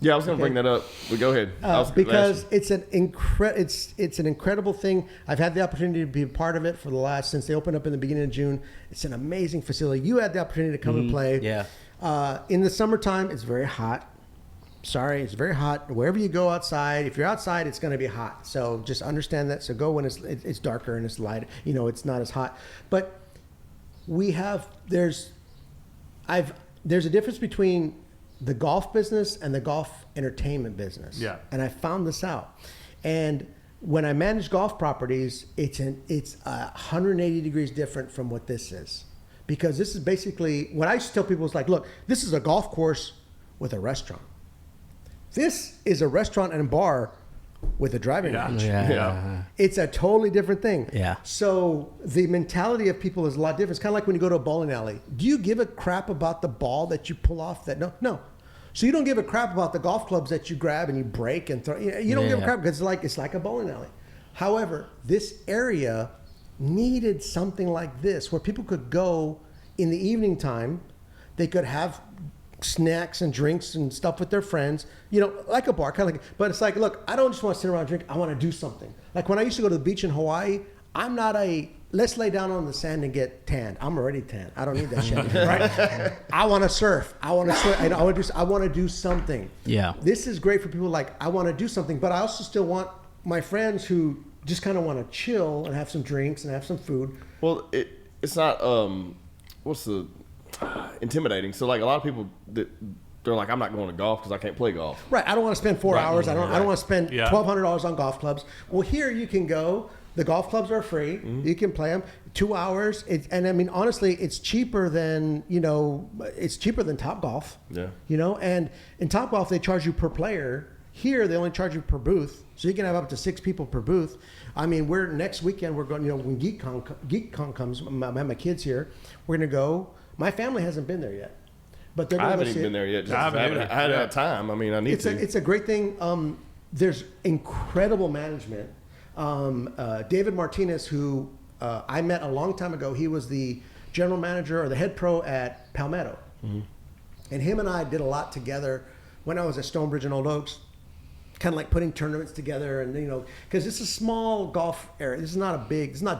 Yeah, I was going to bring that up. But go ahead. I was gonna Because ask it's an incredible thing. I've had the opportunity to be a part of it for the last since they opened up in the beginning of June. It's an amazing facility. You had the opportunity to come and play. Yeah. In the summertime, it's very hot. Sorry, it's very hot. Wherever you go outside, if you're outside, it's going to be hot. So just understand that. So go when it's darker and it's light. You know, it's not as hot. But there's a difference between the golf business and the golf entertainment business. Yeah. And I found this out. And when I manage golf properties, it's 180 degrees different from what this is. Because this is basically, what I used to tell people is like, look, this is a golf course with a restaurant. This is a restaurant and bar with a driving range. Yeah. It's a totally different thing. Yeah. So the mentality of people is a lot different. It's kind of like when you go to a bowling alley. Do you give a crap about the ball that you pull off? No. So you don't give a crap about the golf clubs that you grab and you break and throw. You don't give a crap because it's like a bowling alley. However, this area needed something like this where people could go in the evening time. They could have snacks and drinks and stuff with their friends, like a bar, kind of like, but it's like, look, I don't just want to sit around and drink. I want to do something. Like when I used to go to the beach in Hawaii, I'm not let's lay down on the sand and get tanned. I'm already tanned. I don't need that shit, right? I want to surf. I want to swim. I want to do something. Yeah. This is great for people like, I want to do something, but I also still want my friends who just kind of want to chill and have some drinks and have some food. Well, it's not intimidating. So like a lot of people they're like, I'm not going to golf because I can't play golf. Right. I don't want to spend 4 hours. I don't want to spend Yeah. $1,200 on golf clubs. Well, here you can go. The golf clubs are free. Mm-hmm. You can play them 2 hours. And I mean, honestly, it's cheaper than Top Golf. Yeah. And in Top Golf, they charge you per player. Here, they only charge you per booth. So you can have up to 6 people per booth. I mean, next weekend, we're going, when GeekCon comes, my kids here, we're going to go. My family hasn't been there yet. But they're I going to haven't even been there yet. Just I haven't either. I haven't had time. I mean, I need to. It's a great thing. There's incredible management. David Martinez, who I met a long time ago, he was the general manager or the head pro at Palmetto. Mm-hmm. And him and I did a lot together when I was at Stonebridge and Old Oaks, kind of like putting tournaments together. And, because it's a small golf area. This is not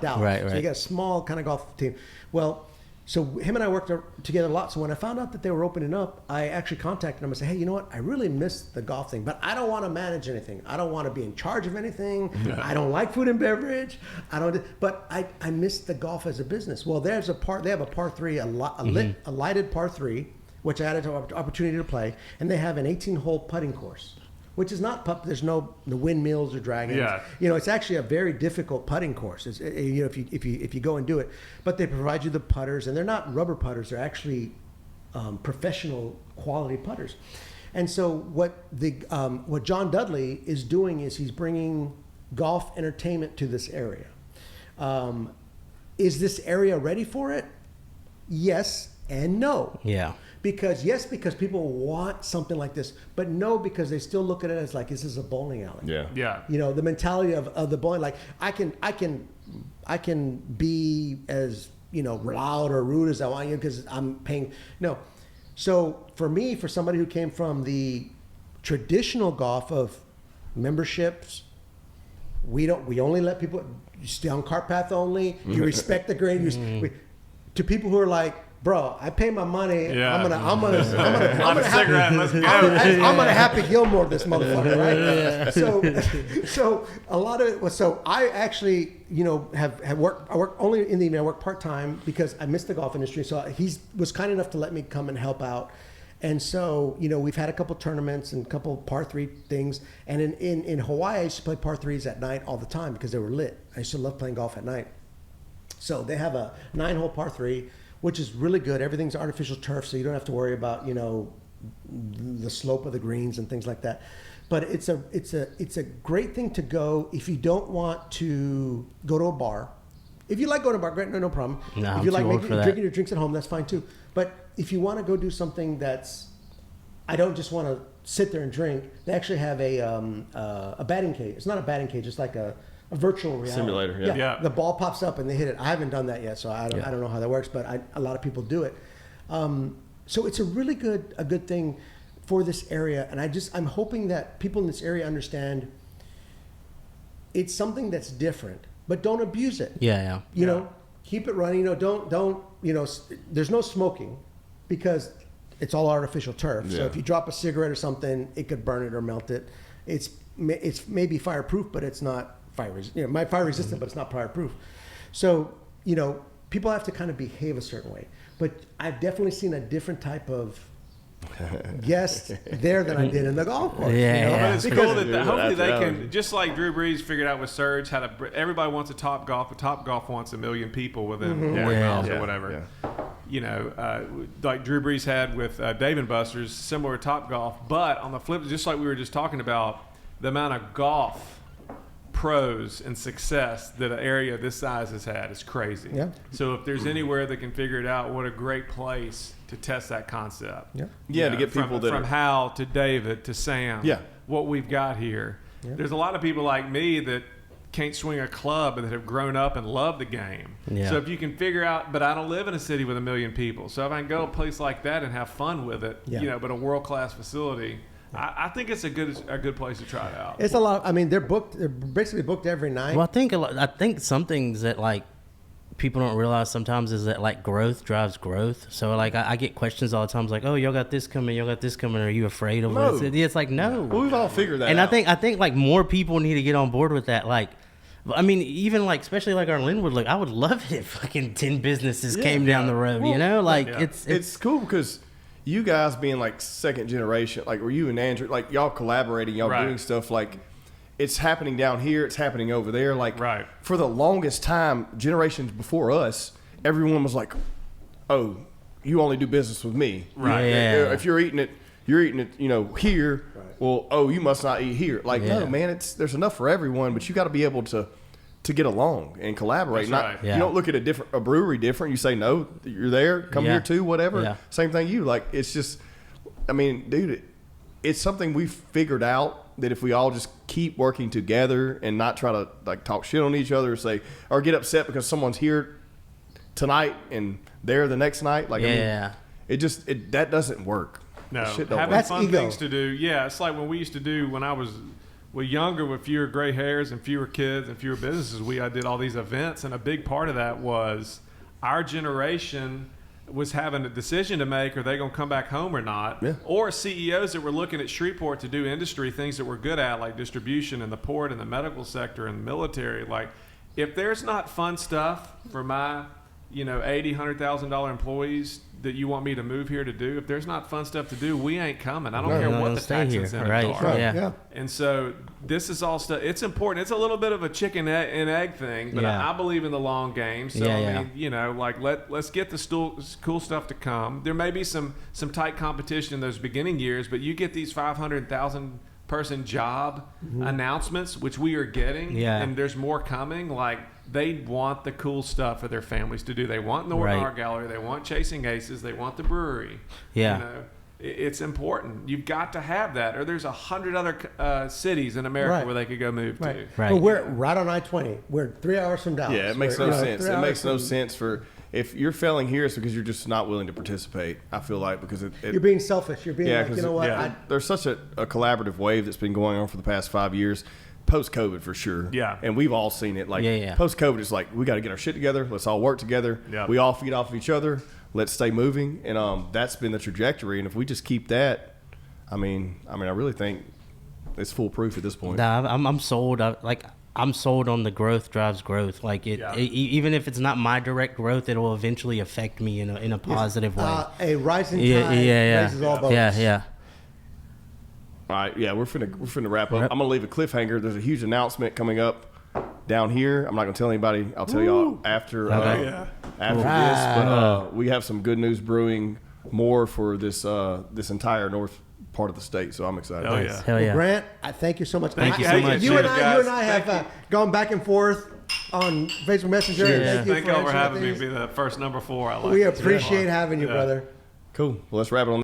Dallas. Right, So right. you got a small kind of golf team. Well, so him and I worked together a lot. So when I found out that they were opening up, I actually contacted him and said, hey, you know what? I really miss the golf thing, but I don't want to manage anything. I don't want to be in charge of anything. I don't like food and beverage. But I miss the golf as a business. Well, they have a par 3, a lighted par 3, which I had an opportunity to play. And they have an 18-hole putting course, which is not there's no the windmills or dragons. Yeah. It's actually a very difficult putting course. If you go and do it, but they provide you the putters, and they're not rubber putters. They're actually professional quality putters. And so what John Dudley is doing is he's bringing golf entertainment to this area. Is this area ready for it? Yes and no. Yeah. Because people want something like this, but no, because they still look at it as like, this is a bowling alley. Yeah. Yeah. The mentality of the bowling, like I can be as, loud or rude as I want because I'm paying. No. So for somebody who came from the traditional golf of memberships, we only let people stay on cart path only. You respect the grade. To people who are like, bro, I pay my money. Yeah. I'm gonna cigarette. Let's go. I'm gonna Happy Gilmore this motherfucker, right? So a lot of it. So I actually, have worked. I work only in the evening. I work part time because I miss the golf industry. So he was kind enough to let me come and help out. And so, we've had a couple tournaments and a couple par 3 things. And in Hawaii, I used to play par 3s at night all the time because they were lit. I used to love playing golf at night. So they have a 9-hole par 3, which is really good. Everything's artificial turf, so you don't have to worry about, the slope of the greens and things like that. But it's a great thing to go if you don't want to go to a bar. If you like going to a bar, great, no problem. No, if you like drinking your drinks at home, that's fine too. But if you want to go do something I don't just want to sit there and drink. They actually have a batting cage. It's not a batting cage. It's like a virtual reality simulator. Yeah. The ball pops up and they hit it. I haven't done that yet, so I don't know how that works. But a lot of people do it. So it's a really good thing for this area, and I'm hoping that people in this area understand it's something that's different, but don't abuse it. Keep it running. Don't there's no smoking because it's all artificial turf. So if you drop a cigarette or something, it could burn it or melt it. It's maybe fireproof, but it's not fire resistant, but it's not fireproof. So people have to kind of behave a certain way. But I've definitely seen a different type of guest there than I did in the golf course. But it's cool that hopefully they can, just like Drew Brees figured out with Surge, everybody wants a Top Golf, but Top Golf wants 1 million people within 40 miles or whatever. Like Drew Brees had with Dave & Buster's, similar to Top Golf. But on the flip, just like we were just talking about, the amount of golf pros and success that an area this size has had is crazy. Yeah. So if there's anywhere that can figure it out, what a great place to test that concept. To get people from Hal to David to Sam. What we've got here. There's a lot of people like me that can't swing a club and that have grown up and love the game. So if you can figure out, but I don't live in a city with 1 million people. So if I can go to a place like that and have fun with it, but a world-class facility, I think it's a good place to try it out. It's a lot. I mean, they're basically booked every night. Well, I think some things that like people don't realize sometimes is that like growth drives growth. So like I get questions all the time like, oh, y'all got this coming, are you afraid of it? It's like no. Well, we've all figured that out. And I think like more people need to get on board with that. Like, I mean, even like especially like our Linwood, like I would love it if fucking 10 businesses came down the road. It's cool because you guys being like second generation, like were you and Andrew, like y'all collaborating, y'all doing stuff like it's happening down here, it's happening over there. Like for the longest time, generations before us, everyone was like, oh, you only do business with me. If you're eating it, here. Well, oh, you must not eat here. Like, no, man, there's enough for everyone, but you got to be able to get along and collaborate. You don't look at a brewery different. You say, no, you're there, come here too, whatever. Same thing it's just, I mean, dude, it's something we've figured out that if we all just keep working together and not try to like talk shit on each other or get upset because someone's here tonight and there the next night. Like, I mean, that doesn't work. No, having That's fun ego. Things to do. Yeah, it's like when we used to do when I was younger with fewer gray hairs and fewer kids and fewer businesses. I did all these events, and a big part of that was our generation was having a decision to make: are they going to come back home or not? Or CEOs that were looking at Shreveport to do industry things that we're good at, like distribution and the port and the medical sector and the military. Like, if there's not fun stuff for my $80,000, $100,000 employees that you want me to move here to do, if there's not fun stuff to do, we ain't coming. I don't care what the tax incentives are. And so this is all stuff. It's important. It's a little bit of a chicken and egg thing, but I believe in the long game. So I mean, like let's get the cool stuff to come. There may be some tight competition in those beginning years, but you get these 500,000 person job announcements, which we are getting, and there's more coming. Like, they want the cool stuff for their families to do. They want Northern Art Gallery. They want Chasing Aces. They want the brewery. It's important. You've got to have that, or there's 100 other cities in America where they could go move to. Well, we're right on I-20. We're 3 hours from Dallas. Yeah, it makes no sense. It makes no sense for if you're failing here, it's because you're just not willing to participate. I feel like because you're being selfish. You're being like, you know what? There's such a collaborative wave that's been going on for the past 5 years. Post-COVID for sure. And we've all seen it. Like post-COVID, it's like we got to get our shit together. Let's all work together. We all feed off of each other. Let's stay moving. And that's been the trajectory. And if we just keep that, I mean, I really think it's foolproof at this point. Nah, I'm sold. I'm sold on the growth drives growth. Like even if it's not my direct growth, it will eventually affect me in a positive way. A rising tide raises all boats. All right, we're finna wrap up. I'm gonna leave a cliffhanger. There's a huge announcement coming up down here. I'm not going to tell anybody. I'll tell y'all after Okay. after this. But we have some good news brewing more for this this entire north part of the state. So I'm excited. Oh, yeah. Hell yeah. Grant, I thank you so much. Thank you so much. You and Cheers, I guys. have gone back and forth on Facebook Messenger. Yeah. Thank y'all for answering having me things. be the first number 4. I like We it. It's been appreciate fun. having you, Yeah. brother. Cool. Well, let's wrap it on